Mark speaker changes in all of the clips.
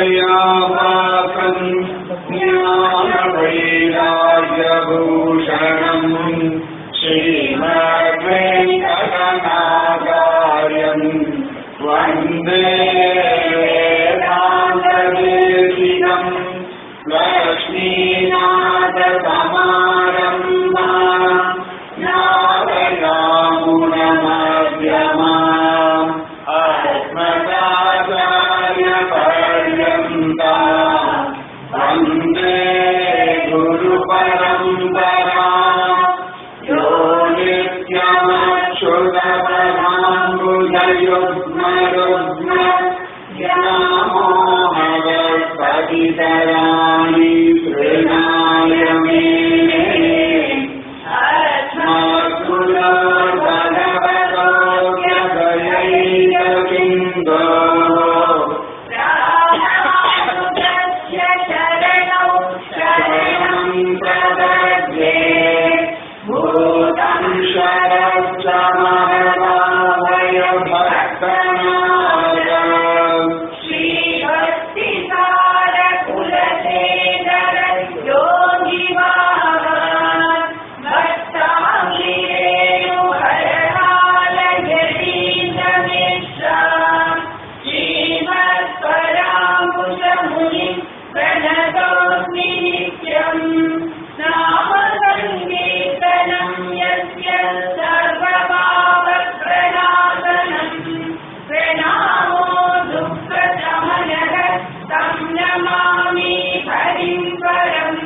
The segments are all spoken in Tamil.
Speaker 1: दयावाकं ज्ञानवैराग्यभूषणं श्रीमद्वेङ्कटनाथार्यं वन्दे वेदान्तदेशिकं लक्ष्मीनाथसमारम्भां नारदामुनिमध्यमाम् अस्मदाचार्यपर्यन्तां वन्दे गुरुपरम्परां यो नित्यमच्युतपदाम्बुजयुग्मरुग्म व्यामोहवत्पतितराणि तृणाय मेने अस्मद्गुरोर्भगवतोऽप्यभयैकसिन्धो शरणं प्रपद्ये भूतं शरश्च महदावय भक्तनाद
Speaker 2: श्रीभक्तिसारकुलशेखर योगिवाहान् भक्ताङ्गिरेणुहरहालयतीन्द्रमिश्रान् श्रीमत्पराङ्कुशमुनिं प्रणतोऽस्मि नित्यम् नाम सङ्कीर्तनं यस्य सर्वपापप्रणाशनम् प्रणामो दुःखशमनः तं नमामि हरिं परम्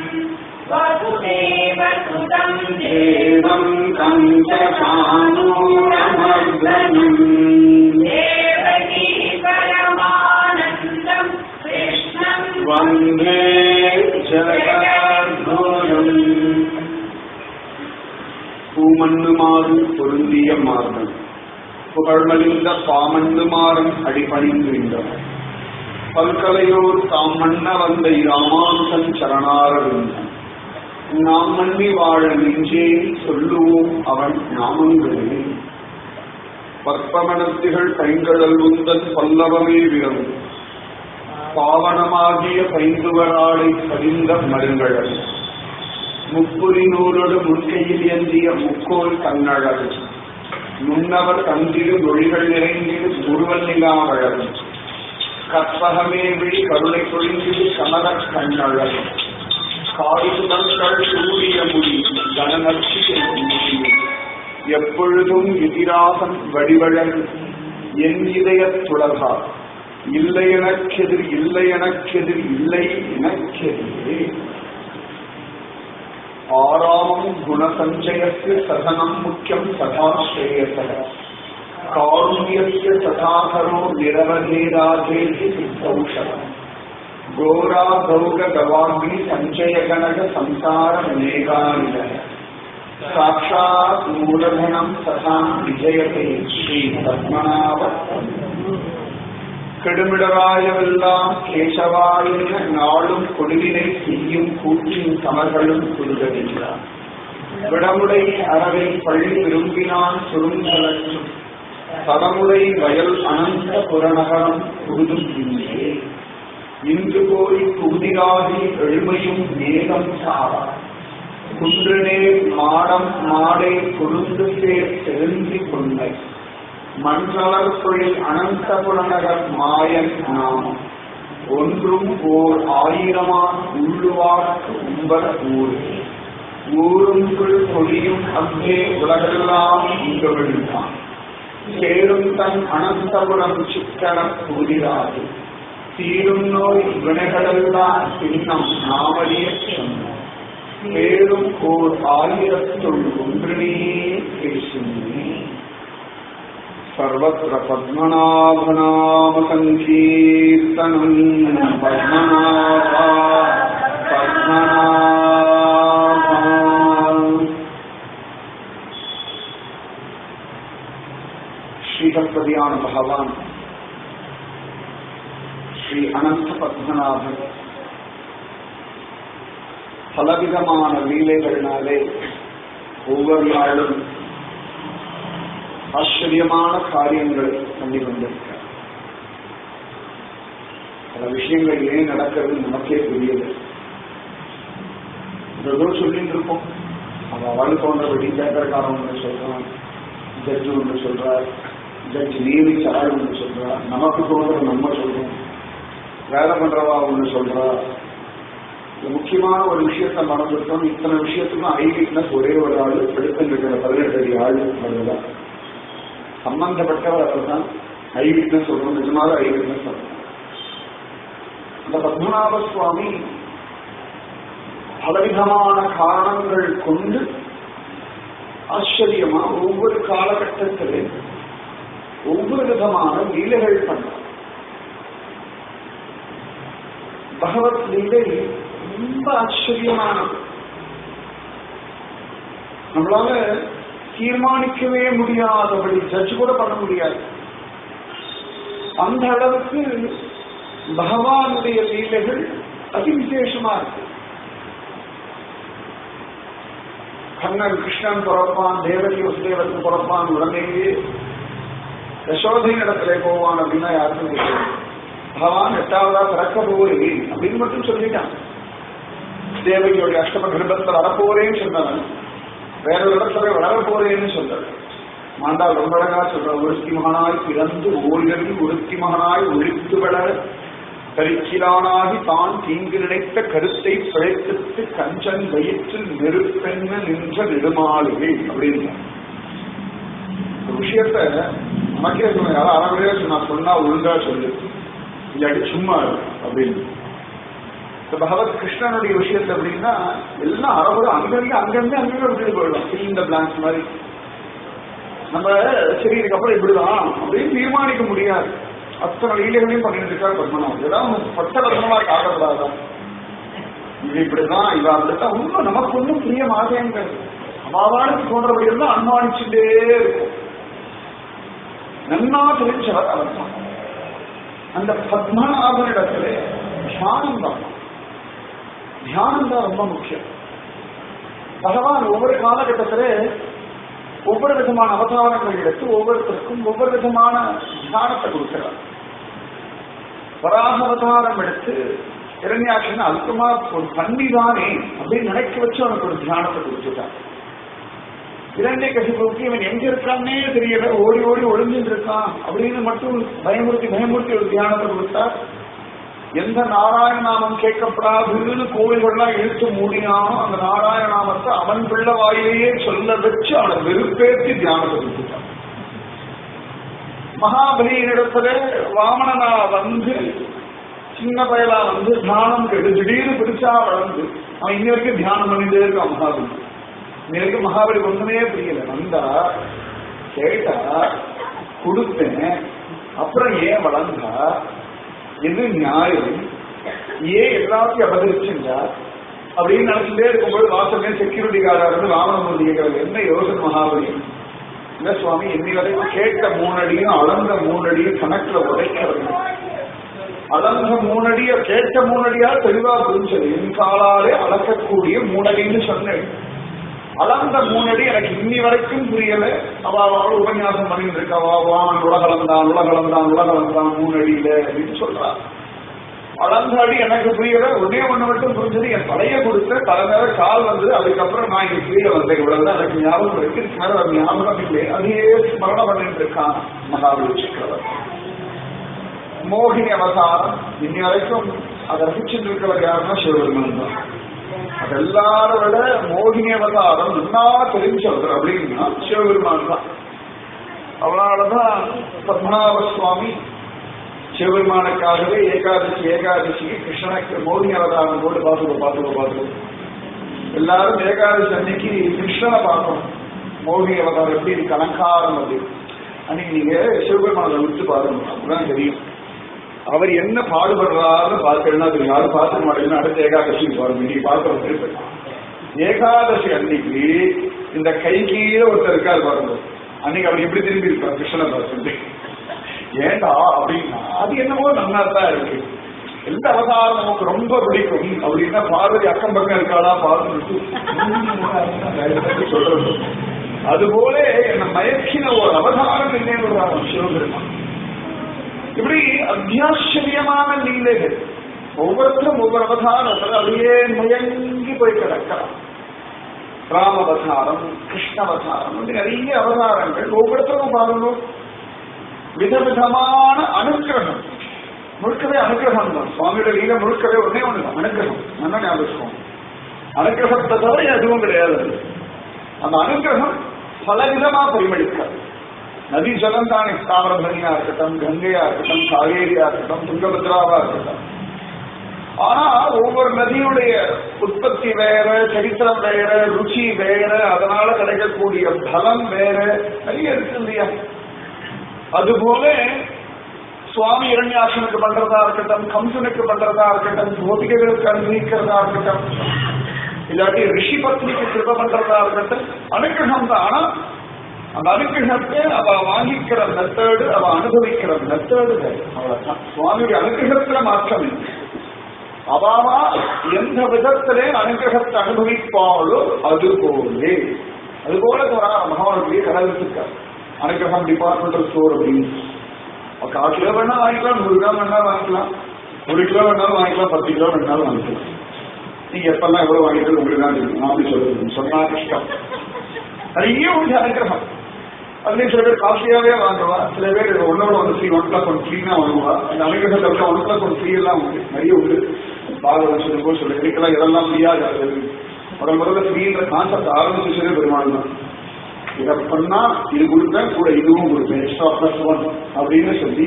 Speaker 2: वसुदेवसुतं
Speaker 1: देवं तं च कानूरमर्दनम्
Speaker 2: देवकी परमानन्दं कृष्णं
Speaker 1: वन्दे ஜகத்குரும். பூமண்ணுமாறும் பொருந்திய மார்பன் புகழ்மலிந்த பாமண்ணுமாறும் அடிபணிந்துள்ளவர் பல்கலையோர் தாம் மன்ன வந்த இராமானுசன் சரணாரவிந்தன் நாம் மன்னி வாழ நெஞ்சே சொல்லுவோம் அவன் நாமங்களே. பற்பமணத்திகள் பைங்கழல் உந்தன் பல்லவமே விரம் பாவனமாகிய பைந்துவராடை பதிந்த மருங்கழல் முப்புரி நூலோடு முன்கையில் ஏந்திய முக்கோல் கண்ணழல் முன்னவர் தந்திரு மொழிகள் நிறைந்திரு முருவல் நிலாவழல் கற்பகமே விழி கருணை பொழிந்திரு கமல கண்ணழல் காடுதங்கள் சூரிய முடி கனநர்ச்சி எப்பொழுதும் எதிராசன் வடிவழல் என் இதய துளகா இல்லை எனக்கெதிர் இல்லை எனக்கெதிர் இல்லை எனக்கெதிரே. ஆராமம் குணசஞ்சயஸ்ய சதனம் முக்கியம் சதா ஸ்ரேயசः காருண்யஸ்ய சதாகரோ நிரவதேராதேஹி சித்தௌஷதம் கோரா கௌக கவாக்னி சஞ்சய கனக சம்சார மேகாநிலः சாட்சாத் மூலதனம் சதா விஜயதே ஸ்ரீ பத்மநாப. கெடுமிடராயவெல்லாம் கேசவாயின நாளும் கொடுவினை செய்யும் கூற்றின் சமர்களும் குறுகடிக்கிறார். விடமுடை அறவை பள்ளி விரும்பினான் சுருங்கலற்றும் தடமுடை வயல் அனந்த புறநகரம் புகுதும் இங்கே இன்று போய் புகுதிராகி எழுமையும் மேகம் சாரா குன்றுனே மாடம் மாடை கொழுந்து சேர் செருந்தி கொன்னை மன்றவர் தொழில் அனந்த புறநகர் மாயன் நாமம் ஒன்றும் ஓர் ஆயிரமான் உள்ளுவார்க்கு உம்பர் ஊரே ஊருக்குள் கொடியும் அங்கே உலகெல்லாம் இங்கு விழுந்தான் சேரும் தன் அனந்தபுரம் சிக்கன புதிராது தீரும் நோய் வினைகளெல்லாம் பின்னம் நாமறிய சொன்ன பேரும் ஓர் ஆயிரத்துள் ஒன்றினே பேசுமே. सर्वत्र पद्मनाभनाम संकीर्तनं पद्मनाभा पद्मनाभा. श्रीहस्पतियान भगवान श्री अनंत पद्मनाभन பலவிதமான லீலைகளினாலே ஒவ்வொரு நாளும் ஆச்சரியமான காரியங்களை பண்ணி கொண்டிருக்கிறார். பல விஷயங்கள் ஏன் நடக்கிறது நமக்கே புரியல. ஏதோ சொல்லிட்டு இருப்போம். அவன் அவள் தோன்றபடி பேப்பர்காரன் ஒன்று சொல்றான், ஜட்ஜு ஒன்று சொல்றார், ஜட்ஜ் நியமிச்ச ஆள் ஒன்று சொல்றா, நமக்கு தோன்றது நம்ம சொல்றோம், வேலை பண்றவா ஒன்று சொல்றா. முக்கியமான ஒரு விஷயத்த மறந்துட்டோம். இத்தனை விஷயத்துக்கும் ஐ விட்னஸ் ஒரே ஒரு ஆள், எடுத்துருக்கிற 18 அடி ஆள் அவர்தான் சம்பந்தப்பட்டவர். அவர் தான் ஐ விட்னஸ் சொல்றோம். நிஜமாக ஐ விட்னஸ் சொல்றோம். அந்த பத்மநாப சுவாமி பலவிதமான காரணங்கள் கொண்டு ஆச்சரியமா ஒவ்வொரு காலகட்டத்திலே ஒவ்வொரு விதமான லீலைகள் பண்ணார். பகவத் லீலை ரொம்ப ஆச்சரியமானது. நம்மளால தீர்மானிக்கவே முடியாதபடி ஜட்ஜ் கூட பண்ண முடியாது. அந்த அளவுக்கு பகவானுடைய லீலைகள் அதிவிசேஷமா இருக்கு. கண்ணன் கிருஷ்ணன் பிறப்பான், தேவகி வசுதேவனுக்கு பிறப்பான், உடனேயே யசோதை இடத்துல போவான் அப்படின்னா யாருக்கும் தெரியும். பகவான் 8வதா பிறக்க போறேன் அப்படின்னு மட்டும் சொல்லிட்டான். தேவகியோடைய அஷ்டம கிருபத்தில் வரப்போறேன்னு சொன்னவன் வேற ஒரு இடத்துல வளர போறேன்னு சொல்றாரு. மாண்டால் ரொம்ப அழகா சொல்ற, ஒருத்தி மகனாய் பிறந்து ஓரிரவி ஒருத்தி மகனாய் ஒழித்து வளர கரிச்சிலானாகி தான் தீங்கு நினைத்த கருத்தை பிழைத்து கஞ்சன் வயிற்றில் நெருப்பெண்ண நின்ற நெடுமாளிகை அப்படின்னு விஷயத்த நமக்கே சொன்ன. யாரும் அறவே நான் சொன்னா ஒழுங்கா சொல்லு, இல்லாட்டி சும்மா அப்படின்னு. பகவத் கிருஷ்ணனுடைய விஷயத்தை அப்படின்னா எல்லாம் அறவோடு அங்கிருந்து விட்டுட்டு போயிடலாம். இந்த பிளான்ஸ் மாதிரி நம்ம சரி இதுக்கப்புறம் இப்படிதான் அப்படின்னு தீர்மானிக்க முடியாது. அத்தனை லீலைகளையும் பண்ணிட்டு இருக்காரு பத்மநாபன். ஏதாவது பட்டவர்ணமா காட்டப்படாதா, இது இப்படிதான் இவ அப்படித்தான் ஒன்றும் நமக்கு ஒன்றும் புரிய மாட்டேங்கிறது. அவாவாளுக்கு தோன்றபடி எல்லாம் அனுமானிச்சுட்டே இருக்கும். நன்னா தெரிஞ்சவர் அவர் தான். அந்த பத்மநாபனிடத்துல தியானம் தான் ரொம்ப முக்கியம். பகவான் ஒவ்வொரு காலகட்டத்தில ஒவ்வொரு விதமான அவதாரங்கள் எடுத்து ஒவ்வொருத்தருக்கும் ஒவ்வொரு விதமான தியானத்தை கொடுக்கிறார். வராக அவதாரம் எடுத்து இரண்யாட்சன் அல்பமா ஒரு பன்னிதானே அப்படின்னு நினைக்க வச்சு அவனுக்கு ஒரு தியானத்தை கொடுத்துட்டான். இரண்யகசிபுவுக்கு இவன் எங்க இருக்கான்னே தெரியல, ஓடி ஓடி ஒளிஞ்சிட்டு இருக்கான் அப்படின்னு மட்டும் பயமுறுத்தி ஒரு தியானத்தை கொடுத்தார். எந்த நாராயண நாமம் கேட்கப்படாதுன்னு கோவில்கள்லாம் இழுத்து மூடினானோ அந்த நாராயண நாமத்தை அவன் பிள்ளை வாயிலேயே சொல்ல வச்சு அவனை வெறுப்பேற்றி தியானத்தை கொடுத்துட்டான். மகாபலியினிடத்துல வாமனனா வந்து சின்ன பயலா வந்து தியானம் கேட்டு திடீர்னு பிடிச்சா வளர்ந்து அவன் இன்ன வரைக்கும் தியானம் பண்ணிட்டே இருக்கான். மகாபலி இன்ன வரைக்கும் மகாபலி ஒண்ணுமே புரியல. வந்தா கேட்டா கொடுத்தேன், அப்புறம் ஏன் வளர்ந்தா, எது நியாயம், ஏன் எல்லாத்தையும் அபகரிச்சுட்டா அப்படின்னு நினைச்சுட்டே இருக்கும்போது வாசமே செக்யூரிட்டி கார்டா இருந்து ராமனமூர்த்தி கேட்கறது, என்ன யோசனை மகாபலி? இல்ல சுவாமி, இன்னி வரைக்கும் கேட்ட 3 அடியும் அளந்த 3 அடியும் கணக்குல உடைக்கிறது. அளந்த 3 அடிய கேட்ட 3 அடியா தெளிவா புரிஞ்சது. என் காலாலே அளக்கக்கூடிய 3 அடின்னு சொன்னேன். அளந்த 3 அடி எனக்கு இன்னி வரைக்கும் புரியல. அவ உபன்யாசம் பண்ணிட்டு இருக்கவா, வாமன் உலகளந்தான் 3 அடியில அப்படின்னு சொல்றா. அளந்த அடி எனக்கு புரியல. ஒரே ஒண்ணு மட்டும் புரிஞ்சது, என் தலையை கொடுத்த தலை மேல கால் வந்தது. அதுக்கப்புறம் நான் இங்க கீழே வந்தேன். இவ்வளவுதான் எனக்கு ஞாபகம் இருக்கு. மேல ஞாபகம் இல்லை. அதையே ஸ்மரணம் பண்ணிட்டு இருக்கான் மகாபலி சக்கரவர்த்தி. மோகினி அவதாரம் இன்னி வரைக்கும் அதை ரசிச்சுட்டு இருக்கிறவர் யாருன்னா சிவபெருமான் தான். அது எல்லாரும் விட மோகினி அவதாரம் நல்லா தெரிஞ்சவர் அப்படின்னா சிவபெருமான் தான். அவனாலதான் பத்மநாப சுவாமி சிவபெருமானுக்காகவே ஏகாதசிக்கு கிருஷ்ணனுக்கு மோகினி அவதாரம் போட்டு பார்த்துக்கோ. எல்லாரும் ஏகாதசி அன்னைக்கு கிருஷ்ணனை பார்க்கணும். மோகினி அவதாரம் எப்படி இருக்கு, அலங்காரம் அப்படின்னு. அன்னைக்கு நீங்க சிவபெருமானை விட்டு பாருங்க, அப்படிதான் தெரியும் அவர் என்ன பாடுபடுறாருன்னு பார்க்கணும்னா அது யாரும் பார்த்துக்க மாட்டேங்குன்னு அடுத்த ஏகாதசிக்கு பாருங்க. இன்னைக்கு பார்க்க வந்து ஏகாதசி அன்னைக்கு இந்த கை கீழே ஒருத்தர் இருக்காரு பாருங்க. அன்னைக்கு அவர் எப்படி திரும்பி இருப்பார் கிருஷ்ணனை பார்த்து. ஏண்டா அப்படின்னா அது என்னமோ நல்லா தான் இருக்கு. எந்த அவதாரம் நமக்கு ரொம்ப பிடிக்கும் அப்படின்னா பார்வதி அக்கம் பக்கம் இருக்காளா பார்த்து சொல்றது. அதுபோல என்ன மயக்கின ஒரு அவதாரம் இல்லைன்னு சிவபெருமான். இப்படி அத்தியாச்சரியமான லீலைகள் ஒவ்வொருத்தரும் ஒவ்வொரு அவதாரத்தில் அப்படியே முயங்கி போய் கிடக்கலாம். ராமவதாரம், கிருஷ்ணவதாரம், நிறைய அவதாரங்கள் ஒவ்வொருத்தரும் பாருங்க விதவிதமான அனுக்கிரகம். முழுக்கவே அனுக்கிரகம் தான். சுவாமியோட லீலை முழுக்கவே ஒன்னே ஒண்ணுதான், அனுக்கிரகம். நல்லா ஞாபகம். அனுக்கிரகத்தை தவிர எதுவும் கிடையாது. அந்த அனுக்கிரகம் பலவிதமா பரிமளிக்க நதி ஜலம் தானே, தாமிரபரணியா இருக்கட்டும், கங்கையா இருக்கட்டும், காவேரியா இருக்கட்டும், துங்கபத்ராவா இருக்கட்டும். ஆனா ஒவ்வொரு நதியுடைய உற்பத்தி வேற, சரித்திரம் வேற, ருச்சி வேற, அதனால கிடைக்கக்கூடிய பலம் வேற நிறைய இருக்கு இல்லையா? அதுபோல சுவாமி இரண்யாசனுக்கு பண்றதா இருக்கட்டும், கம்சனுக்கு பண்றதா இருக்கட்டும், கோபிகைகளுக்கு அனுபவிக்கிறதா இருக்கட்டும், இல்லாட்டி ரிஷி பத்னிக்கு கிருப பண்றதா இருக்கட்டும், அனுகிரகம் தான். ஆனா அந்த அனுகிரகத்தை அவ வாங்கிக்கிற மெத்தேடு, அவ அனுபவிக்கிற மெத்தேடு அவ்வளவுதான். சுவாமியுடைய அனுகிரகத்துல மாற்றம் இல்லை. அவாவா எந்த விதத்திலே அனுகிரகத்தை அனுபவிப்பாளோ அதுபோல மகானுடைய கடவுளுக்கார் அனுகிரகம் டிபார்ட்மெண்டல் ஸ்டோர் அப்படின்னு 1/4 கிலோ வேணா வாங்கிக்கலாம், 100 கிலோ வேணாலும் வாங்கிக்கலாம், 1 கிலோ வேணாலும் வாங்கிக்கலாம், 10 கிலோ வேணாலும் வாங்கிக்கலாம். நீங்க எப்பெல்லாம் எவ்வளவு வாங்கிட்டு உங்களுக்கு தான் தெரியும். அப்படி சொல்றது சொன்னா கஷ்டம். நிறைய உண்டு அனுகிரகம். அதுலேயும் சில பேர் காஸ்ட்லியாவே வாங்குவா, சில பேர் 1/1 ஃப்ரீ, 1+1 ஃப்ரீனா வாங்குவா. அந்த அனுகிரகத்தை விட 1+1 ஃப்ரீ எல்லாம் உண்டு, நிறைய உண்டு. பாகவதம் சொல்லும்போது சொல்ல கிடைக்கலாம், இதெல்லாம் ஃப்ரீயாக முதல்ல ஃப்ரீன்ற கான்செப்ட் ஆரம்பிச்சதே பெருமாள் தான். இதை பண்ணா இது கொடுப்பேன், கூட இதுவும் கொடுப்பேன், எக்ஸ்ட்ரா +1 அப்படின்னு சொல்லி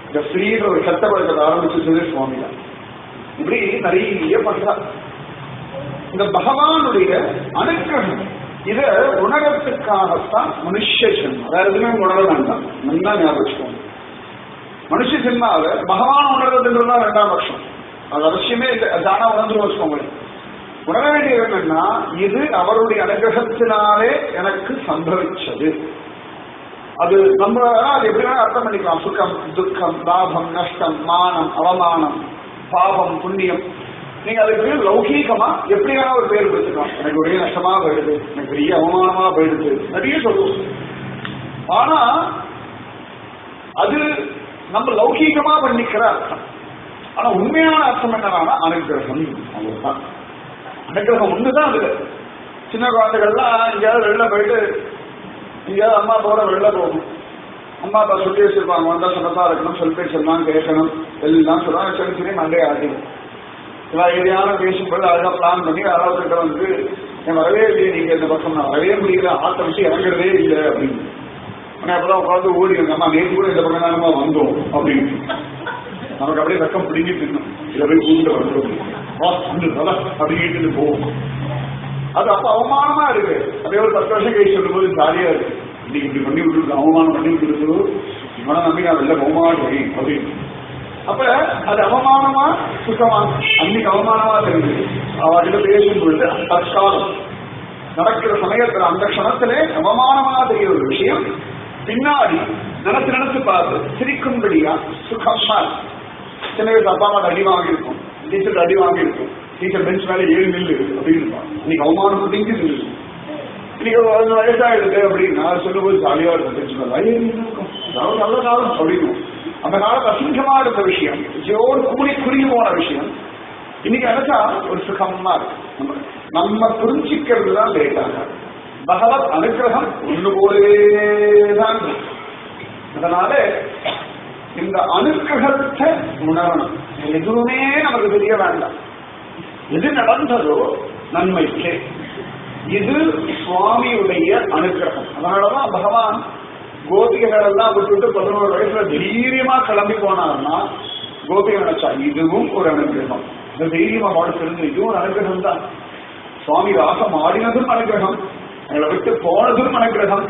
Speaker 1: இந்த ஃப்ரீன்ற ஒரு சட்ட வழக்கத்தை ஆரம்பிச்சதே சுவாமி தான். இப்படி நிறைய பண்றார். இந்த பகவானுடைய அனுக்கிரகம் இத உணரத்துக்காகத்தான் மனுஷ ஜென்மம். வேற எதுவுமே உணர வேண்டாம், நல்லா ஞாபகம். மனுஷ ஜென்மாவை பகவான் உணர்றதுன்றதுதான் 2ஆம் பட்சம். அது அவசியமே இல்லை, தானா உணர்ந்து வச்சுக்கோங்க. உணர வேண்டியது என்னன்னா, இது அவருடைய அனுகிரகத்தினாலே எனக்கு சம்பவிச்சது. அது நம்ம அது எப்படி வேணா அர்த்தம் பண்ணிக்கலாம். சுகம், துக்கம், லாபம், நஷ்டம், மானம், அவமானம், பாபம், புண்ணியம். நீங்க அதுக்கு லௌகீகமா எப்படி வேணா ஒரு பேர் கொடுத்துக்கலாம். எனக்கு ஒரே நஷ்டமா போயிடுது, எனக்கு பெரிய அவமானமா போயிடுது, நிறைய சொல்லுவோம். ஆனா அது நம்ம லௌகீகமா பண்ணிக்கிற அர்த்தம். ஆனா உண்மையான அர்த்தம் என்னன்னா அனுகிரகம். அவ்வளவுதான். அனுகிரகம் ஒண்ணுதான். அதுல சின்ன குழந்தைகள்லாம் எங்கேயாவது வெளில போயிட்டு எங்கேயாவது அம்மா அப்பாவோட வெளில போகணும். அம்மா அப்பா சொல்லி வச்சிருப்பாங்க, வந்தா சொன்னதா இருக்கணும், சொல்லி சொல்லலாம், கேட்கணும், எல்லாம் சொல்லுவாங்க. சரி சரி மண்டே ஆகிடும். எல்லா ஏரியான பேசும்போது அழகா பிளான் பண்ணி யாராவது கிட்ட வந்து என் வரவே இல்லையே, நீங்க இந்த பக்கம் நான் வரவே முடியல, ஆட்டை விட்டு இறங்குறதே இல்லை அப்படின்னு. ஆனா அப்பதான் உட்காந்து ஓடிடுங்க, அம்மா நேற்று கூட இந்த பக்கம் தானமா வந்தோம் அப்படின்னு. நமக்கு அப்படியே பக்கம் பிடிங்கி தின்னும். சில பேர் கூண்டு வந்துடும் அப்படின்ட்டு போவோம். அது அப்ப அவமானமா இருக்கு. அதே ஒரு 10 வருஷம் கழிச்சு சொல்லும் போது ஜாலியா இருக்கு. இன்னைக்கு இப்படி பண்ணி விட்டு அவமானம் பண்ணி விட்டு இவனை நம்பி நான் வெளில அவமானம் அப்படின்னு. அப்ப அது அவமானமா சுத்தமா? அன்னைக்கு அவமானமா தெரியுது. அவர்கிட்ட பேசும் பொழுது தற்காலம் நடக்கிற சமயத்துல அந்த க்ஷணத்திலே அவமானமா தெரிய ஒரு விஷயம் பின்னாடி நினைச்சு பார்த்து சிரிக்கும்படியா சுகமா. சின்ன வயசு அப்பா அம்மா அடி வாங்கியிருக்கும், டீச்சர் அடி வாங்கியிருக்கும், டீச்சர் பெஞ்ச் மேல 7 நில்லு அப்படின்னு இன்னைக்கு அவமானம் திங்கி நில்லு. இன்னைக்கு 15 வயசாயிடுது அப்படின்னா சொல்லும்போது ஜாலியா இருக்கும். பெஞ்ச் மேல இருக்கும், அதாவது நல்ல காலம் அப்படின்னு. அந்த காலத்து அசிங்கமா இருந்த விஷயம், ஜோடு கூடி குறுகி போன விஷயம் இன்னைக்கு நினைச்சா ஒரு சுகமா இருக்கு. நம்ம புரிஞ்சிக்கிறது தான் லேட்டாக. பகவத் அனுகிரகம் ஒன்று போலேதான். அதனால இந்த அனுகிரகத்தை உணரணும். எதுவுமே நமக்கு தெரிய வேண்டாம். எது நடந்ததோ நன்மைக்கே. இது சுவாமியுடைய அனுகிரகம். அதனாலதான் பகவான் கோபிகைகள் எல்லாம் விட்டுட்டு 11 வயசுல தைரியமா கிளம்பி போனார்னா கோபிகை நினைச்சா இதுவும் ஒரு அனுகிரகம். இந்த தைரியமா வாழ்க்கை இதுவும் ஒரு அனுகிரகம் தான். சுவாமி ராசம் ஆடினதும் அனுகிரகம், எங்களை விட்டு போனதும் அனுகிரகம்,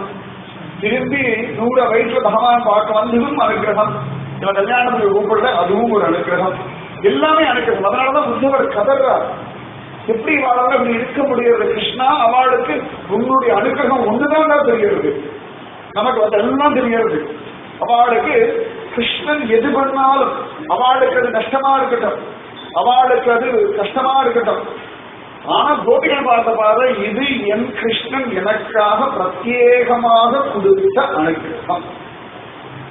Speaker 1: திரும்பி 100 வயசுல பகவான் பார்க்க வந்ததும் அனுகிரகம், இவன் கல்யாணத்துக்கு கூப்பிடல அதுவும் ஒரு அனுகிரகம். எல்லாமே அனுகிரகம். அதனாலதான் உத்தவர் கதறார், எப்படி வாழ அப்படி இருக்க முடியாது கிருஷ்ணா, அவளுக்கு உன்னுடைய அனுகிரகம் ஒண்ணுதான் தெரிகிறது, நமக்கு அதெல்லாம் தெரிகிறது. அவளுக்கு கிருஷ்ணன் எது பண்ணாலும் அவளுக்கு அது நஷ்டமா இருக்கட்டும், அவளுக்கு அது கஷ்டமா இருக்கட்டும். ஆனா கோபிகள் பார்த்த பாரு, இது என் கிருஷ்ணன் எனக்காக பிரத்யேகமாக கொடுத்த அனுகிரகம்.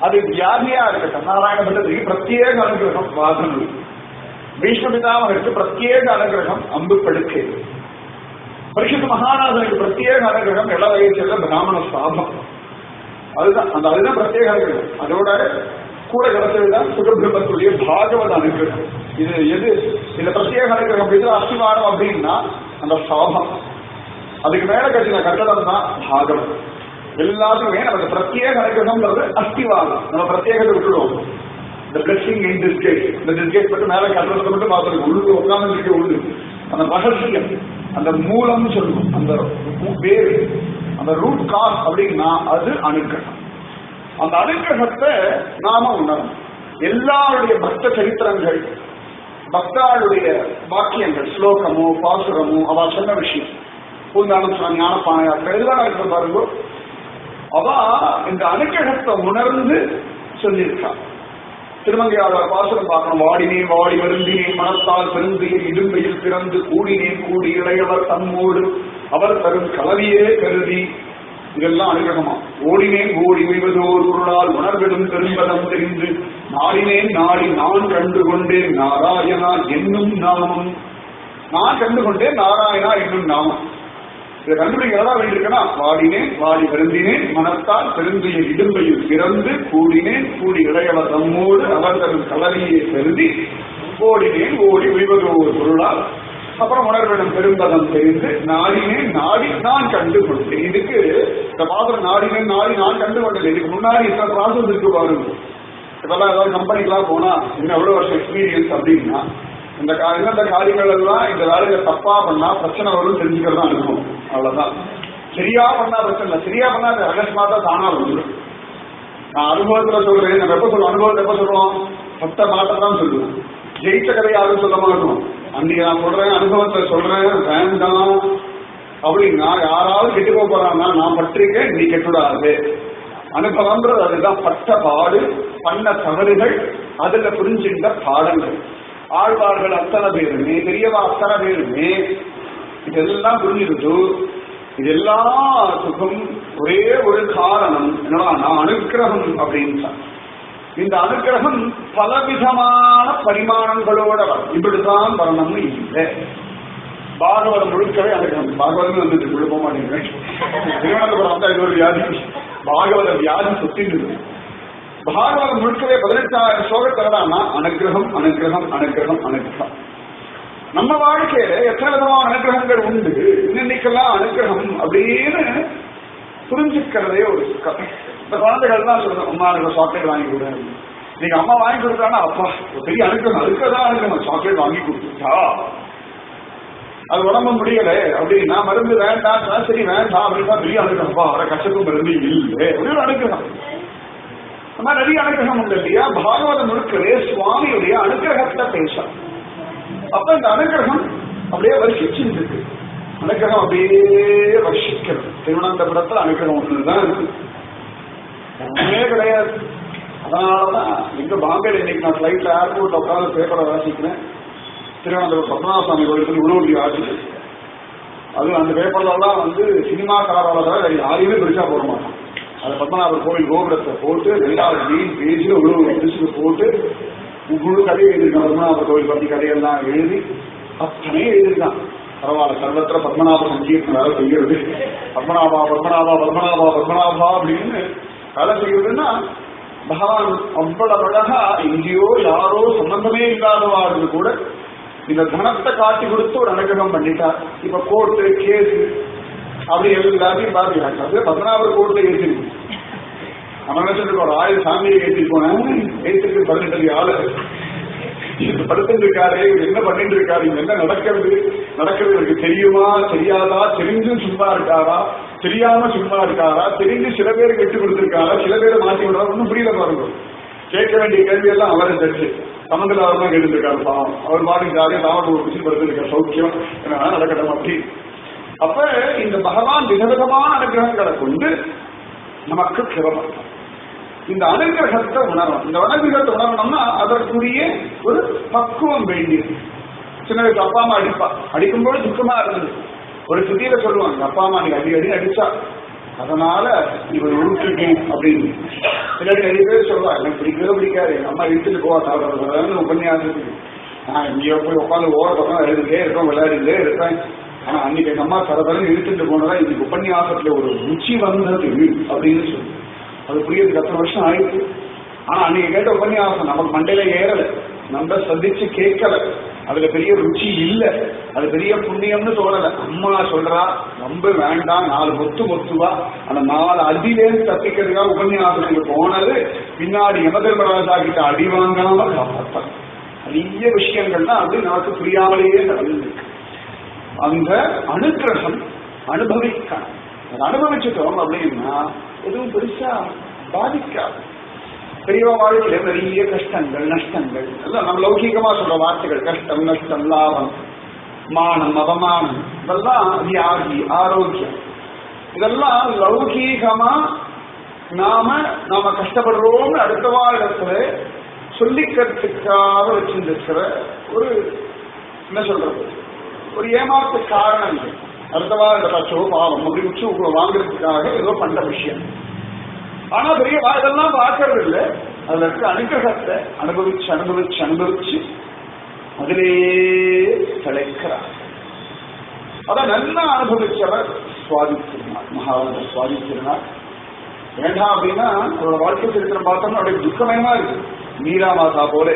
Speaker 1: அது வியாதியா இருக்கட்டும், நாராயண பட்டத்துக்கு பிரத்யேக அனுகிரகம் வாதனு, பீஷ்ம பிதாமகருக்கு பிரத்யேக அனுகிரகம் அம்பு படுக்கை, பரிசுத்த மகாராஜனுக்கு பிரத்யேக அனுகிரகம் இள வயசுல பிராமண சாபம். அதுதான் பிரத்யேக அனுகிரகம். அதோட கூட கிடைச்சதுதான் சுகபிரமத்துடைய பாகவத அனுகிரகம். எது இந்த பிரத்யேக அனுகிரகம் இது அஸ்திவாரம் அப்படின்னா அந்த சாபம், அதுக்கு மேல கட்டின கட்டடம் தான் பாகவம். எல்லாத்துக்குமே நமக்கு பிரத்யேக அனுகிரகம்ன்றது அஸ்திவாரம். நம்ம பிரத்யேகத்தை விட்டுடுவோம். இந்த பிளஸிங் இன் டிஸ்கேஸ், இந்த டிஸ்கேஸ் மட்டும் மேல கட்டடத்தை மட்டும் பார்த்துருக்கு, உள்ளு உட்கார்ந்து இருக்க உள்ளு அந்த ரகசியம், அந்த மூலம் சொல்லுவோம், அந்த வேறு, அந்த ரூட் காஸ் அப்படின்னா அது அனுகிரகம். அந்த அனுகிரகத்தை நாம உணரும். எல்லாருடைய பக்த சரித்திரங்கள், பக்தாளுடைய வாக்கியங்கள், ஸ்லோகமோ பாசுரமோ அவ சொன்ன விஷயம், பூந்தானம் சொன்ன ஞானப்பானையாக்கள் எல்லாம் இருக்கிற பாருங்க, அவ இந்த அனுகிரகத்தை உணர்ந்து சொல்லியிருக்கா. திருமங்கையாளர் பாசுரம் பார்க்கணும். வாடினேன் வாடி வருந்தினேன் மனத்தால் பெருந்தையில் இடும்பையில் பிறந்து கூடினேன் கூடி இளையவர் தம்மோடு அவர் தரும் கலவியே கருதி, இதெல்லாம் அனுகிரகமா. ஓடினேன் ஓடி உய்வதோர் பொருளால் உணர்விடும் பெரும்பதம் தெரிந்து நாடினேன் நாடி நான் கண்டு கொண்டேன் நாராயணா என்னும் நாமம். நான் கண்டு கொண்டேன் நாராயணா என்னும் நாமம். இதை கண்டுபிடிக்கிறதா வேண்டியிருக்கா. வாடினேன் வாடி வருந்தினேன் மனத்தால் பெருந்தையில் இடும்பையில் பிறந்து கூடினேன் கூடி இளையவர் தம்மோடு அவர் தரும் கலவியை கருதி ஓடினேன் ஓடி உய்வதோர் பொருளால் அப்புறம் உணர்விடம் பெரும்பதம் தெரிந்து நாடினேன் நாடி நான் கண்டு கொண்டேன். இதுக்கு இந்த பாத்திரம் நாடினேன் நாடி நான் கண்டு கொண்டேன். இதுக்கு முன்னாடி இந்த ப்ராசஸ் இருக்கு பாருங்க. இப்பெல்லாம் ஏதாவது கம்பெனிக்கெல்லாம் போனா இன்னும் எவ்வளவு வருஷம் எக்ஸ்பீரியன்ஸ் அப்படின்னா இந்த எந்தெந்த காரியங்கள் எல்லாம் இந்த வேலையை தப்பா பண்ணா பிரச்சனை வரும் தெரிஞ்சுக்கிறதா இருக்கும். அவ்வளவுதான். சரியா பண்ணா பிரச்சனை இல்லை, சரியா பண்ணா அது அகஸ்மாத்தா தானா வந்துடும். நான் அனுபவத்துல சொல்றேன். நம்ம எப்ப சொல்லுவோம், அனுபவத்தை எப்ப சொல்லுவோம், பட்ட மாட்டம் தான் சொல்லுவோம். ஜெயிச்ச கதை யாரும் சொல்ல மாட்டோம். அன்னைக்கு நான் சொல்றேன், அனுபவத்தை சொல்றேன், வேண்டாம் அப்படின்னா யாராவது கெட்டு போறாங்கன்னா நான் பற்றிருக்கேன், நீ கெட்டுடாது. அனுபவம்ன்றது அதுதான். பட்ட பாடு, பண்ண தவறுகள், அதுல புரிஞ்சிருந்த பாடங்கள். ஆழ்வார்கள் அத்தனை பேருமே, பெரியவா அத்தனை பேருமே இதெல்லாம் புரிஞ்சுக்கிட்டு இதெல்லாத்துக்கும் ஒரே ஒரு காரணம் என்னன்னா அனுக்கிரகம் அப்படின்னு. இந்த அனுக்கிரகம் பலவிதமான பரிமாணங்களோட இப்படித்தான் வரணும்னு இல்லை. பாகவதம் முழுக்கவே அனுக்கிரகம். பாகவதம் வந்து விழுப்ப மாட்டேங்கிறேன். திருவனந்தபுரம் வந்தா இது ஒரு வியாதி, பாகவத வியாதி சுத்தின்னு. பாகவதம் முழுக்கவே 18,000 ஸ்லோகத்தில்னா அனுக்கிரகம் அனுக்கிரகம் அனுக்கிரகம் அனுக்கிரகம். நம்ம வாழ்க்கையில எத்தனை விதமான அனுக்கிரகங்கள் உண்டு. இன்னைக்கெல்லாம் அனுக்கிரகம் அப்படின்னு புரிஞ்சுக்கிறதே ஒரு கதை. இந்த குழந்தைகள் தான் சொல்றேன், அம்மா எனக்கு சாக்லேட் வாங்கி கொடுங்க. நீங்க அம்மா வாங்கி கொடுத்தானா அப்பா பெரிய அனுக்கிரகம், அதுக்குதான் அனுக்கிரகம். சாக்லேட் வாங்கி கொடுத்துட்டா அது உடம்பு முடியல அப்படின்னா மருந்து வேண்டாம், சரி வேண்டாம் அப்படின்னா பெரிய அனுக்கிரகம்ப்பா, அவரை கஷ்டத்தும் மருந்து இல்லை அப்படின்னு அனுக்கிரகம். அந்த மாதிரி நிறைய அனுகிரகம் உண்டு இல்லையா. பாகவதம் முழுக்கவே சுவாமியுடைய அனுகிரகத்தை பேச. அப்ப இந்த அனுகிரகம் அப்படியே வருஷிச்சுட்டு இருக்கு. அனுகிரகம் அப்படியே வருஷிக்கிறது. திருவனந்தபுரத்துல அனுகிரகம் ஒண்ணுதான் இருக்கு, ஒண்ணுமே கிடையாது. அதனாலதான் எங்க பாம்பேல இன்னைக்கு நான் பிளைட்ல ஏர்போர்ட்ல உட்காந்து பேப்பரை வாசிக்கிறேன். திருவனந்தபுரம் பத்மநாபசாமி கோயிலுக்கு உணவு ஆச்சு. அது அந்த பேப்பர்லாம் வந்து சினிமா கலாபாரத யாரையுமே பெருசா போட மாட்டான். அதை பத்மநாபர் கோவில் கோபுரத்தை போட்டு 2வது மெயின் பேஜ்ல உணவு போட்டு முழு கதையை எழுதிருக்கான். பத்மநாபர் கோவில் பத்தி கதையெல்லாம் எழுதி அத்தனை எழுதிருக்கான். பரவாயில்ல, சர்வத்திர பத்மநாப சங்கீர்த்தனால செய்யறது. பத்மநாபா பத்மநாபா பத்மநாபா பத்மநாபா அப்படின்னு கதை செய்யறதுன்னா பகவான் அவ்வளவு அழகா எங்கேயோ யாரோ சம்பந்தமே இல்லாதவாருக்கு கூட இந்த தனத்தை காட்டி கொடுத்து ஒரு அனுகிரகம் பண்ணிட்டார். இப்ப கோர்ட்டு கேஸ் அப்படி எல்லாத்தையும் பாத்துக்கிறாங்க. அது பத்மநாபர் கோர்ட்ல ஏற்றிருக்கு. நம்ம நினைச்சிட்டு ஒரு 1000 சாமியை ஏற்றிட்டு போனேன். ஏற்றுக்கு 18 ஆளு படுத்துட்டு இருக்காரு. என்ன பண்ணிட்டு இருக்காரு, என்ன நடக்கிறது இவருக்கு தெரியுமா தெரியாதா, தெரிஞ்சும் சும்மா இருக்காரா, தெரியாம சும்மா இருக்காரா, தெரிஞ்சு சில பேருக்கு விட்டு கொடுத்திருக்காரா, சில பேரை மாற்றி விடுறாரு, ஒன்னும் புரியல பாருங்க. கேட்க வேண்டிய கேள்வி எல்லாம் அவரை தெரிஞ்சு சமந்தில் அவர் தான் கேட்டுருக்காரு. பாவம், அவர் பாருக்காரு தாவர ஒரு குசி படுத்திருக்க சௌக்கியம் என்ன நடக்கட்டும் அப்படி. அப்ப இந்த பகவான் விதவிதமான அனுகிரகங்களை கொண்டு நமக்கு கிரமம். இந்த அனுகிரகத்தை உணரணும். இந்த அனுகிரகத்தை உணரணும்னா அதற்குரிய ஒரு பக்குவம் வேண்டியது. சின்ன வயசு அப்பா அம்மா அடிக்கும்போது துக்கமா இருந்தது. ஒரு சுத்தியில சொல்லுவாங்க, அப்பா அம்மா நீங்க அடி அடிச்சா அதனால இவர் உருட்டுக்கேன் அப்படின்னு பின்னாடி நிறைய பேர் சொல்லுவாங்க, எனக்கு பிடிக்கவே பிடிக்காது, எங்க அம்மா இழுத்துட்டு போவா சாப்பிட்றது உபன்யாசத்துக்கு. நான் இங்கே போய் உட்காந்து ஓர பக்கம் எழுதிட்டே இருப்பேன், விளையாடிட்டே இருப்பேன். ஆனா அன்னைக்கு எங்க அம்மா தரதரம் இழுத்துட்டு போனதா இன்னைக்கு உபன்யாசத்துல ஒரு ருச்சி வந்தது அப்படின்னு சொல்லி அது புரியறதுக்கு 10 வருஷம் ஆயிடுச்சு. ஆனா அன்னைக்கு கேட்ட உபன்யாசம் நமக்கு மண்டையில ஏறல, நம்ம சந்திச்சு கேட்கல, அதுல பெரிய ருச்சி இல்லை, அது பெரிய புண்ணியம்னு தோணல. அம்மா சொல்றா ரொம்ப வேண்டாம், 4 மொத்துவா அந்த 4 அடியிலேருந்து தப்பிக்கிறதுக்காக உபன்யாசத்துக்கு போனது பின்னாடி யமதர்மராஜா கிட்ட அடி வாங்காம காப்பாற்றாங்க. நிறைய விஷயங்கள்லாம் அது நமக்கு புரியாமலேயே நடந்திருக்கு. அந்த அனுகிரகம் அனுபவிக்கணும். அதை அனுபவிச்சுட்டோம் அப்படின்னா எதுவும் பெருசா பாதிக்காது. பெரிய வாழ்க்கையில நிறைய கஷ்டங்கள் நஷ்டங்கள் எல்லாம் நம்ம லௌகீகமா சொல்ற வார்த்தைகள், கஷ்டம் நஷ்டம் லாபம் மானம் அவமானம் இதெல்லாம் வியாதி ஆரோக்கியம், இதெல்லாம் லௌகீகமா நாம கஷ்டப்படுறோம்னு அடுத்த வாழ்க்கை சொல்லிக்கிறதுக்காக வச்சிருக்கிற ஒரு என்ன சொல்றது ஒரு ஏமாற்று காரணங்கள். அடுத்த வாழ்க்கை பச்சோ பாவம் அப்படி உச்சு வாங்குறதுக்காக ஏதோ பண்ற விஷயம். ஆனா பெரிய இதெல்லாம் பார்க்கறது இல்லை, அதுல இருக்க அனுகிரகத்தை அனுபவிச்சு அனுபவிச்சு அனுபவிச்சு அதிலேயே திளைக்கிறார். அதை நல்லா அனுபவிச்சவர் சுவாதித்திருந்தார், மகாராஜா சுவாதித்திருந்தார். வேண்டாம் அப்படின்னா அவரோட வாழ்க்கை சரித்திரம் பார்த்தோம்னா அவருடைய துக்கமயமா இருக்கு. மீரா மாதா போல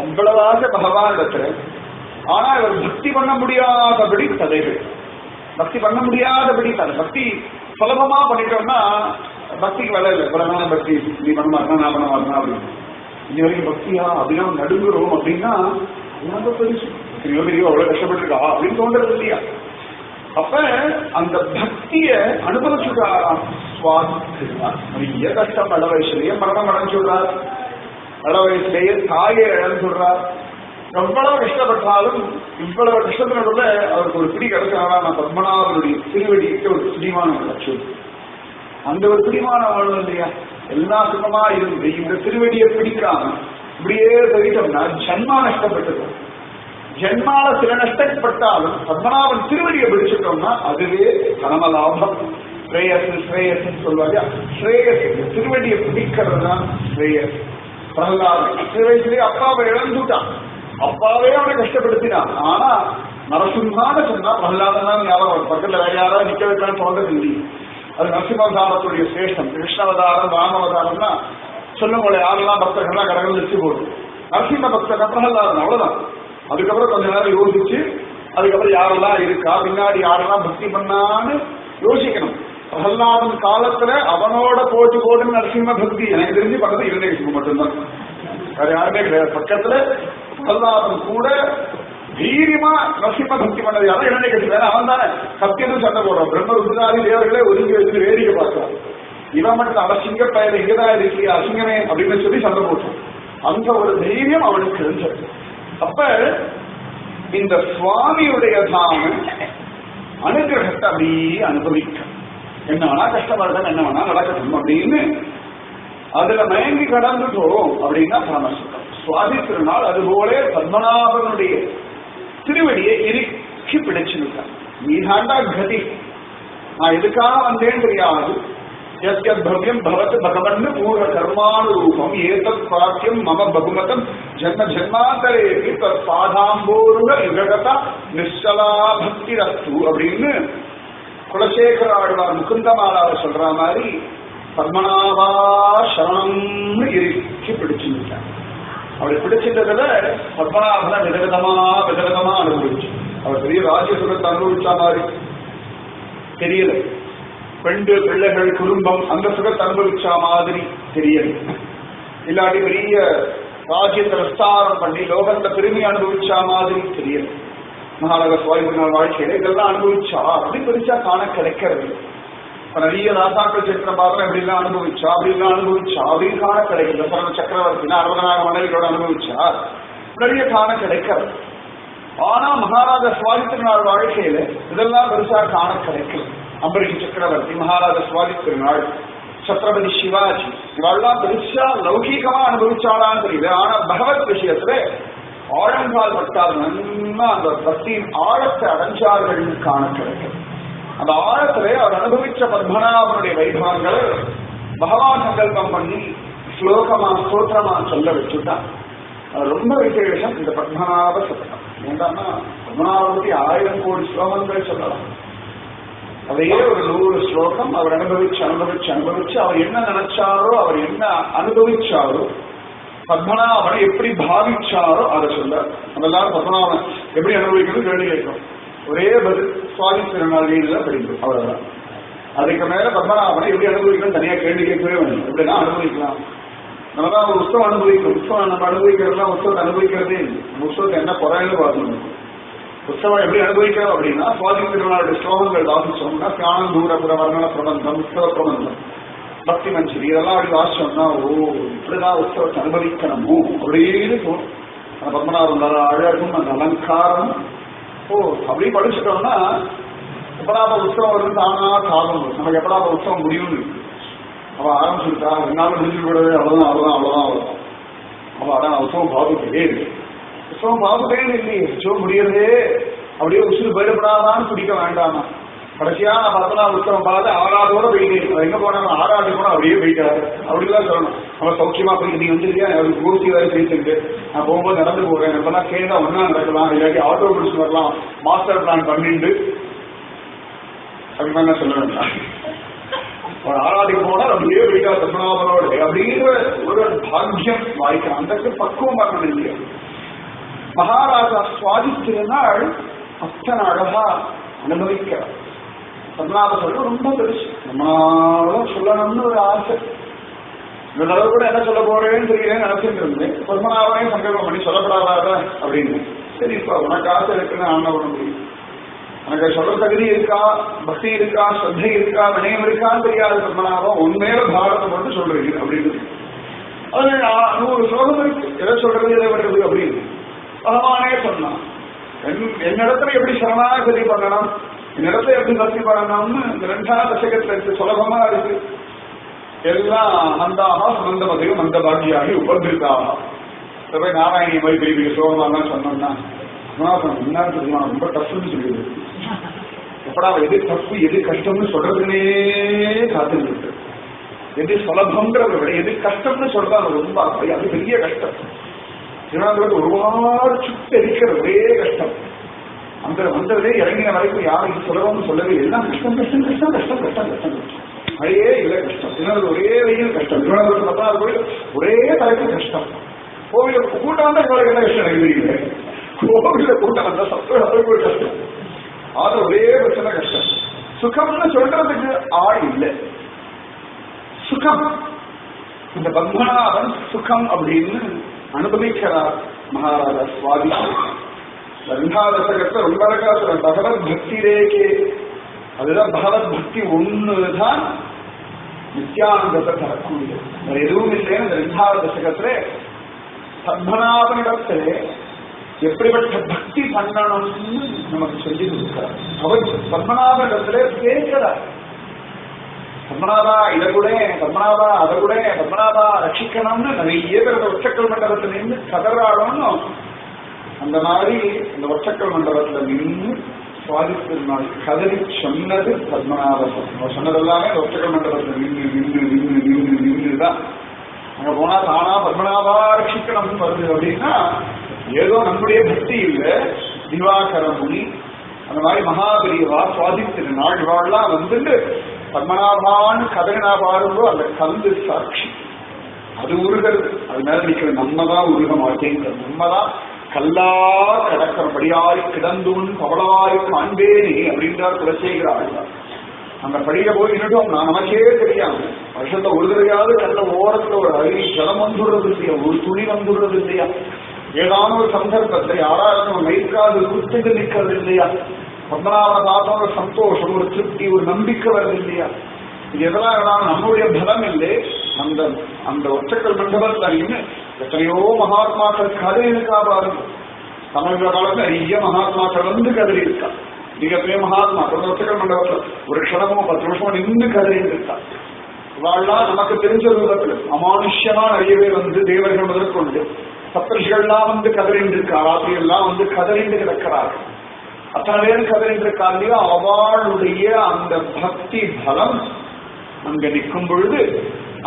Speaker 1: அவ்வளவாக பகவான் இடத்துல, ஆனா இவர் பக்தி பண்ண முடியாதபடி தடைகள், பக்தி பண்ண முடியாதபடி தடை. பக்தி சுலபமா பண்ணிட்டோம்னா பக்திக்கு வேலை இல்லை, பிரதான பக்தி நீ பண்ண மாட்டா நான் பண்ண மாட்டேன் அப்படின்னு. இங்க வரைக்கும் பக்தியா அப்படின்னா நடுங்குறோம் அப்படின்னா ரொம்ப பெருசு, அவ்வளவு கஷ்டப்பட்டிருக்கா அப்படின்னு தோன்றது இல்லையா? அப்ப அந்த பக்திய அனுபவிச்சுட்டாராம் சுவாதிக்கிறார். நிறைய கஷ்டம் இள வயசுலயே மரணம் அடைஞ்சுடுறார், இள வயசுலேயே தாயை இழந்துடுறார். எவ்வளவு கஷ்டப்பட்டாலும் இவ்வளவு கஷ்டத்தினோட அவருக்கு ஒரு பிடி கிடைச்சாரா, நான் பத்மநாபனுடைய திருவடிக்கு ஒரு பிடிமானம் கிடைச்சு. அந்த ஒரு பிடிமானம் வாழும் இல்லையா? எல்லா சுகமா இருந்து இந்த திருவடியை பிடிக்கிறாங்க இப்படியே போயிட்டோம்னா ஜன்மா நஷ்டப்பட்டுடும். ஜென்மால சில நஷ்டப்பட்டாலும் பத்மநாபன் திருவடியை பிடிச்சிட்டோம்னா அதுவே பரமலாபம். ஸ்ரேயஸ் சொல்வாங்க, ஸ்ரேயஸ் திருவடியை பிடிக்கிறது தான் ஸ்ரேயஸ். பிரகலாதன் சிறு வயசுலேயே அப்பாவை இழந்துட்டான், அப்பாவே அவனை கஷ்டப்படுத்தினான். ஆனா நரசிம்மான்னு சொன்னா பிரகலாதன் தான் ஞாபகம், பக்கத்துல வேற யாராவது நிக்க வைக்கலாம்னு தோன்றது இல்லை. அது நரசிம்மாவதாரத்துடைய சிரேஷ்டம். கிருஷ்ணாவதாரம் ராமவதாரம்னா சொல்லுங்களே யாரெல்லாம் பக்தர்கள்லாம் கடவுள் வச்சு போடும். நரசிம்ம பக்தர் பிரகலாதன் அவ்வளவுதான். அதுக்கப்புறம் கொஞ்ச நேரம் யோசிச்சு அதுக்கப்புறம் யாரெல்லாம் இருக்கா பின்னாடி யாரெல்லாம் பக்தி பண்ணான்னு யோசிக்கணும். பிரகலாதன் காலத்துல அவனோட போட்டு போட்டு நரசிம்ம பக்தி எனக்கு தெரிஞ்சு பண்ணது இரண்டேகசிபு மட்டும்தான், வேற யாருமே கிடையாது. பக்கத்துல பிரகலாதன் கூட தீரியமா நரசிம்ம பக்தி பண்ணது யாரும் இரண்டேகசிபு. அவன் தானே சத்தியமும் சண்டை போடுறான், பிரம்ம ருத்ராதி தேவர்களே ஒதுங்கி வச்சு வேடிக்கை பார்க்கிறான். இவன் மட்டும் அவன் சிங்க பயிர் இங்கதான் இருக்கு அசிங்கமே அப்படின்னு சொல்லி சண்டை போட்டான். அந்த ஒரு தைரியம் அவனுக்கு இருந்தது. அப்ப இந்த சுவாமியுடைய தாம அனுகிரகத்தை அப்படியே அனுபவிக்க, என்ன வேணா கஷ்டப்படுறது என்ன வேணா நடக்கணும் அப்படின்னு அதுல மயங்கி கடந்துட்டோம் அப்படின்னா பரமசுகம். சுவாதி திருநாள் அதுபோல பத்மநாபனுடைய திருவடியை இறுக்கி பிடிச்சிருக்கான். நீதாண்டா கதி, நான் எதுக்காக வந்தேன்னு தெரியாது. யத்யத்பவ்யம் பவத் பகவன் பூர்வ கர்மானுரூபம் ஏதத் பிராப்தியம் மம பகுமதம் ஜன்ம ஜன்மாந்தரேபி தத் பாதாம்போருக யுககதா நிச்சலா பக்தி ரஸ்து அப்படின்னு குலசேகர ஆழ்வார் முகுந்தமாலாவை சொல்ற மாதிரி பத்மநாபா சரணம்னு இறுக்கி பிடிச்சுட்டார். அப்படி பிடிச்சிட்டதுல பத்மநாபனை விதவிதமா அனுபவிச்சு. அவர் பெரிய ராஜ்ய சுகத்தை அனுபவிச்சா மாதிரி தெரியல, பெண்டு பிள்ளைகள் குடும்பம் அந்த சுகத்தை அனுபவிச்சா மாதிரி தெரியல, இல்லாட்டி பெரிய ராஜ்யத்தை விஸ்தாரம் பண்ணி லோகத்தை பெருமை அனுபவிச்சா மாதிரி தெரியல. மகாநகர சுவாமி வாழ்க்கையில இதெல்லாம் அனுபவிச்சா அப்படி பெருசா காண கிடைக்கிறது. நிறைய ராசாக்கள் சரித்திரம் பார்த்தா எப்படிலாம் அனுபவிச்சா அப்படின்னு காண கிடைக்கல. பிறந்த சக்கரவர்த்தி 60,000 மனைவிகளோட அனுபவிச்சா நிறைய காண கிடைக்கிறது. ஆனா மகாராஜா சுவாமி திருநாள் வாழ்க்கையில இதெல்லாம் பெருசா காண கிடைக்கல. அம்பரீஷ் சக்கரவர்த்தி, மகாராஜா சுவாமி திருநாள், சத்ரபதி சிவாஜி இவெல்லாம் பெருசா லௌகீகமா அனுபவிச்சாலான்னு தெரியல. ஆனா பகவத் விஷயத்துல ஆழங்கால் பட்டால் நல்லா அந்த பக்தியின் ஆழத்தை அடைஞ்சார்கள் காண கிடைக்கும். அந்த ஆழத்திலே அவர் அனுபவிச்ச பத்மநாபனுடைய வைபவங்களை பகவான் சங்கல்பம் பண்ணி ஸ்லோகமா ஸ்தோத்திரமா சொல்ல வச்சுட்டான். அது ரொம்ப விசேஷம் இந்த பத்மநாப சதகம். ஏண்டான்னா பத்மநாபனுடைய 1000 கோடி ஸ்லோகங்கள் சொல்லலாம். அதையே ஒரு 100 ஸ்லோகம் அவர் அனுபவிச்சு அவர் என்ன நினைச்சாரோ, அவர் என்ன அனுபவிச்சாரோ, பத்மநாபனை எப்படி பாவிச்சாரோ அதை சொல்ல. அதெல்லாம் பத்மநாபன் எப்படி அனுபவிக்கணும் கேள்வி கேட்கும். ஒரே பதில் சுவாமி திருநாளில படிக்கும், அவ்வளவுதான். அதுக்கு மேல பத்மநாபனை எப்படி அனுபவிக்கணும் தனியா கேள்வி கேட்கவே வேணும். எப்படின்னா அனுபவிக்கலாம். நம்மதான் ஒரு உற்சவம் அனுபவிக்கணும். உற்சவம் நம்ம அனுபவிக்கிறதுலாம் உற்சவத்தை அனுபவிக்கிறதே இல்லை. உற்சவத்தை என்ன குறைன்னு பார்க்கணும். உற்சவம் எப்படி அனுபவிக்கிறோம் அப்படின்னா சுவாமி திருநாளுடைய ஸ்லோகங்கள் வாசிச்சோம்னா தியானம் தூரபுர வர்ணன பிரபந்தம், உற்சவ பிரபந்தம், பக்தி மஞ்சரி இதெல்லாம் அப்படி வாசிச்சோம்னா ஓ இப்படிதான் உற்சவத்தை அனுபவிக்கணுமோ அப்படின்னு தோணும். அந்த பத்மநாபம் அழகும் அந்த அலங்காரம் ஓ அப்படி படிச்சுட்டோம்னா எப்படாப்ப உற்சவம் வந்து தானா காலம் நமக்கு எப்படாப்ப உற்சவம் முடியும்னு இருக்கு. அவன் ஆரம்பிச்சுட்டா என்னாலும் முடிஞ்சு விடுறது அவ்வளவுதான். அவன் அதான் உற்சவம் பாதுட்டே இருக்கு. உற்சவம் பாதுட்டே இல்லையே, உற்சவம் முடியறதே அப்படியே உசுறு பயிரப்படாதான்னு பிடிக்க வேண்டாமா. கடைசியா நான் பார்த்தா உற்சவம் பார்த்து ஆறாதோட போயிட்டே எங்க போனாங்க ஆறாடி போனா அப்படியே போயிட்டாரு அப்படிதான் சொல்லணும். அவன் சௌக்கியமா போய் நீ வந்துருக்கியா அவருக்கு கோர்த்தி வேலை பேசிட்டு நான் போகும்போது நடந்து போறேன் எப்பெல்லாம் கேட்டா ஒன்னா நடக்கலாம், இல்லாட்டி ஆட்டோ பிடிச்சு வரலாம், மாஸ்டர் பிளான் பண்ணிட்டு அப்படின்னா சொல்ல வேண்டாம். ஒரு ஆராதிக்கு போனா அப்படியே போயிட்டா பத்மநாபனோட அப்படிங்கிற ஒரு பாக்கியம் வாய்க்கலாம். அந்த பக்குவம் வரணும் இல்லையா. மகாராஜா சுவாதித்திருந்தால் அத்தனை அழகா அனுபவிக்கிறார். பத்மநாப சொல்ல ரொம்ப பெருசு, நம்மளால சொல்லணும்னு ஒரு ஆசை. இந்த தடவை கூட என்ன சொல்ல போறேன்னு தெரியலேன்னு நினைச்சிட்டு இருந்தேன். பத்மநாபனையும் சங்கல்பம் பண்ணி சொல்லப்படாத அப்படின்னு. சரி இப்ப உனக்கு ஆசை இருக்குன்னு ஆன பண்ண முடியும். எனக்கு சொல்ற தகுதி இருக்கா, பக்தி இருக்கா, ஸ்ரத்தை இருக்கா, வினயம் இருக்கான்னு தெரியாது. பத்மநாபம் உண்மையில பாரதம் மட்டும் சொல்றீங்க அப்படின்னு. அது 100 ஸ்லோகம் இருக்கு. எதை சொல்றது எதை விடுறது அப்படின்னு பகவானே சொன்னான். என்னிடத்துல எப்படி சரணாகதி பண்ணணும், என்னிடத்துல எப்படி பக்தி பண்ணணும்னு இந்த 2ஆம் தசகத்துல இருக்கு. சுலபமா இருக்கு. எல்லாம் மந்தாக சுமந்தமதையும் மந்த பாக்கியாகி உபந்திருக்காக போய் நாராயணி மாதிரி பெரிய பெரிய சோகமாலாம் சொன்னோம்னா என்ன சொல்லலாம், ரொம்ப டஃப்னு சொல்லிடுது. எப்படா எது தப்பு எது கஷ்டம்னு சொல்றதுனே காத்துட்டு, எது சுலபம்ன்றத விட எது கஷ்டம்னு சொல்றா ரொம்ப அது பெரிய கஷ்டம். திருவனந்தபுரத்து ஒருவாறு சுட்டு எரிக்கிற ஒரே கஷ்டம். அந்த வந்ததே இறங்கின வரைக்கும் யாரும் இது சுலபம்னு சொல்லவே எல்லாம் கஷ்டம் கஷ்டம் கஷ்டம் கஷ்டம் கஷ்டம் கஷ்டம் மழையே இல்லை கஷ்டம். திருவனந்தபுரம் ஒரே வெயில் கஷ்டம். திருவனந்தபுரத்து 10வது கோயில் ஒரே தலைப்பு கஷ்டம். கோவில கூட்டம் வந்தா எங்களுக்கு என்ன கஷ்டம் எழுதுறீங்க. கோவில கூட்டம் வந்தா சப்த கஷ்டம். அது ஒரே பிரச்சனை கஷ்டம். சுகம்னு சொல்றதுக்கு ஆள் இல்லை. சுகம் இந்த பத்மநாபன் சுகம் அப்படின்னு அனுபவிக்கிறார் மகாராஜா சுவாமி. 2ஆம் தசகத்துல ரொம்ப அழகா சொல்ற பகவத் பக்தி ரேகே. அதுதான் பகவத் பக்தி ஒண்ணுதான் நித்யானந்தத்தை தரக்கூடிய வேற எதுவும் இல்லைன்னு இந்த 2ஆம் தசகத்துல பத்மநாபனிடத்திலே எப்படிப்பட்ட பக்தி பண்ணணும்னு நமக்கு சொல்லி கொடுக்கிறார். அவர் பத்மநாபனிடத்திலே கேட்கிறார், பத்மநாபா இதை கூட, பத்மநாபா அதை கூட, பத்மநாபா ரட்சிக்கணும்னு நிறைய பேர் அந்த ஒற்றைக்கல் மண்டபத்துல நின்று கதறாடணும். அந்த மாதிரி இந்த ஒற்றைக்கல் மண்டபத்துல நின்று சுவாதித்திருநாள் கதறி சொன்னது பத்மநாபன். சொன்னதெல்லாமே இந்த ஒற்றைக்கல் மண்டபத்துல நின்றுதான். அங்க போனா தானா பத்மநாபா ரட்சிக்கணும்னு வருது அப்படின்னா ஏதோ நம்முடைய பக்தி இல்லை. திவாகர முனி அந்த மாதிரி மகாபெரியவா சுவாதித்திருநாள் இவாள்லாம் வந்துட்டு பத்மநாபான்னு கதறினா பாருங்கோ அந்த கந்து சாட்சி. அது உருகிறது. அது மேல நிக்கிற நம்ம தான் உருக மாட்டேங்கிறது. நம்ம தான் கல்லா கடக்கிறபடியாய் கிடந்துன் பவளாய் காண்பேனே அப்படின்றார் குலசேகர. அந்த படியில போய் நின்றுட்டோம் நான் நமக்கே தெரியாம வருஷத்தை ஒரு தடையாவது நல்ல ஓரத்துல ஒரு அருவி ஜலம் வந்துடுறது இல்லையா, ஒரு துளி வந்துடுறது இல்லையா, ஏதான ஒரு சந்தர்ப்பத்தை யாராவது மைக்காது குத்துட்டு நிக்கிறது இல்லையா, பத்மநாபனை பார்த்த ஒரு சந்தோஷம், ஒரு திருப்தி, ஒரு நம்பிக்கை வருது இல்லையா. இது எதெல்லாம் நம்முடைய பலம் இல்லை. அந்த அந்த ஒற்றைக்கல் மண்டபத்தில் நின்று எத்தனையோ மகாத்மாக்கள் கதை இருக்கா பாருங்க. தமிழக காலத்துல நிறைய மகாத்மாக்கள் வந்து கதறி இருக்கா. மிகப்பெரிய மகாத்மாக்கள் ஒற்றைக்கல் மண்டபத்தில் ஒரு க்ஷணமோ 10 நிமிஷமோ நின்று கதறி இருக்கா. இவாள்லாம் நமக்கு தெரிஞ்ச ரூபத்துல அமானுஷ்யமா நிறைய பேர் வந்து தேவர்கள் முதற்கொண்டு சப்தர்ஷிகள்லாம் வந்து கதறிண்டு இருக்கா. ராத்திரி எல்லாம் வந்து கதறிண்டு கிடக்கிறார்கள். அத்தனை பேரும் கதறின்ற காலையும் அவளுடைய அந்த பக்தி பலம் அங்க நிற்கும் பொழுது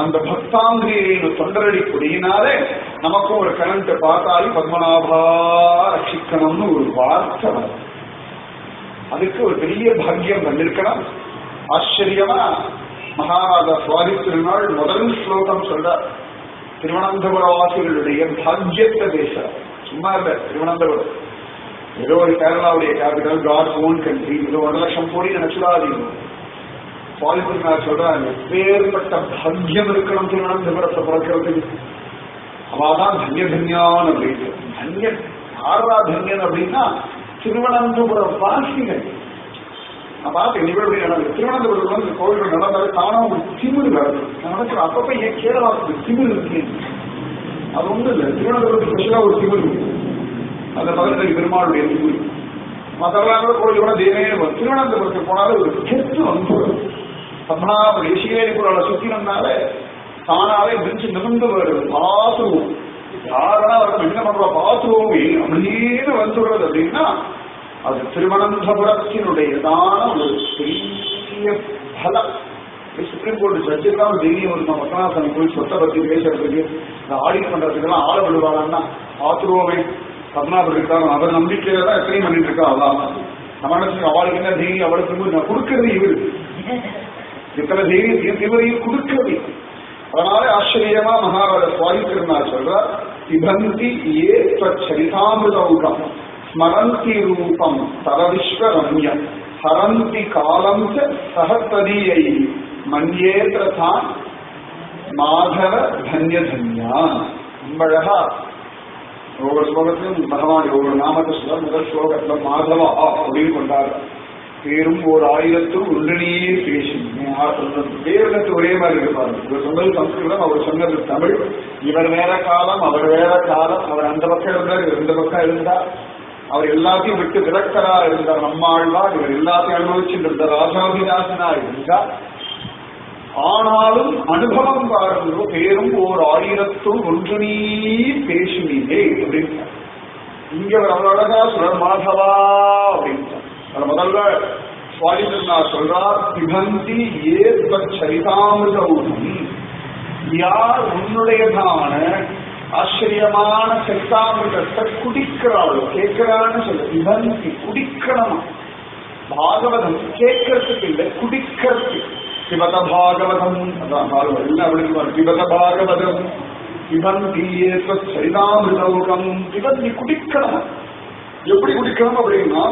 Speaker 1: அந்த பக்தாங்கிரியை தொண்டரடி கொடியினாலே நமக்கும் ஒரு கரண்ட் பார்த்தாலி பத்மநாபா ரட்சிக்கணும்னு ஒரு வார்த்தை வரும். அதுக்கு ஒரு பெரிய பாக்கியம் வந்திருக்கணும். ஆச்சரியமா மகாராஜா சுவாமி திருநாள் முதல் ஸ்லோகம் சொல்றார். திருவனந்தபுரவாசிகளுடைய பாக்கியத்தை பேசுறார். சும்மா இல்ல, திருவனந்தபுரம் ஏதோ ஒரு கேரளாவுடைய கேபிட்டல், காட்ஸ் ஓன் கண்ட்ரி, ஏதோ 1 லட்சம் கோடி நினைச்சுடாதீங்க. சுவாமி திருநாள் சொல்றாங்க, பேர்பட்ட பாக்கியம் இருக்கணும் திருவனந்தபுரத்தை பிறக்கிறதுக்கு. அவாதான் தன்ய தன்யான் அப்படின்னு. தன்யன் யாரா தன்யன் அப்படின்னா திருவனந்தபுரம் வாசிகள். நான் பார்த்தேன் நிகழ்வு நடந்தது. திருவனந்தபுரத்துல வந்து கோவில்கள் நடந்தாலே தானா ஒரு திமிரு நடக்கும். நான் நினைக்கிற அப்பப்ப ஏன் கேரளாவுக்கு திமிரு இருக்கு? அது ஒண்ணும் இல்லை, திருவனந்தபுரத்துக்கு ஸ்பெஷலா ஒரு திமிரு இருக்கு. அந்த 15 பெருமாளுடைய திமிரு. மற்றவர்களாக கோவில் கூட தேவையே வரும். திருவனந்தபுரத்துக்கு போனாலே ஒரு கெத்து வந்துடும். பத்மநாப ரிஷிகேரிபுரம் சுத்தினால தானாவே பிரிச்சு நிமிர்ந்து வருது. பாத்துருவோம் யாரா அவர்கள் என்ன பண்றா பாத்துருவோமே அப்படின்னு வந்துடுறது அப்படின்னா அது திருவனந்தபுரத்தினுடையதான ஒரு பெரிய பலம். சுப்ரீம் கோர்ட் ஜட்ஜெல்லாம் டெய்லி ஒரு பத்மநாபன் போய் சொத்தை பத்தி பேசுறதுக்கு ஆடிட் பண்றதுக்கெல்லாம் ஆள விடுவாங்கன்னா பாத்துருவோமே பத்மநாபன் இருக்காங்க அவர் நம்பிக்கையில தான் எத்தனையும் பண்ணிட்டு இருக்கா. அதான் நம்ம நினைச்சு அவளுக்கு என்ன டெய்லி அவளுக்கு நான் கொடுக்கறது இவரு இத்தனை தைரியம் இவரையும் கொடுக்கறது. அதனால ஆச்சரியமா மகாராஜா சுவாமி திருநாள் சொல்றார், பிபந்தி ஏ சரிதாமிருதௌகம் ஸ்மரந்தி ரூபம் தவ விஸ்வரம்யம் ஹரந்தி காலம் சஹத்ததீயை மன்யேத்தான் மாதவ தன்ய தன்யான். அழகா ஒவ்வொரு ஸ்லோகத்திலும் பகவான் ஒவ்வொரு நாமத்தை சொல்ல முதல் ஸ்லோகத்துல மாதவா அப்படின்னு கொண்டாரு. பேரும் ஓர் 1000 ஒன்றிலேயே பேசும். பேருக்கு ஒரே மாதிரி இருப்பாரு. இவர் சொன்னது சம்ஸ்கிருதம், அவர் சொன்னது தமிழ். இவர் வேற காலம், அவர் வேற காலம். அவர் அந்த பக்கம் இருந்தார், இவர் இந்த பக்கம் இருந்தார். அவர் எல்லாத்தையும் விட்டு விரக்தரா இருந்தார் நம்மாழ்வார். இவர் எல்லாத்தையும் அனுபவிச்சுட்டு இருந்தார், ராஜாதிராசனா இருந்தார். ஆனாலும் அனுபவம் பாருங்க, பேரும் ஓர் 1000 ஒன்றினே பேசுவீங்க அப்படின்னு. இங்க அவர் அவ்வளவு அழகா சொல்ற மாதவா அப்படின்னு. முதல்ல சுவாமி திருநாள் சொல்றார், பிபந்தி ஏ சரிதாமிருதௌகம். யார் உன்னுடையதான ஆச்சரியமான சரிதாமிருதத்தை குடிக்கிறாளோ, கேட்கிறான்னு சொல்ல. பிபந்தி குடிக்கணுமா? பாகவதம் கேட்கறதுக்கு இல்லை, குடிக்கிறதுக்கு. பிபத பாகவதம், அதான் பாகவதம் எல்லாம் அப்படி. பிபத பாகவதம் பிபந்தி ஏ சரிதாமிருதௌகம். பிபந்தி குடிக்கணும். எப்படி குடிக்கணும் அப்படின்னா,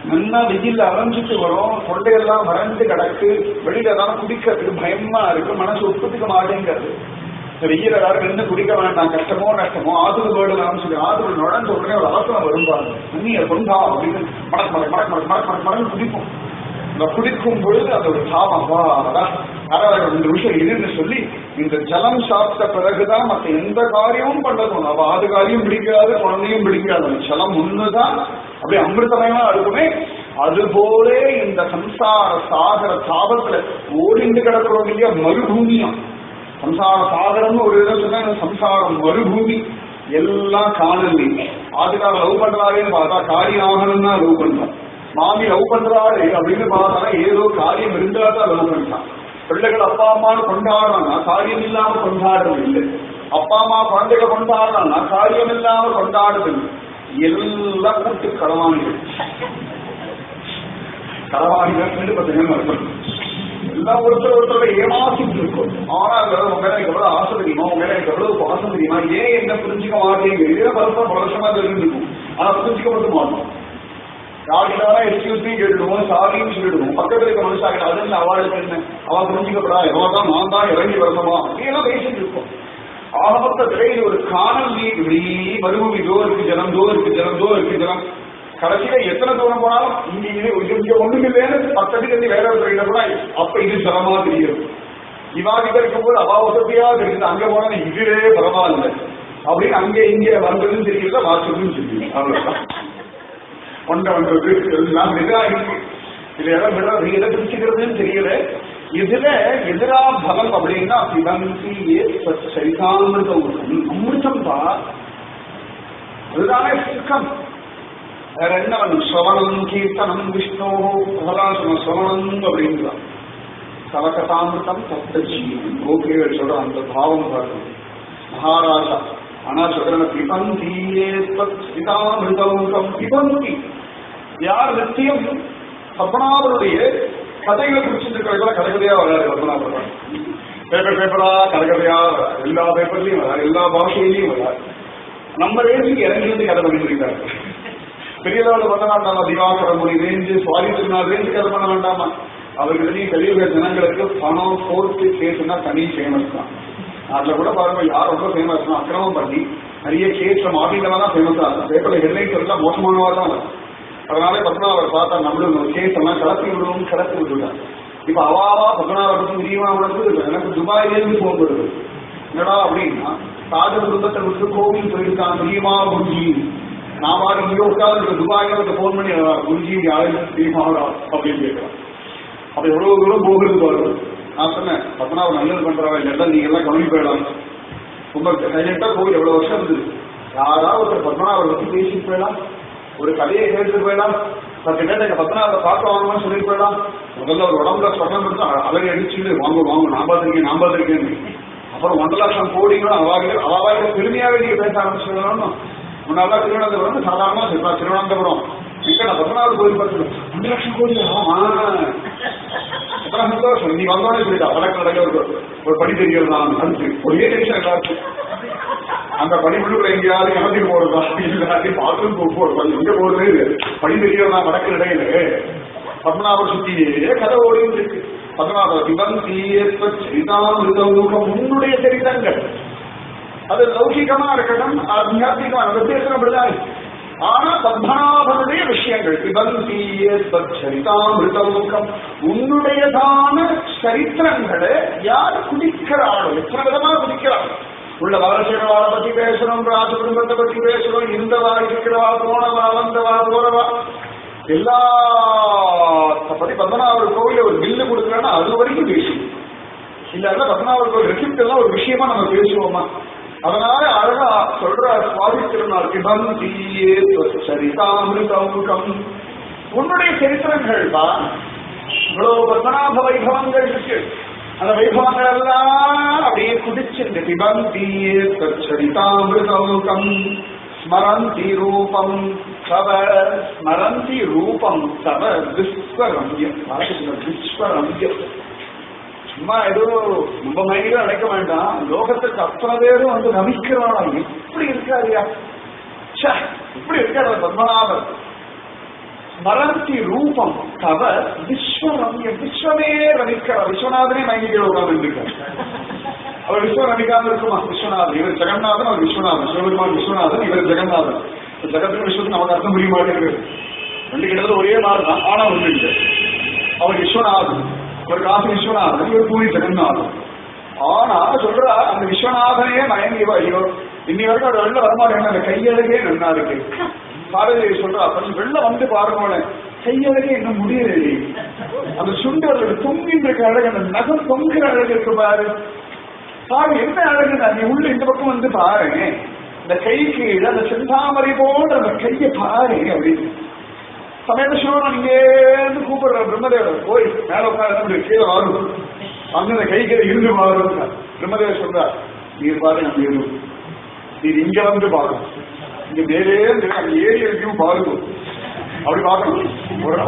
Speaker 1: நல்லா வெயில் அரைஞ்சிட்டு வரும், தொண்டையெல்லாம் வறண்டு கிடக்கு, வெளியில தான் குடிக்கிறதுக்கு பயமா இருக்கு, மனசு உற்பத்திக்க மாட்டேங்கிறது. வெயில் எல்லாரும் நின்று குடிக்க வேண்டாம், கஷ்டமோ நஷ்டமோ ஆத்துல போயிடலாம்னு சொல்லி ஆத்துல நுழைஞ்ச உடனே ஒரு ஆசனம் வரும்பாங்க, தண்ணியை கொண்டா அப்படின்னு மடக்கு மடக்கு மடக்கு மடக்கு மடக்கு மடக்கு மடக்கு குடிப்போம். இந்த குடிக்கும் பொழுது அது ஒரு சாபம். அதான் 2 நிமிஷம் இருன்னு சொல்லி இந்த ஜலம் சாப்பிட்ட பிறகுதான் மற்ற எந்த காரியமும் பண்ணணும். அவ ஆது காரியம் பிடிக்காது, குழந்தையும் பிடிக்காது. ஜலம் ஒண்ணுதான் அப்படி அமிர்தமயமா இருக்குமே. அதுபோல இந்த சம்சார சாகர சாபத்துல ஓடிந்து கிடக்கிறோம் இல்லையா, மறுபூமியா. சம்சார சாகரம்னு ஒரு இடம் சொன்னா சம்சாரம் மறுபூமி. எல்லாம் காணல். ஆதுக்கார லவ் பண்றாருன்னு பார்த்தா காரியம் ஆகணும்னா லவ் பண்றான். மாமி லவ் பண்றாரு அப்படின்னு பார்த்தா ஏதோ காரியம் இருந்தாதான் லவ் பண்றான். பிள்ளைகள் அப்பா அம்மான்னு கொண்டாடுறான்னா காரியம் இல்லாம கொண்டாடுறது இல்லை. அப்பா அம்மா குழந்தைகளை கொண்டாடுறான்னா காரியம் இல்லாம கொண்டாடுறது இல்லை. எல்லாம் கூட்டு களவாணிகள். களவாணிகள் பார்த்தீங்கன்னா எல்லாம் ஒருத்தரோட ஏமாத்திட்டு இருக்கும். ஆனா உங்க எனக்கு எவ்வளவு ஆசை தெரியுமா, உங்க எனக்கு எவ்வளவு பாசம் தெரியுமா, ஏன் என்ன புரிஞ்சுக்க மாட்டேங்க, இதே பல வருஷமா தெரிஞ்சுக்கும். ஆனா புரிஞ்சுக்க மட்டும் மாட்டோம். யாருக்கிட்டாரா எக்ஸ்கியூஸ்மே கேட்டுடுவோம், சாரின்னு சொல்லிடுவோம். பக்கத்துல இருக்க மனுஷாங்க அது என்ன அவளுக்கு என்ன, அவ புரிஞ்சுக்கப்படா, எவ்வளவுதான் நான் தான் இறங்கி வரணுமா அப்படியெல்லாம் பேசிட்டு இருக்கோம். ஆகமொத்தத்திலே இது ஒரு காணல் நீர். இப்படி மறுபூமி தோ இருக்கு ஜலம், தோ இருக்கு ஜலம், தோ இருக்கு ஜலம். கடைசியில எத்தனை தூரம் போனாலும் இங்க ஒண்ணுமே வேணும் 10 அடி வேற ஒரு கூட அப்ப இது ஜலமா தெரியும். இவாகிட்ட இருக்கும்போது அவா வசதியா தெரியுது, அங்க போனா இதுவே பரவாயில்ல அப்படின்னு அங்கே இங்கே வந்ததுன்னு தெரியல, வாசலும் தெரியும். அவ்வளவுதான் ஒன்றை வந்தது எல்லாம் இதா இருக்கு. இதுல எல்லாம் எதை பிரிச்சுக்கிறதுன்னு தெரியல. இதுல எதிரா பலம் அப்படின்னா பிபந்தி சரிதாமிருதம். அமிர்தம் தான் அதுதானே சுகம். வேற என்ன பண்ணும்? ஸ்ரவணம் கீர்த்தனம் விஷ்ணோ அதெல்லாம் சொன்ன ஸ்ரவணம் அப்படின்றான். கலகதாமிருத்தம் தப்த ஜீவன் கோபிகள் சொல்ற அந்த பாவம் பார்க்கணும். மகாராஜா ஆனா சொல்ற பிபந்தியேதாமிருதம் பிபந்தி. யார் நித்தியம் பத்மநாபருடைய கதைகளை குறிச்சிருக்கிறவங்களா கதைகதையா வராது. பத்மநாபர் பேப்பரா கதைகதையா வராது. எல்லா பேப்பர்லயும் வராது, எல்லா பாஷையிலையும் வராது. நம்ம ரேஞ்சுக்கு இறங்கிருந்து கதை பண்ணிட்டு இருக்காரு. பெரியதாவில் பண்ண வேண்டாமா? திவாகர மொழி ரேஞ்சு, சுவாமி திருநாள் ரேஞ்சு கதை பண்ண வேண்டாமா? அவருக்கு தெரியும் கலியுக ஜனங்களுக்கு பணம் கோர்ட்டு கேஸ்னா தனி ஃபேமஸ் தான். அதுல கூட பாருங்க யார் ரொம்ப ஃபேமஸ் அக்கிரமம் பண்ணி நிறைய கேஸ்ல மாட்டிங்களா தான் ஃபேமஸா இருக்கும். பேப்பர்ல ஹெட்லைன்ஸ் எல்லாம் மோசமானவா தான் வரும். அதனாலே பத்மநாபர் பார்த்தா நம்மளும் கேஸ் எல்லாம் கடத்தி விட்டுட்டாங்க. இப்ப அவாவா பத்மநாபர் பத்தி முடியுமா? உனக்கு எனக்கு துபாயிலேருந்து போன் வருது. என்னடா அப்படின்னா தாஜ குடும்பத்தை விட்டு கோவில் போயிருக்கான் தெரியுமா குருஜி? நான் வாடி இங்கே உட்காந்து துபாயில போன் பண்ணி குருஜி யாரும் தெரியுமாடா அப்படின்னு கேட்கலாம். அப்ப எவ்வளவு தூரம் போகிறது பாருங்க. நான் சொன்னேன் பத்மநாபர் நல்லது பண்றவன் இல்லைன்னா நீங்க எல்லாம் கவனி போயிடலாம். ரொம்ப சைலண்டா கோவில் எவ்வளவு வருஷம் இருந்தது. யாராவது ஒருத்தர் பத்மநாபர் பத்தி பேசிட்டு போயிடலாம், ஒரு கதையை கேட்டு போயிடலாம், 10 பேர் எங்க பத்மநாபரை பார்க்க வாங்கணும்னு சொல்லிட்டு போயிடலாம். முதல்ல ஒரு உடம்புல சொன்னம் எடுத்து அலறி அடிச்சுட்டு வாங்க நான் பார்த்துருக்கேன். அப்புறம் 1 லட்சம் கோடிகளும் அவாவாக பெருமையாவே நீங்க பேச ஆரம்பிச்சிடணும். முன்னாள் திருவனந்தபுரம் சாதாரணமா திருவனந்தபுரம் எங்க பத்மநாபர் கோயில் பார்த்து 2 லட்சம் கோடி எத்தனை சந்தோஷம். நீ வந்தோடனே சொல்லிட்டா வடக்கு நடக்க ஒரு படி தெரிகிறதான். அதுக்கு ஒரே டென்ஷன் எல்லாருக்கும். அந்த படிப்புள்ள எங்கேயாவது கிணத்துக்கு போறதா எல்லாத்தையும் பாத்ரூம் போடுவா எங்க போறது படி தெரிகிறதா வடக்கு இடையில பத்மநாபர் சுத்தியே கதை ஓடியும் இருக்கு. பத்மநாபர் உன்னுடைய சரிதங்கள் அது லௌகிகமா இருக்கட்டும் ஆத்மியாத்மிகமா வித்தியாசம் அப்படிதான். ஆனா பத்மநாபனுடைய விஷயங்கள் சரிதாமிருதமுகம் உன்னுடையதான சரித்திரங்களை யார் குடிக்கிறாளோ எத்தனை விதமா குடிக்கிறாள். உள்ள வரசேரவாளை பத்தி பேசுறோம், ராஜ குடும்பத்தை பத்தி பேசுறோம், இருந்தவா இருக்கிறவா போனவா வந்தவா போறவா எல்லா பத்தி பத்மநாபர் கோவில ஒரு பில்லு கொடுக்கலன்னா அது வரைக்கும் பேசுவோம். இல்ல பத்மநாபர் கோவில் ரெசிப்ட் எல்லாம் ஒரு விஷயமா நம்ம பேசுவோமா? அதனால அழகா சொல்ற சுவாமி திருநாள் பிபந்தியே சரிதாமிருதமுகம் உன்னுடைய சரித்திரங்கள் தான். இவ்வளவு பத்மநாப வைபவங்கள் இருக்கு. அந்த வைபவங்கள் எல்லாம் அப்படியே குடிச்சிருந்து பிபந்தியே சரிதாமிருதமுகம் ஸ்மரந்தி ரூபம் தவ ஸ்மரந்தி ரூபம் தவ விஸ்வரம்யம் விஸ்வரம்யம். சும்மா ஏதோ ரொம்ப மைனில அழைக்க வேண்டாம். லோகத்துக்கு அத்தனை பேரும் வந்து நமிக்கிறானா எப்படி இருக்காருயா? இப்படி இருக்காரு பத்மநாபர். ஸ்மரந்தி ரூபம் தவ விஸ்வரம்யம் விஸ்வமே ரமிக்கிறார். விஸ்வநாதனே மைனிகள் உட்கார்ந்து இருக்காரு. அவர் விஸ்வம் ரமிக்காம இருக்குமா? விஸ்வநாதன் இவர் ஜெகநாதன், அவர் விஸ்வநாதன். சிவபெருமான் விஸ்வநாதன், இவர் ஜெகநாதன். ஜெகத்துக்கு விஸ்வத்துக்கு நமக்கு அர்த்தம் புரிய மாட்டேங்குது. 2 கிட்டத்தட்ட ஒரே மாதிரி தான். ஆனா ஒண்ணு இல்லை, அவர் விஸ்வநாதன், ஒரு காசி விஸ்வநாதன், இவர் பூரி ஜெகநாதன். ஆனா சொல்ற அந்த விஸ்வநாதனே மயங்கி ஐயோ இன்னி வரைக்கும் அவர் வெளில வரமாட்டேங்க. அந்த கையழகே நல்லா இருக்கு. பாரதி சொல்றா வெளில வந்து பாருங்க கையழகே இன்னும் முடியலை. அந்த சுண்டர்கள் தொங்கின்ற அழகு, அந்த நகம் தொங்குற அழகு இருக்கு பாரு. பாரு என்ன அழகுன்னா நீ உள்ள இந்த பக்கம் வந்து பாருங்க. இந்த கை கீழே அந்த செந்தாமரை போன்ற அந்த கையை பாரு அப்படின்னு சமயத்த சிவன் இங்கேருந்து கூப்பிடுற பிரம்மதேவர் போய் மேல உட்காந்து கீழே வாரும் அங்க அந்த கை கீழே இருந்து வாரும். பிரம்மதேவர் சொல்றார் நீர் பாருங்க அங்க இரு, நீர் இங்க வந்து பாருங்க, இங்க மேலே அந்த ஏரிய வியூ பாருங்க அப்படி பார்க்கணும்.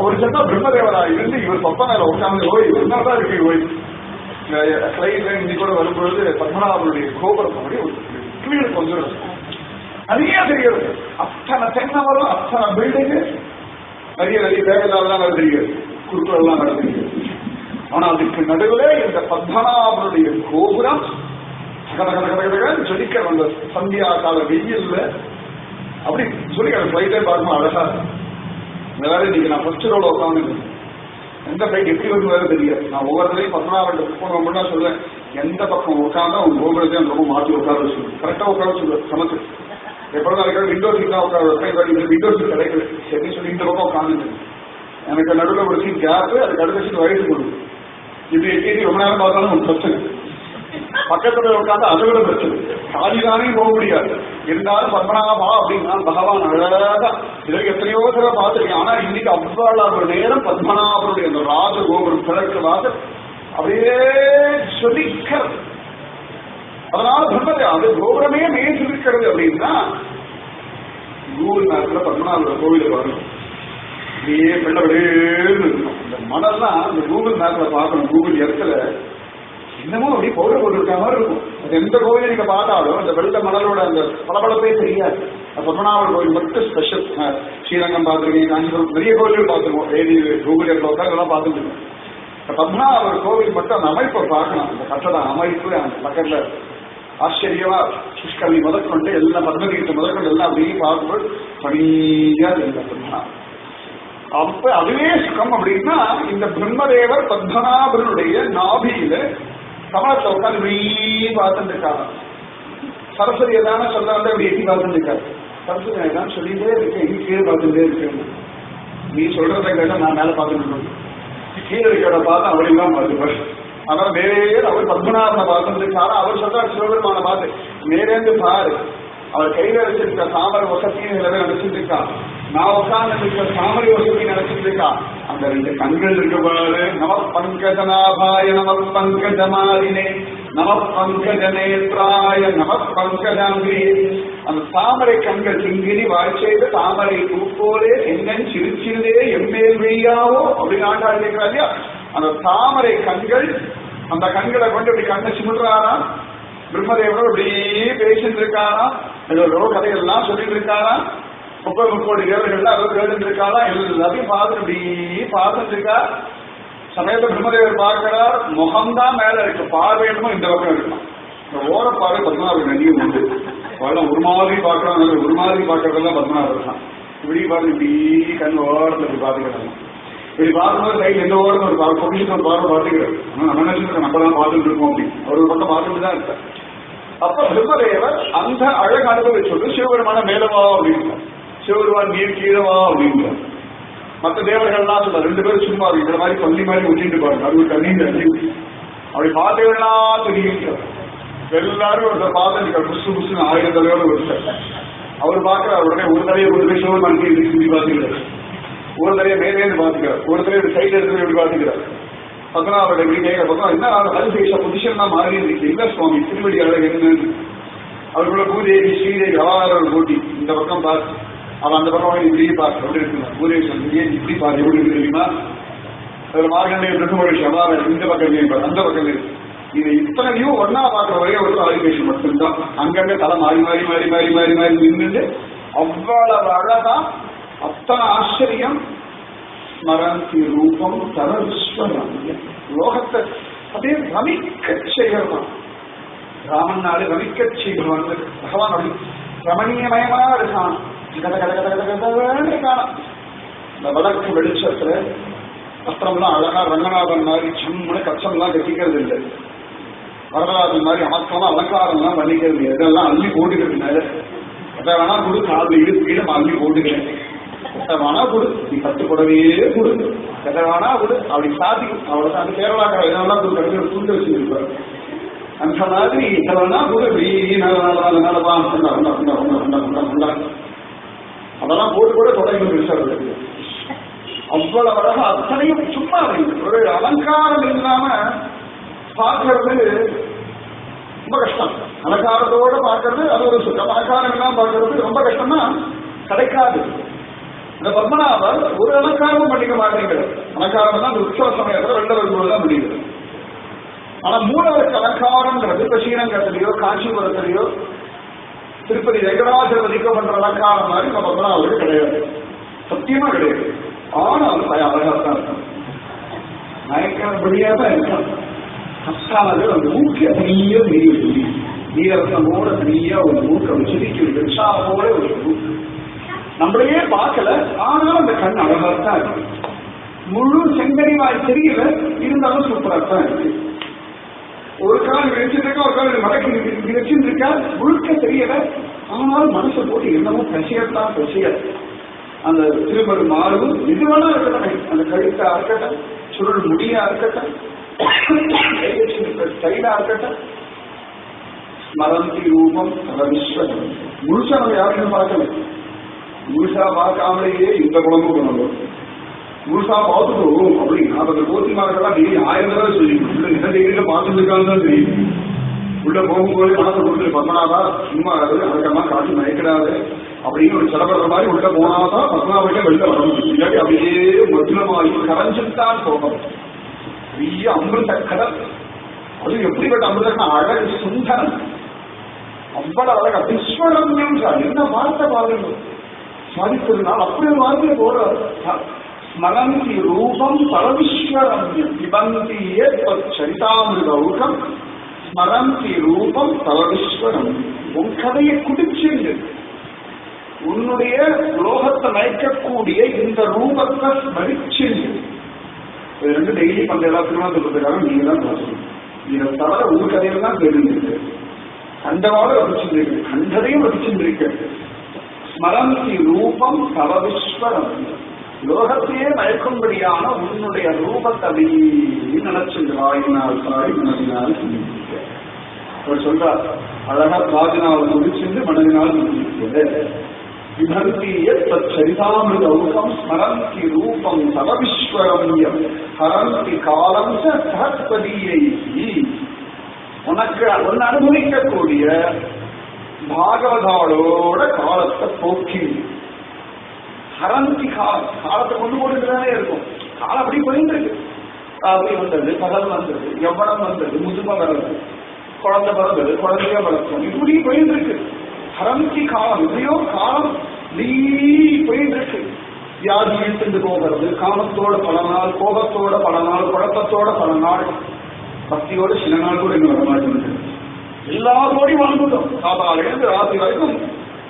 Speaker 1: ஒரு சத்தா பிரம்மதேவரா இருந்து இவர் சொப்ப மேல உட்காந்து ஓய் என்னதான் இருக்கு ஓய் ஸ்லைட்ல இன்னைக்கு கூட வரும்பொழுது பத்மநாபனுடைய கோபுரம் அப்படி ஒரு கிளீனுக்கு வந்துடும். நிறைய தெரிகிறது. அத்தனை தென்னை வரும், அத்தனை பில்டிங்கு, நிறைய தேவையில்லாதான் தெரிகிறது, குறுக்குலாம் நடந்திருக்கிறது. ஆனா அதுக்கு நடுவில் இந்த பத்மநாபனுடைய கோபுரம் ஜொலிக்க வந்த சந்தியா கால வெயில்ல அப்படி சொல்லி அந்த ஃபிளைட்டே பார்க்கணும் அழகா. வேற இன்னைக்கு நான் ஃபர்ஸ்ட் ரோல உட்காந்து எந்த ஃபிளைட் எப்படி வந்து வேற தெரியாது. நான் ஒவ்வொருத்தரையும் பத்மநாபன் போன முன்னா சொல்லுவேன், எந்த பக்கம் உட்காந்தா உங்க கோபுரத்தையும் ரொம்ப மாற்றி உட்கார சொல்லுவேன், கரெக்டா உட்கார சொல்லுவேன். சமத்து எப்பொழுதும் அதுக்காக விண்டோ சீட் தான் உட்கார வைப்பேன். விண்டோ சீட் கிடைக்குது எப்படி சொல்லி இந்த பக்கம் உட்காந்து எனக்கு நடுவில் ஒரு சீட் கேப்பு, அதுக்கு அடுத்த சீட் வயசு கொடுக்கும். இப்படி எட்டி ரொம்ப நேரம் பார்த்தாலும் ஒரு பிரச்சனை. பக்கத்துல உட்காந்து அதை விட பிரச்சனை காலிதானே போக முடியாது. இருந்தாலும் பத்மநாபா அப்படின்னா பகவான் அழகா இதற்கு எத்தனையோ தடவை பார்த்துருக்கேன். ஆனா இன்னைக்கு அவ்வளவு நேரம் பத்மநாபருடைய அந்த ராஜகோபுரம் கிழக்கு வாசல் அப்படியே சொல்லிக்க. அதனால பிரம்மதே அது கோபுரமே மேய்ச்சிருக்கிறது அப்படின்னா கூகுள் மேப்ல பத்மநாபர் கோவில வரும். அப்படியே வெள்ளவெளேன்னு இருக்கும். இந்த மணல்லாம் அந்த கூகுள் மேப்ல பார்க்கணும். கூகுள் இடத்துல என்னமோ அப்படி பவுடர் போட்டிருக்க மாதிரி இருக்கும். அது எந்த கோவிலை நீங்க பார்த்தாலும் அந்த வெள்ள மணலோட அந்த பளபளப்பே தெரியாது. பத்மநாபர் கோவில் மட்டும் ஸ்பெஷல். ஸ்ரீரங்கம் பார்த்துருக்கீங்க, காஞ்சிபுரம் பெரிய கோவில்கள் பார்த்துருக்கோம். ஏடி கூகுள் எல்லாம் பார்த்துட்டு இருக்கோம். பத்மநாபர் கோவில் மட்டும் அந்த அமைப்பை பார்க்கணும். அந்த கட்டட அமைப்பு அந்த பக்கத்துல ஆச்சரியமா புஷ்கரணி முதற்கொண்டு எல்லாம் பத்மதீர்த்தம் முதற்கொண்டு எல்லாம் அப்படியே பார்க்கும்போது பணியா இருந்த பத்மநாபர். அப்ப அதுவே சுகம் அப்படின்னா இந்த பிரம்மதேவர் பத்மநாபனுடைய நாபியில கமலத்தை உட்காந்து இப்படி பார்த்துட்டு இருக்காங்க. சரஸ்வதி எதான சொல்ல வந்து அப்படி எட்டி பார்த்துட்டு இருக்காரு. சரஸ்வதி எதான் சொல்லிட்டே இருக்கேன், எங்க கீழே பார்த்துட்டே இருக்கேன். நீ சொல்றதை கேட்ட நான் மேல பார்த்துட்டு இருக்கேன். கீழே இருக்கிறத பார்த்து அவரையும் பார்த்துப்பாரு. ஆனால் வேற அவர் பத்மநாபனை பார்த்துட்டு இருக்காரு. அவர் சொல்றாரு சிவபெருமான பார்த்து நேரேந்து பாரு, அவர் கையில வச்சிருக்க தாமரை வசத்தையும் நிலவே நினைச்சிட்டு இருக்கா. நான் உட்கார்ந்து இருக்கிற தாமரை வசத்தையும் நினைச்சிட்டு இருக்கா. அந்த ரெண்டு கண்கள் இருக்கு பாரு. நம பங்கஜநாபாய நம பங்கஜமாலினே நம பங்கஜநேத்ராய நம பங்கஜாங்கிரி. அந்த தாமரை கண்கள் சிங்கினி வாழ்ச்செய்து தாமரை பூப்போலே என்னன் சிரிச்சிருந்தே எம்மேல் வெய்யாவோ அப்படின்னு ஆண்டாள் கேட்கிறா இல்லையா. அந்த தாமரை கண்கள், அந்த கண்களை கொண்டு இப்படி கண்ணை சிமிடுறாரா. பிரம்மதேவரோட அப்படியே பேசிட்டு இருக்காரா. ஏதோ கதைகள்லாம் சொல்லிட்டு இருக்காரா. 30 தேவர்கள் அதோ கேட்டு இருக்காரா. எல்லாத்தையும் பார்த்துட்டு அப்படியே பார்த்துட்டு இருக்கா. சமயத்தை பிரம்மதேவர் பார்க்கிறார். முகம்தான் மேல இருக்கு, பார்வையிடமும் இந்த பக்கம் இருக்கலாம். இந்த ஓர பார்வை பத்மநாபர் நதியும் உண்டு. ஒரு மாதிரி பார்க்கறாங்க, ஒரு மாதிரி பார்க்கறதெல்லாம் பத்மநாபர் தான். இப்படி பார்த்து இப்படி கண் ஓரத்தில் இப்படி பார்த்துக்கிறாங்க. இப்படி பார்க்கும்போது கையில் எந்த ஓரம் ஒரு பொசிஷன் ஒரு பார்வை பார்த்துக்கிறார். ஆனால் நம்ம நினைச்சு நம்ம தான் பார்த்துட்டு இருக்கோம் அப்படின்னு அவர் ஒரு பக்கம் பார்த்துட்டு தான் இருக்கார். அப்ப பிரம்மதேவர் அந்த அழகு அனுபவிச்சொல்லு சிவபெருமான மேலவா அப்படின்னு, சிவபெருமான் நீர் கீழவா அப்படின்னு. மற்ற தேவர்கள்லாம் சொல்ல 2 பேரும் சும்மா இந்த மாதிரி பள்ளி மாதிரி ஒட்டிட்டு பாருங்க. அது ஒரு தண்ணீர் அப்படி பார்த்தீங்கன்னா தெரியும். எல்லாரும் ஒருத்தர் பார்த்து புசு புசுன்னு 1000 தலையோட ஒருத்தர் அவர் பார்க்கிறார். உடனே ஒரு தலையை கொண்டு போய் சிவபெருமான் திரும்பி பார்த்துக்கிறார். ஒரு தலையை மேலேருந்து பார்த்துக்கிறார். ஒரு தலையை சைடு எடுத்து எப்படி பார்த்துக்கிறார். பத்மநாபர் எப்படி கேட்கிற பக்கம் என்ன ஹரிசேஷ பொசிஷன் தான் மாறி இருக்கு. இல்ல சுவாமி திருவடி அழகு என்னன்னு அவருக்குள்ள பூதேவி ஸ்ரீதேவி அவாரம் போட்டி இந்த பக்கம் பார்த்து அவன் அந்த பக்கம் இப்படி பார்த்து எப்படி இருக்குங்க பூதேவி சொல்லி இப்படி பார்த்து எப்படி இருக்கு தெரியுமா. அதில் மார்கண்டே பிரம்மொழி அவாரம் இந்த பக்கம் அந்த பக்கம் இருக்கு. இது இத்தனையும் ஒன்னா பார்க்குற ஒரே ஒரு ஹரிசேஷன் மட்டும்தான். அங்கங்க தலை மாறி மாறி மாறி மாறி மாறி மாறி நின்றுட்டு அவ்வளவு அழகா அத்தனை ஆச்சரியம். ஸ்மரந்தி ரூபம் சரஸ்வரம்யம். லோகத்தை அப்படியே ரமிக்க செய்யலாம். ராமன் நாடு ரமிக்க செய்வான் பகவான். அப்படி ரமணீயமயமா இருக்கான். கத கத கத கத கதன்னு இருக்கான். இந்த வடக்கு வெளிச்சத்துல வஸ்திரம்லாம் அழகா ரங்கநாதன் மாதிரி சம்மனு கச்சம்லாம் கட்டிக்கிறது இல்லை. வரதராஜன் மாதிரி அமர்த்தமா அலங்காரம்லாம் பண்ணிக்கிறது. இதெல்லாம் அள்ளி போட்டுக்கிறதுனால எதை வேணா கொடு, காலில் இடுப்பு அள்ளி போட்டுக்கிறேன். எதை வேணா கொடு, நீ கட்டுப்படவே கொடு, எதை வேணா கொடு அப்படி சாதிக்கும். அவ்வளவுதான். அந்த கேரளாக்கார இதெல்லாம் கொடு கடைசி ஒரு துண்டு வச்சுருப்பாரு. அந்த மாதிரி இதை வேணா கொடு அதெல்லாம் போட்டு கூட தொடங்கி விசாரிச்சு அவ்வளவு அழகா அத்தனையும் சும்மா ஒரு அலங்காரம் இல்லாம பார்க்கறது ரொம்ப கஷ்டம். அலங்காரத்தோட பார்க்கறது அது ஒரு சுத்தம். அலங்காரம் இல்லாம பார்க்கறது ரொம்ப கஷ்டம்னா கிடைக்காது. இந்த பத்மநாபர் ஒரு அலங்காரமும் பண்ணிக்க மாட்டேங்கிறது. அலங்காரம் தான் உற்சவ சமயத்துல 2 வரும்போது தான் முடியுது. ஆனா மூலவருக்கு அலங்காரம்ங்கிறது இப்ப ஸ்ரீரங்கத்திலேயோ காஞ்சிபுரத்திலேயோ திருப்பதி வெங்கடாச்சலபதிக்கோ பண்ற அலங்காரம் மாதிரி நம்ம பத்மநாபருக்கு கிடையாது. சத்தியமா கிடையாது. ஆனாலும் அழகாத்தான் இருக்கான். மயக்கப்படியா தான் இருக்கான். கஷ்டானது அந்த மூக்க தனியா தெரியுது. நீரசமோட தனியா ஒரு மூக்க வச்சிருக்கிறது. விஷாலமோட ஒரு மூக்கு நம்மளையே பார்க்கல. ஆனாலும் அந்த கண் அழகாத்தான் இருக்கு. முழு செங்கனிவாய் தெரியல, இருந்தாலும் சூப்பராத்தான் இருக்கு. ஒரு கால் வச்சிருக்கா, ஒரு கால் மடக்கி வச்சிருக்கா, முழுக்க தெரியல. ஆனாலும் மனசை போட்டு என்னமோ பசியத்தான் பசிய. அந்த திருமண மாறு இதுவெல்லா இருக்கட்டும், அந்த கழுத்தா இருக்கட்டும், சுருள் முடியா இருக்கட்டும், ஸ்டைலா இருக்கட்டும், ஸ்மரந்தி ரூபம் சர்வீஸ்வரம். முழுசா நம்ம யாரையும் பார்க்கல, முழுசா பார்க்காமலேயே இந்த குழம்பு பண்ணணும். முழுசா பார்த்துட்டோம் அப்படின்னா அந்த கோத்திமார்கள்லாம் டெய்லி 1000 தடவை சொல்லிக்கணும். என்ன டெய்லியில பார்த்துட்டு இருக்காங்க தான் தெரியும். உள்ள போகும்போது மனசை கொடுத்து பத்மநாதா சும்மா அதுக்கமா காட்டி மயக்கிடாது அப்படின்னு ஒரு சிலப்படுற மாதிரி உள்ள போனாதான் பத்மநாபத்தை வெளில வர முடியும். இல்லாட்டி அப்படியே மதுரமாகி கரைஞ்சுத்தான் போகணும். பெரிய அமிர்த கடல். அது எப்படிப்பட்ட அமிர்தம்னா அழகு சுந்தரம், அவ்வளவு அழகா விஸ்வரம்யம். என்ன வார்த்தை பாருங்க, சாதித்திருந்தால் அப்படி வார்த்தையை போறாரு. ஸ்மரந்தி ரூபம் பரவிஸ்வரம்யம் பிபந்தி சரிதாமிருதௌகம் ஸ்மரந்தி ரூபம் பரவிஸ்வரம். உன் கதையை குடிச்சு உன்னுடைய உலோகத்தை மயக்கக்கூடிய இந்த ரூபத்தை ஸ்மரிச்சு. ரெண்டு டெய்லி பண்ற எல்லாத்துக்குலாம் சொல்றதுக்காக நீங்க தான் பேசணும். இதை தவிர உங்க கதையில தான் தெரிஞ்சிருக்கு, கண்டவாட வடிச்சிருக்கு, கண்டதையும் வடிச்சிருக்கு. ஸ்மரந்தி ரூபம் சவவிஸ்வரம். லோகத்தையே மயக்கும்படியான உன்னுடைய ரூபத்தை நினைச்சிருந்தால் தாய் மனதினால் சிந்திக்க. அவர் சொல்றார், அழகா ராஜினால் முடிச்சிருந்து மனதினால் சிந்திக்கிறது. சரிதாமிருதௌகம் ஸ்மரந்தி ரூபம் சவவிஸ்வரம்யம் ஹரந்தி காலம் சஹஸ்பதியை. உனக்கு ஒன்னு அனுபவிக்கக்கூடிய பாகவதாளோட காலத்தை போக்கி ஹரந்தி காலம். காலத்தை கொண்டு போட்டுதானே இருக்கும். காலம் அப்படி போயிட்டு இருக்கு. ராத்திரி வந்தது, பகல் வந்தது, எவ்வளவு வந்தது, முதுமை வர்றது, குழந்தை பிறந்தது, குழந்தைய வளர்த்தோம், இப்படி போயிட்டு இருக்கு. ஹரந்தி காலம், இப்படியோ காலம் நீ போயிட்டு இருக்கு. வியாதி இழுத்துட்டு போகிறது, காமத்தோட பல நாள், கோபத்தோட பல நாள், குழப்பத்தோட பல நாள், பக்தியோட சில நாள் கூட இன்னும் வரமாட்டேன். எல்லாரோடையும் வாழ்ந்துட்டோம். காதாலேருந்து ராத்திரி வரைக்கும்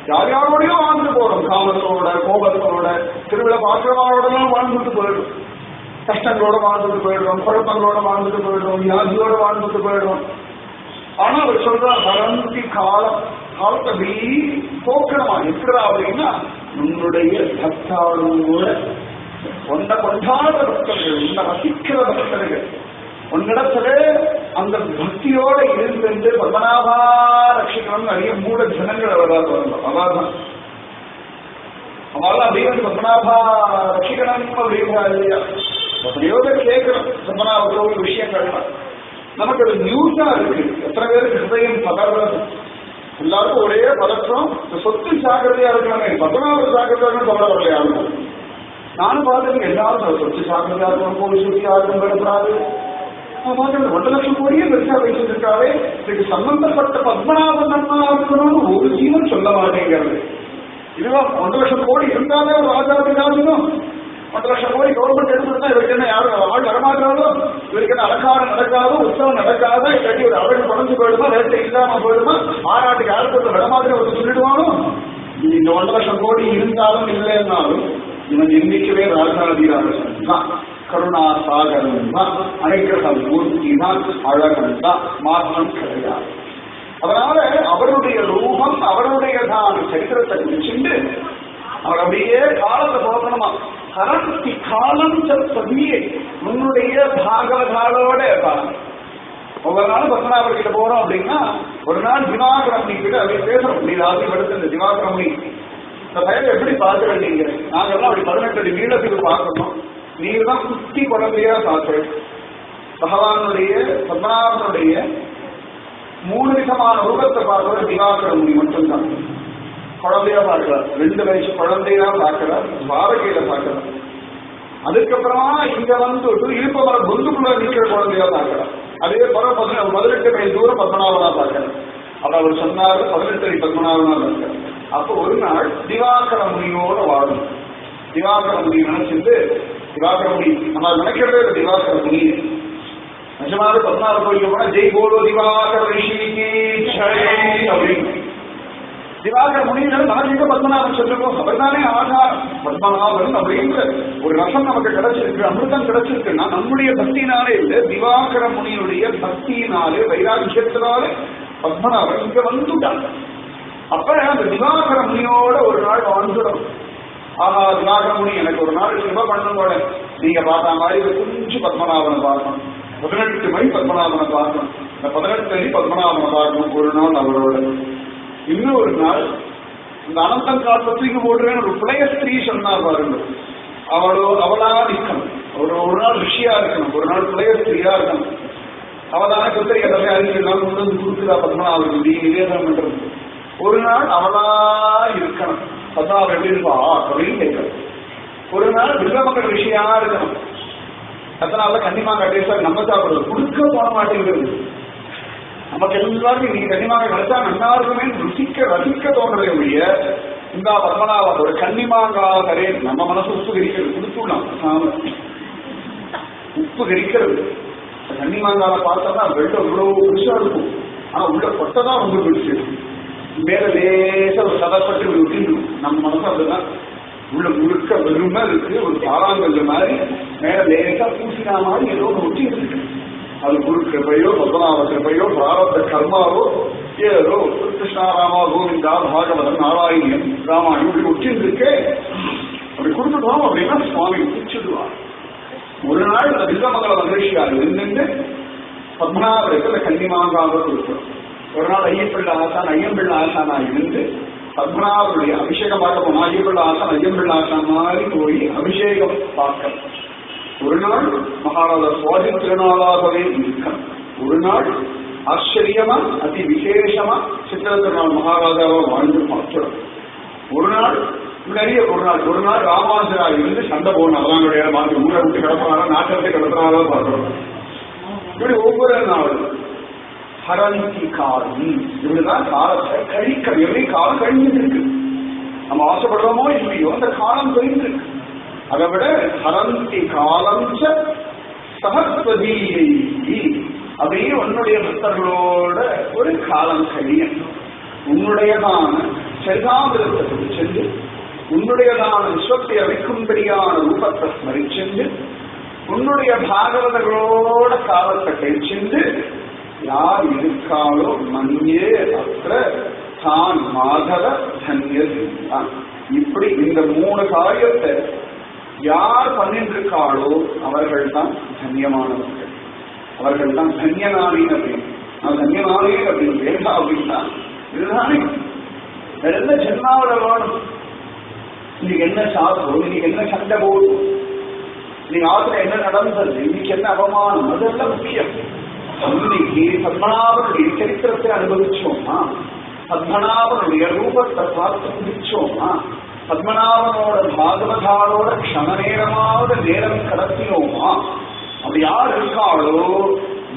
Speaker 1: யார் யாரோடையும் வாழ்ந்து போறோம். காமத்தோட, கோபத்தோட, திருவிழா பாக்கிறவாரோடலாம் வாழ்ந்துட்டு போயிடும். கஷ்டங்களோட வாழ்ந்துட்டு போயிடுறோம், குழப்பங்களோட வாழ்ந்துட்டு போயிடுறோம், வியாதியோட வாழ்ந்துட்டு போயிடுறோம். ஆனா அவர் சொல்ற ஹரந்தி காலம், காலத்தை அப்படி போக்கணுமா இருக்கிறா அப்படின்னா உன்னுடைய பக்தாளோட ஒன்றை கொண்டாட பக்தர்கள், உன்னை ரசிக்கிற பக்தர்கள், உன்னிடத்துல அந்த பக்தியோட இருந்து பத்மநாபா ரட்சிக்கணும். நிறைய மூட ஜனங்கள் அவரால் வரணும். அவாதான் அவளால் அப்படியே பத்மநாபா ரட்சிக்கணும் அப்படின்னா இல்லையா? எத்தனையோ பேர் கேட்கணும் பத்மநாப கோவில் விஷயங்கள்லாம். நமக்கு அது நியூஸா இருக்கு. எத்தனை பேருக்கு ஹிருதயம் பதறது? எல்லாருக்கும் ஒரே பதற்றம். சொத்து ஜாக்கிரதையா இருக்கணுமே, பத்மநாபர் ஜாக்கிரதையா சொல்ல வரல யாரும். நானும் பார்த்துருக்கேன். எல்லாரும் சொத்து ஜாக்கிரதையா இருக்கணும், கோவில் சுத்தி யாருக்கும் பெறப்படாது. 1 லட்சம் கோடியே பெருசா வச்சிருக்காவே, இதுக்கு சம்பந்தப்பட்ட பத்மநாபன் அண்ணா இருக்கணும்னு ஒரு ஜீவன் சொல்ல மாட்டேங்கிறது. இதுதான் 1 லட்சம் கோடி இருந்தாலே ஒரு ராஜாதிகாரியும் 1 லட்சம் கோடி கவர்மெண்ட் எடுத்துருந்தா இவருக்கு என்ன யாரும் ஆள் வரமாட்டாரோ, இவருக்கு என்ன அலங்காரம் நடக்காதோ, உற்சவம் நடக்காதா, இல்லாட்டி ஒரு அழகு குறைஞ்சு போயிடுமா, ரேட்டு இல்லாம போயிடுமா, ஆராட்டுக்கு யாருக்கு விடமாதிரி ஒரு சொல்லிடுவானோ. இந்த 1 லட்சம் கோடி இருந்தாலும் இல்லைன்னாலும் இவன் எண்ணிக்கவே ராஜாதிகாரம் தான், கருணா சாகரம் தான், அனைக்கிற மூர்த்தி தான், அழகன் தான், மாற்றம் கிடையாது. அதனால அவருடைய ரூபம், அவருடைய தான் சரித்திரத்தை குறிச்சுண்டு அவர் அப்படியே காலத்தை போகணுமா. கரந்தி காலம் சதியை உன்னுடைய பாகவதாளோட காலம். ஒவ்வொரு நாளும் பத்மநாபர் கிட்ட போறோம் அப்படின்னா ஒரு நாள் திவாகரமணி கிட்ட அப்படியே பேசுறோம். நீ ராசி படுத்து இந்த திவாகரமணி இந்த பையனை எப்படி பார்த்து நீங்க, நாங்கெல்லாம் அப்படி 18 அடி நீளத்துக்கு பார்க்கணும். நீங்க தான் குட்டி குழந்தையா பார்க்கிறேன். பகவானுடைய பத்மநாபனுடைய 3 விதமான ரூபத்தை பார்க்கிற திவாகரமணி மட்டும்தான். குழந்தையா பார்க்கிறார், 2 வயசு குழந்தையா பார்க்கிறார், பாரகையில பார்க்கிறார். அதுக்கப்புறமா இங்க வந்து இருப்பவர பொந்துக்குள்ள இருக்கிற குழந்தையா பார்க்கிறார். அதே போல 18 மைல் தூரம் பத்மநாபனா பார்க்கிறார். அப்ப அவர் சொன்னாரு 18 அடி பத்மநாபனா பார்க்கிறார். அப்போ ஒரு நாள் திவாகர முனியோட வாழும். திவாகர முனி நினைச்சிருந்து, திவாகர முனி நம்ம நினைக்கிறதே திவாகர முனி நிஜமாக பத்மநாப கோயிலுக்கு போனா ஜெய் போலோ திவாகர ரிஷிக்கு ஜெய் அப்படின்னு திவாகர முனியினர் நமக்கு பத்மநாபன் சொல்லுவோம். அவர் தானே ஆதாரம். பத்மநாபன் அப்படிங்கிற ஒரு ரசம் நமக்கு கிடைச்சிருக்கு, அமிர்தம் கிடைச்சிருக்குன்னா நம்முடைய பக்தினாலே இல்லை, திவாகர முனியுடைய பக்தியினாலே வைராக்கியத்தினாலே பத்மநாபன் இங்க வந்துட்டாங்க. அப்ப அந்த திவாகர முனியோட ஒரு நாள் வாழ்ந்துடும். ஆஹா, திவாகர முனி எனக்கு ஒரு நாள் சிவ பண்ணும் போல நீங்க பார்த்த மாதிரி கொஞ்சம் பத்மநாபனை பார்க்கணும், 18 மைல் பத்மநாபனை பார்க்கணும். இந்த 18 அடி பத்மநாபனை பார்க்கணும் ஒரு நாள் அவரோட. இன்னும் ஒரு நாள் இந்த அனந்தன் காலத்தை தூக்கி போடுறேன்னு ஒரு பிள்ளைய ஸ்திரீ சொன்னா பாருங்க, அவளா நிற்கணும். ஒரு நாள் ரிஷியா இருக்கணும், ஒரு நாள் பிள்ளைய ஸ்திரீயா இருக்கணும். அவதான கத்திரி எல்லாமே அறிஞ்சு நாள் கொண்டு வந்து கொடுக்குறா பத்மநாபருக்கு நீ நிவேதனம் பண்றது. ஒரு நாள் அவளா இருக்கணும். பத்மநாபம் எப்படி இருப்பா அப்படின்னு கேட்கணும். ஒரு நாள் வில்வமக்கள் ரிஷியா இருக்கணும். அதனால கன்னிமாங்க டேஸ்ட் நம்ம சாப்பிடுறது கொடுக்க போன மாட்டேங்கிறது. நமக்கு எல்லாருக்கும் நீங்க கன்னிமாங்க கிடைச்சா நல்லா இருக்குமே ரசிக்க தோன்றதே ஒழிய இந்த பத்மநாபத்தோட கன்னிமாங்கா கரே நம்ம மனசு உப்பு கரிக்கிறது கொடுத்துடலாம். உப்பு கரிக்கிறது கன்னிமாங்கால பார்த்தோம்னா வெள்ளம் இவ்வளவு பெருசா இருக்கும். ஆனா உள்ள கொட்டதான் ரொம்ப பெருசு. மேல லேசா ஒரு சதப்பட்டு ஒட்டிடும். நம்ம மனசு அப்படிதான் உள்ள முழுக்க வெறுமை இருக்கு. ஒரு பாராங்கல்ல மாதிரி மேல லேசா பூசினா மாதிரி ஏதோ ஒட்டி இருக்கு. அது குரு கிருபையோ பத்மநாப கிருபையோ பிராரப்த கர்மாவோ ஏதோ கிருஷ்ணாராமா கோவிந்தா பாகவதன் நாராயணன் ராமாயணம் இப்படி ஒட்டின்னு இருக்கே. அப்படி கொடுத்துட்டோம் அப்படின்னா சுவாமி பிடிச்சிடுவார். ஒரு நாள் அந்த வில்வமங்கல மகிழ்ச்சியாக இருந்து பத்மநாபருக்கு கன்னிமாங்காக கொடுக்கிறோம். ஒரு நாள் ஐயம்பிள்ள ஆசானா இருந்து பத்மநாபருடைய அபிஷேகம் பார்க்க போனோம். ஐயம்பிள்ள ஆசான் மாதிரி போய் அபிஷேகம் பார்க்க. ஒரு நாள் மகாராஜா சுவாதி திருநாளாகவே இருக்கணும். ஒரு நாள் ஆச்சரியமா அதி விசேஷமா சித்திர திருநாள் மகாராஜாவா வாழ்ந்து பார்க்கிறோம். ஒரு நாள் நிறைய ஒரு நாள் ராமானுஜரா இருந்து சண்டை போகணும். அவங்களுடைய ஊரை விட்டு கிடப்பாரா நாட்டத்தை கிடப்பாரா பார்க்கிறோம். இப்படி ஒவ்வொரு நாளும் ஹரந்தி காலம் இப்படிதான் காலத்தை கழிக்க எப்படி காலம் கழிஞ்சிட்டு இருக்கு. நம்ம ஆசைப்படுறோமோ இல்லையோ அந்த காலம் கழிந்திருக்கு. அதை விட ஹரந்தி காலம் சகஸ்வதி அப்படியே உன்னுடைய பக்தர்களோட ஒரு காலம் கழிய உன்னுடையதான சரிதாமிரத்தை சென்று உன்னுடையதான விஸ்வத்தை அமைக்கும்படியான ரூபத்தை ஸ்மரிச்சென்று உன்னுடைய பாகவதர்களோட காலத்தை கழிச்சென்று யார் இருக்காளோ மன்யே அற்ற தான் மாதவ தன்யதான். இப்படி இந்த 3 காரியத்தை யார் பண்ணிட்டு இருக்காளோ அவர்கள் தான் தன்யமானவர்கள். அவர்கள் தான் தன்யநாளி அப்படின்னு. நான் தன்யநாளி அப்படின்னு வேண்டா அப்படின்னா இதுதானே வேற என்ன ஜென்மாவில் வாழும். இன்னைக்கு என்ன சாப்பிடும், இன்னைக்கு என்ன சண்டை போடும், நீங்க ஆத்துல என்ன நடந்தது, இன்னைக்கு என்ன அவமானம், அதெல்லாம் முக்கியம். இன்னைக்கு பத்மநாபனுடைய சரித்திரத்தை அனுபவிச்சோமா, பத்மநாபனுடைய ரூபத்தை பார்த்து குதிச்சோமா, பத்மநாபனோட பாகவதாரோட க்ஷண நேரமாவது நேரம் கடத்தினோமா. அப்படி யார் இருக்காளோ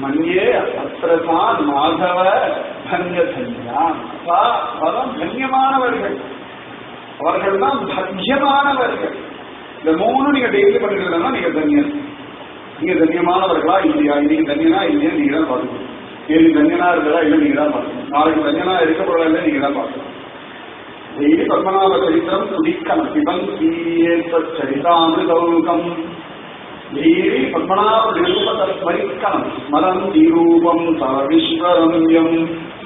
Speaker 1: மன்யே அத்திரதான் மாதவ தன்ய தன்யா. தன்யமானவர்கள் அவர்கள் தான் பத்தியமானவர்கள். இந்த 3 நீங்க டெய்லி பண்ணிக்கிறதுனா நீங்க தன்யன். நீங்க தன்யமானவர்களா இல்லையா, இன்னைக்கு தன்யனா இல்லையா நீங்க தான் பார்க்கணும். ஏழு தன்யனா இருக்கிறதா இல்லை நீங்க தான் பார்க்கணும். நாளைக்கு தன்யனா இருக்கப்படல இல்லை நீங்க தான் பார்க்கணும். டெய்லி பத்மநாப சரித்திரம் துடிக்கணும். சிவன் சரிதாமிருதௌகம் டெய்லி பத்மநாப ரூபத்தை ஸ்மரிக்கணும். ஸ்மரந்தி ரூபம் சவிஸ்வரம்யம்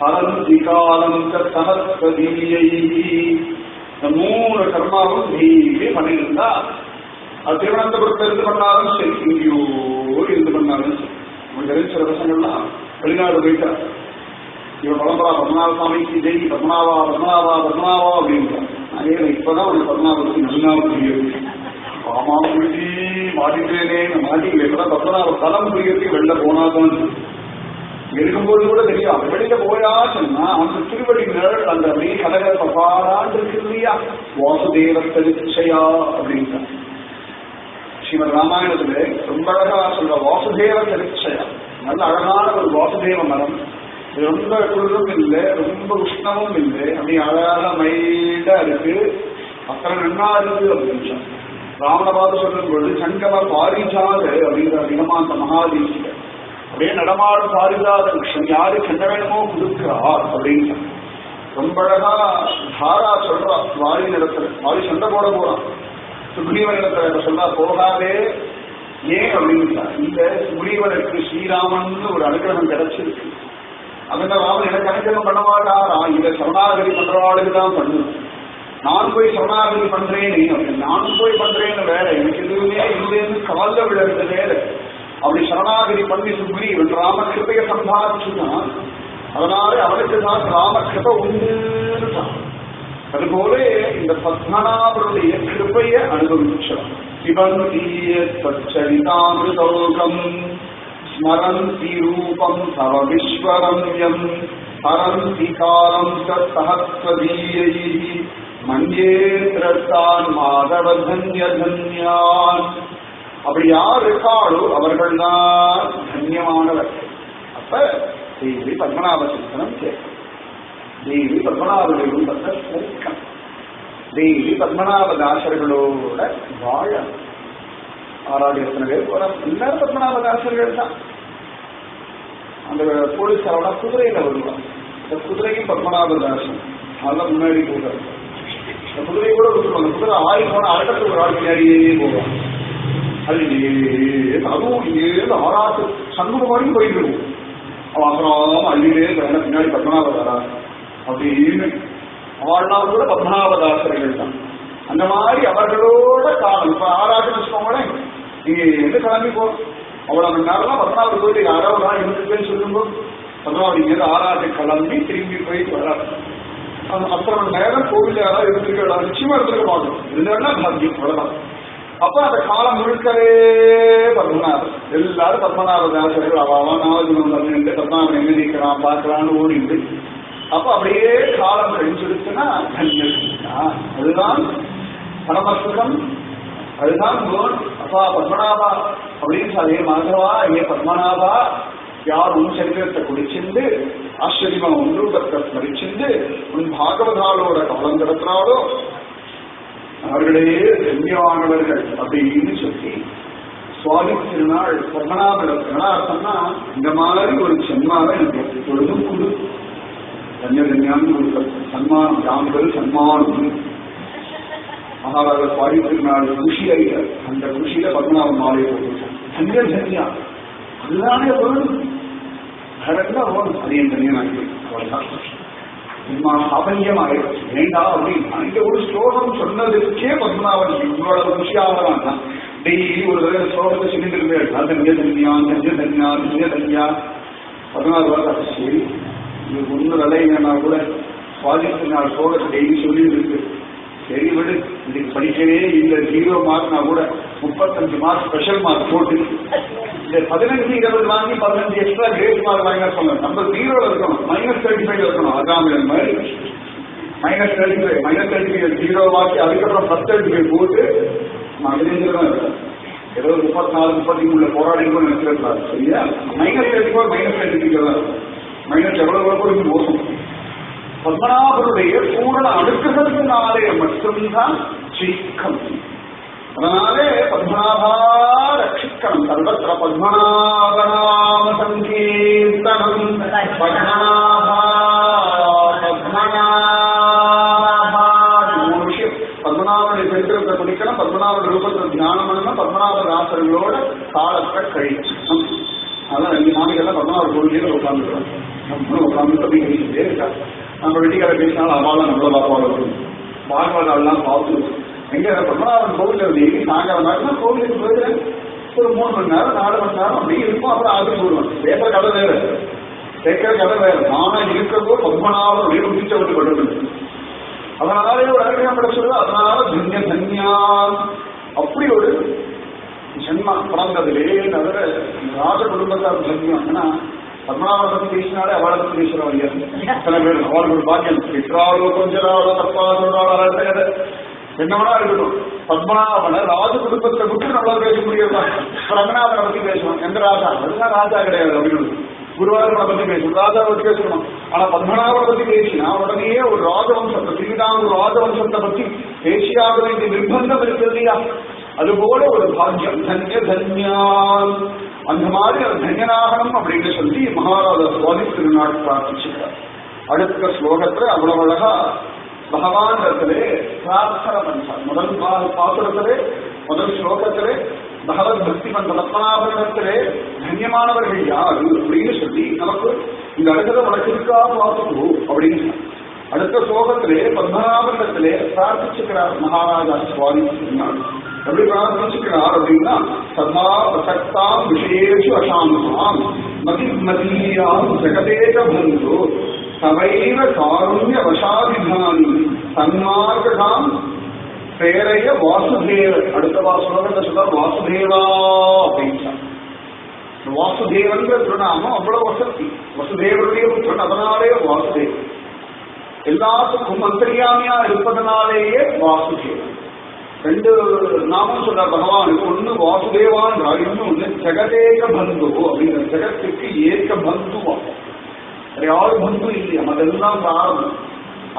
Speaker 1: ஹரந்தி காலம் சஹஸ்வதீயை. இந்த 3 கர்மாவும் டெய்லி பண்ணியிருந்தா அது திருவனந்தபுரத்துல இருந்து பண்ணாலும் சரி, இங்கேயோ இருந்து பண்ணாலும் சரி. உங்களுக்கு தெரிஞ்ச சில பசங்கள்லாம் வெளிநாடு போயிட்டா இவன் பரம்பரா பத்மநாப சுவாமிக்கு ஜெய் பத்மநாபா பத்மநாபா பத்மநாபா அப்படின்றான். நான் இப்பதான் உனக்கு பத்மநாபத்துக்கு நல்லா புரியுது. ஆமா புரிஞ்சு மாட்டிட்டேனே மாட்டிக்கல. இப்பதான் பத்மநாப தலம் புரியறதுக்கு வெளில போனாதான் இருக்கும்போது கூட தெரியும். வெளியில போயாச்சுன்னா அந்த திருவடி நிழல் அந்த அப்படியே கதகத்தை பாராண்டு இருக்கு இல்லையா, வாசுதேவ தரிசையா அப்படின்ட்டு ஸ்ரீமத் ராமாயணத்துல ரொம்ப அழகா சொல்ற வாசுதேவ தரிசையா. நல்ல அழகான ஒரு வாசுதேவ மரம். ரொம்ப குளிரும் இல்லை, ரொம்ப உஷ்ணமும் இல்லை, அப்படியே அழகாக மைல்டா இருக்கு. அத்தனை நன்னா இருக்கு அப்படின்னு ராவண பார்த்து சொல்லும் பொழுது சங்கம பாரிஜாத அப்படிங்கிற அதிகமான மகாதீசிக அப்படியே நடமாடும் பாரிஜாத விஷயம் யாருக்கு என்ன வேணுமோ கொடுக்கிறார் அப்படின்னு ரொம்ப அழகா தாரா சொல்றா. வாரி நிலத்துல வாரி சண்டை போட போறான். சுக்ரீவன் இடத்துல சொல்றா போகாதே. ஏன் அப்படின்னா இந்த சுக்ரீவனுக்கு ஸ்ரீராமன் ஒரு அனுகிரகம் கிடைச்சிருக்கு. அதனால ராமன் எனக்கு அனுகிரகம் பண்ண மாட்டாரா, இதை சரணாகதி பண்றவாளுக்கு தான் பண்ணும். நான் போய் சரணாகதி பண்றேன்னு நானும் போய் பண்றேன்னு வேற, எனக்கு எதுவுமே இல்லைன்னு கவலை விழுறது வேற. அப்படி சரணாகதி பண்ணி சுக்ரி இவன் ராமகிருபைய சம்பாதிச்சுதான் அதனால அவனுக்கு தான் ராமகிருப உண்டு. அதுபோல இந்த பத்மநாபருடைய கிருபையை அனுபவிச்சான். சரிதாமிருதோகம் ஸ்மரந்தி ரூபம் தவ விஸ்வரம்யம் ஹரந்தி காலம் சஹஸ்ரதீயை மஞ்சேத்தான் மாதவ தன்ய தன்யான். அப்படி யார் இருக்காளோ அவர்கள் தான் தன்யமானவர். அப்ப தேவி பத்மநாப சிந்தனம் கேட்கும், தேவி பத்மநாபருடைய ரூபத்தை ஸ்மரிக்கணும், தேவி பத்மநாப தாசர்களோட வாழ. ஆறாவது எத்தனை பேர் போற எல்லாரும் பத்மநாப தாசர்கள் தான். அந்த போலீஸ் அவனா குதிரையில வருவான், இந்த குதிரையும் பத்மநாப தாசன் அதெல்லாம் முன்னாடி போகிறார். இந்த குதிரையை கூட விட்டுருவாங்க, குதிரை ஆயி போன அடுத்த ஒரு ஆள் பின்னாடியே போவான். அது அதுவும் இங்கேருந்து ஆறாட்டு சண்முகம் வரைக்கும் போயிட்டு இருக்கும். அவன் அப்புறம் அள்ளிலே பின்னாடி பத்மநாபதாரா அப்படின்னு அவள்லாம் கூட பத்மநாபதாசர்கள் தான். அந்த மாதிரி அவர்களோட காலம் இப்ப ஆறாட்டுன்னு வச்சுக்கோங்களேன், நீங்க எந்த கிளம்பி போ அவ்வளவு மணி நேரம் பத்மநாபர் கோயில் யாராவது தான் இருந்துச்சுன்னு சொல்லும்போது பத்மநாபர் இங்கேருந்து ஆறாட்டு கிளம்பி திரும்பி போயிட்டு வராது. அத்தனை மணி நேரம் கோவில் யாராவது இருந்திருக்க நிச்சயமா இருந்திருக்க மாட்டோம், இருந்தா பாக்கியம் அவ்வளவுதான். அப்ப அந்த காலம் முழுக்கவே பத்மநாபர், எல்லாரும் பத்மநாப தாசர்கள் அவாவா நாவஜனம் பண்ணிட்டு பத்மநாபன் எங்க நிற்கிறான் பார்க்கலான்னு ஓடிட்டு அப்ப அப்படியே காலம் கழிச்சுடுச்சுன்னா அதுதான் பரமசுகம், அதுதான் அப்பா பத்மநாபா அப்படின்னு அதே மாதவா ஏ பத்மநாபா யார் உன் சரீரத்தை குடிச்சிருந்து ஆச்சரியமா ஒன்றுபத்தை ஸ்மரிச்சிருந்து உன் பாகவதாலோட கவலம் கிடக்கிறாளோ அவர்களே தன்யமானவர்கள் அப்படின்னு சொல்லி சுவாமி திருநாள் பத்மநாபனா சொன்னா இந்த மாதிரி ஒரு சென்மாவை எனக்கு எப்பொழுதும் கொடு தன்யதன்யான்னு ஒரு சன்மானம் ராமர்கள் சன்மானம். மகாராஜ சுவாமி திருநாள் குஷியை அந்த குஷியில பத்மநாபன் மாலை போட்டு தன்ய தன்யா அதுதானே வேணும், வேறெல்லாம் வேணும் அதையும் தனியனாக்கி அவ்வளவுதான் சாபல்யமாயிடுச்சு வேண்டாம் அப்படின்னா இந்த ஒரு ஸ்லோகம் சொன்னதுக்கே பத்மநாபன் இவ்வளவு குஷியாகலாம் தான். டெய்லி ஒரு தடவை ஸ்லோகத்தை சொல்லிட்டு இருந்தேன், தன்ய தன்யா தன்ய தன்யா தன்ய தன்யா 14 வருஷம். சரி இது ஒண்ணு விளையினா கூட சுவாதிக்கு நாலு ஸ்லோகத்தை டெய்லி சொல்லிட்டு இருக்கு, சரி விடு இதுக்கு படிக்கவே இல்லை 0 மார்க்னா கூட 35 மார்க் ஸ்பெஷல் மார்க் போட்டு இந்த 15-20 வாங்கி 15 எக்ஸ்ட்ரா கிரேட் மார்க் வாங்கினா சொல்லணும். நம்ம 0 இருக்கணும், -35 இருக்கணும். அதான் மாதிரி -35 0 வாங்கி அதுக்கப்புறம் 10 போட்டு 15 தான் இருக்கேன். ஏதோ 34-33 போராடிக்கணும் நினைச்சிருக்காரு. சரியா -34 -33 தான் மைனஸ் எவ்வளவு கூட மோசம். பத்மநாபருடைய பூரண அடுக்குகளினாலே மட்டும்தான் ஜெயிக்கம். அதனாலே பத்மநாபா ரட்சிக்கணும். சர்வத்திர பத்மநாபநாம சங்கீர்த்தனம் பத்மநாபா பத்மநாபா. மூணு விஷயம், பத்மநாபனுடைய சரித்திரத்தை படிக்கணும், பத்மநாபனுடைய ரூபத்தில் தியானம் பண்ணணும், பத்மநாப தாசர்களோட காலத்தை கழிக்கணும். அதான் 2 மாநிலம் பத்மநாபர் கோவிலே உட்கார்ந்துருக்கோம். நம்மளும் உட்கார்ந்து அப்படி பேசிட்டே இருக்கா. நம்ம வெட்டிக்கார பேசினாலும் அவாலாம் நம்மள பார்ப்பாங்க, பார்வாடெல்லாம் பார்த்து எங்க பத்மநாபன் கோவில் டெய்லி சாயங்காலம் நேரம் கோவிலுக்கு போயிட்டு ஒரு 3 மணி நேரம் 4 மணி நேரம் அப்படி இருக்கும். அப்புறம் ஆட்டு போடுவோம். பேசுற கதை வேற, கேட்கிற கதை வேற. நானா இருக்கிறதோ பத்மநாபன் வீடு முடிச்சவட்டு படுறது. அதனாலே ஒரு அறிஞர் படைச்சது. அதனால தன்ய தன்யா அப்படி ஒரு ஜென்மா பிறந்ததிலே தவிர ராஜ குடும்பத்தார் தன்யம். ஏன்னா பத்மநாபனை பத்தி பேசினாலே அவளை பத்தி பேசுறோம் இல்லையா? சில பேர் அவளுக்கு ஒரு பாக்கியம் பெற்றாலோ கொஞ்சாலோ தப்பா சொல்றாளோ என்னவனா இருக்கட்டும், பத்மநாபனை ராஜ குடும்பத்தை விட்டு நம்மளால பேச முடியாது. ரங்கநாதனை பத்தி பேசணும், எந்த ராஜா அதுதான் ராஜா கிடையாது அப்படின்னு. குருவாயூரனை பத்தி பேசணும், ராஜாவை பத்தி பேசணும். ஆனா பத்மநாபனை பத்தி பேசினா உடனே ஒரு ராஜவம்சத்தை ஸ்ரீராம ராஜவம்சத்தை பத்தி பேசியாக வேண்டிய நிர்பந்தம் இருக்கிறது இல்லையா? அதுபோல ஒரு பாக்கியம் தன்ய தன்யான். அந்த மாதிரி அது தன்யனாகணும் அப்படின்னு சொல்லி மகாராஜா சுவாமி திருநாள் பிரார்த்திச்சுக்கிறார். அடுத்த ஸ்லோகத்துல அவ்வளவு அழகா பகவான் இடத்திலே பிரார்த்தனை பண்றார். முதல் பாசுரத்திலே முதல் ஸ்லோகத்திலே பகவத் பக்தி பண்ற பத்மநாபனிடத்திலே தன்யமானவர்கள் யாரு அப்படின்னு சொல்லி நமக்கு இந்த அடுத்ததை வளர்ச்சிருக்கா பார்த்துக்கோ அப்படின்னு. அடுத்த ஸ்லோகத்திலே பத்மநாபனிடத்திலே பிரார்த்திச்சுக்கிறார் மகாராஜா சுவாமி திருநாள். எப்படி பிரார்த்திச்சுக்கிறார் அப்படின்னா சதா பிரசக்தாம் விஷயேஷு அசாந்தாம் மதிமதீயாம் ஜெகதேக பந்து சவைவ காருண்ய வசாதிதானி சன்மார்காம் பேரைய வாசுதேவ. அடுத்த வாசுதேவன் சொல்றார் வாசுதேவா அப்படின்னு. வாசுதேவன்ற திருநாமம் அவ்வளவு வசதி. வசுதேவருடைய புத்திரன், அதனாலே வாசுதேவன். எல்லாத்துக்கும் அந்தரியாமியா இருப்பதனாலேயே வாசுதேவன். ரெண்டு நாமம் சொல்ற பகவானுக்கு. ஒண்ணு வாசுதேவான்றால், இன்னொன்னு ஜெகதேக பந்து அப்படிங்கிற. ஜெகத்துக்கு ஏக பந்துவா, யாரு பந்து இல்லையா, அதெல்லாம் பிராரம்பம்.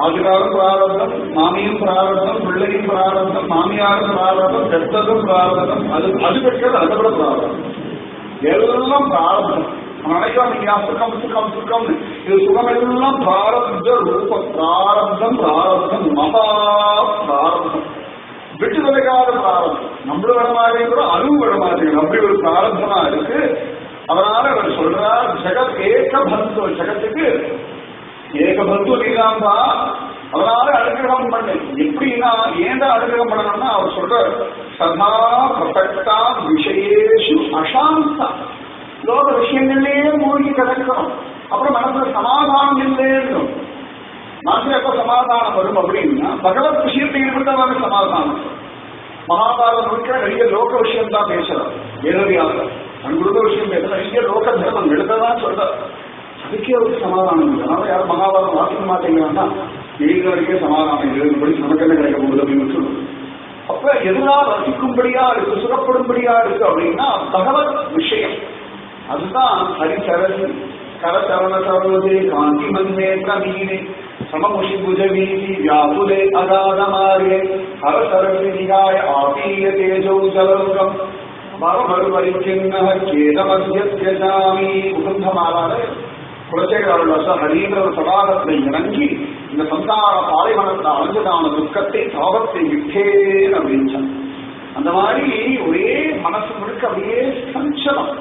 Speaker 1: ஆதிகாரம் பிராரம்பம், மாமியும் பிராரம்பம், பிள்ளையும் பிராரம்பம், மாமியாரும் பிராரம்பம், பெற்றதும் பிராரம்பம், அது பெற்றது அதை விட பிராரம்பம். எல்லாம் பிராரம்பம். நினைக்கலாம் நீங்க சுகம் சுகம் சுகம், இது சுகம் எல்லாம் பிராரப்த ரூபம். பிராரப்தம் பிராரப்தம் மகா பிராரப்தம், விட்டு தொலைக்காத பிராரப்தம். நம்மளும் வர மாதிரி கூட அதுவும் வர மாதிரி அப்படி ஒரு பிராரப்தமா இருக்கு. அதனால அவர் சொல்றார் ஜெகத் ஏக பந்து, ஜெகத்துக்கு ஏக பந்து நீதாம்பா. அதனால அனுகிரகம் பண்ணு. எப்படின்னா ஏண்டா அனுகிரகம் பண்ணணும்னா அவர் சொல்ற சதா பிரசக்தா விஷயேஷு அசாந்தா. லோக விஷயங்கள்லயே மூழ்கி கிடக்கிறோம். அப்புறம் மனசுல சமாதானம் இல்லைன்னு. மனசுல எப்ப சமாதானம் வரும் அப்படின்னா பகவத் விஷயத்தை ஈடுபட்டவங்க சமாதானம். மகாபாரதம் முழுக்க நிறைய லோக விஷயம் தான் பேசுறார். வேதவியாக அங்குள்ள விஷயம் பேச நிறைய லோக தர்மம் எடுத்ததான் சொல்ற. அதுக்கே அவருக்கு சமாதானம் இல்லை. அதனால யாரும் மகாபாரதம் வாசிக்க மாட்டேங்கிறான்னா எழுதுறதுக்கே சமாதானம் எழுதுபடி நமக்கு என்ன கிடைக்க போகுது அப்படின்னு சொல்லுது. அப்ப எதனால் ரசிக்கும்படியா இருக்கு, சுரப்படும்படியா இருக்கு அப்படின்னா பகவத் விஷயம். அதுதான் ஹரிசரசி கரச்சரண சரோதே காந்தி மந்தே பிரமீனே சமமுஷி புஜவீதி வியாபுலே அகாதமாரே ஹரசரசி நிகாய ஆபீய தேஜோ ஜலோகம் மரமருபரிச்சின்ன கேதமத்யஜாமி. முகுந்தமாலால குலசேகர ஹரீந்திர சதாகத்தை இறங்கி இந்த சந்தார பாலைவனத்தை அடைஞ்சதான துக்கத்தை தாபத்தை விட்டேன் அப்படின்னு. அந்த மாதிரி ஒரே மனசு முழுக்க அப்படியே சஞ்சலம்,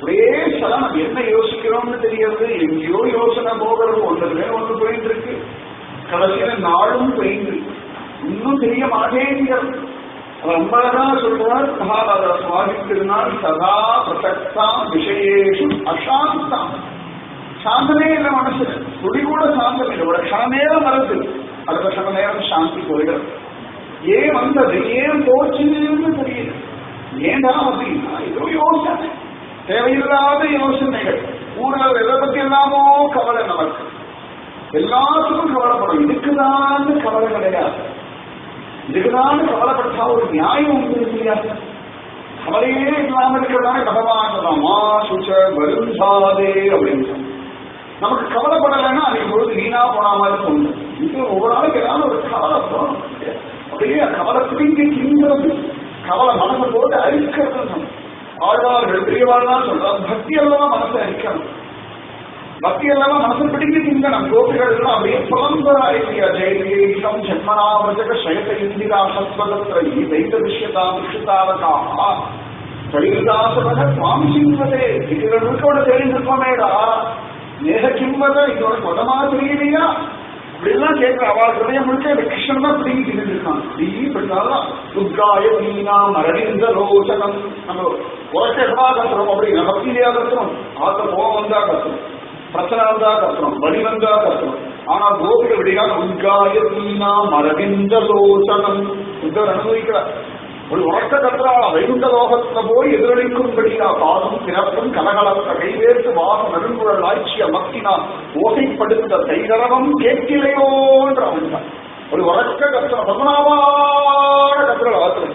Speaker 1: ஒரே சலம். என்ன யோசிக்கிறோம்னு தெரியாது. எங்கேயோ யோசனை போகிறது. ஒன்றுமே ஒன்று போயிட்டு இருக்கு. கடைசியில நாளும் போயிட்டு இன்னும் தெரிய மாட்டேங்கிறது. ரொம்ப அழகா சொல்றார் மகாபாரத சுவாமி திருநாள். சதா பிரசக்தாம் விஷயேஷு அசாந்தாம். சாந்தமே இல்லை மனசு, துளி கூட சாந்தம் இல்லை. ஒரு க்ஷண நேரம் வருது, அடுத்த க்ஷண நேரம் சாந்தி போயிடுறது. ஏன் வந்தது ஏன் போச்சுன்னு தெரியல. ஏண்டா அப்படின்னா ஏதோ யோசனை, தேவையில்லாத யோசனைகள். ஊழல் எதை பத்தி எல்லாமோ கவலை. நமக்கு எல்லாத்துக்கும் கவலைப்படும். இதுக்குதான் கவலை கிடையாது. இதுக்குதான் கவலைப்பட்டா ஒரு நியாயம் உண்டு இல்லையா? கவலையே இல்லாம இருக்கிறதானே பகவான் சுச்ச வருந்தாதே அப்படின்னு. நமக்கு கவலைப்படலைன்னா அது பொழுது வீணா போன மாதிரி தோணும். இது ஒவ்வொரு நாளைக்கு ஏதாவது ஒரு கவலை தோணும். அப்படியே கவலை பிடிங்கி திங்கிறது, கவலை மனசை போட்டு அழிக்கிறது. ஆழ்வார்கள் பெரியவாள் தான் சொல்றாங்க, பக்தி எல்லாம் மனசை அழிக்கணும். பக்தி எல்லாம் மனசை பிடிங்கி திங்கணும். கோபிகள் எல்லாம் அப்படியே புலம்பராயியா ஜெயதீஷம் ஜென்மனாவஜக சயத இந்திரா சத்வதத்ரை தைத்த விஷயதாம் விஷிதாவகாஹா பரிதாசபக சுவாமி சிங்கதே. இதுகளோட தெரிஞ்சிருப்போமேடா நேக கிம்பத இதோட மொதமா தெரியலையா அப்படிலாம் கேட்கிற. அவள் ஹிருதயம் முழுக்க கிருஷ்ணன் தான் பிடிங்கி தின்னுருக்கான். இப்படினாலும் துர்காய மீனா மரணிந்த ரோசனம். நம்ம உரக்கமா கத்துறோம் அப்படின்னா பக்தியிலேயா கத்துறோம். ஆத்த கோபம் வந்தா கத்துறோம், பிரச்சனை வந்தா கத்துறோம், வலி வந்தா கத்துறோம். ஆனா கோபிகள் விடையா துர்காய மீனா மரணிந்த ரோசனம் புத்தர் அனுபவிக்கிறார். ஒரு உறக்க கத்துறா வைகுண்ட லோகத்துல போய் எதிரொலிக்கும்படியா பாதும் பிறப்பும் கலகலத்த கைவேற்று வாசம் நெருங்குழல் ஆட்சிய மக்கினா ஓசைப்படுத்த தைகரவம் கேட்கிலையோன்ற அவன் ஒரு உறக்க கத்துற பத்மநாபான கத்துற ஆத்துல.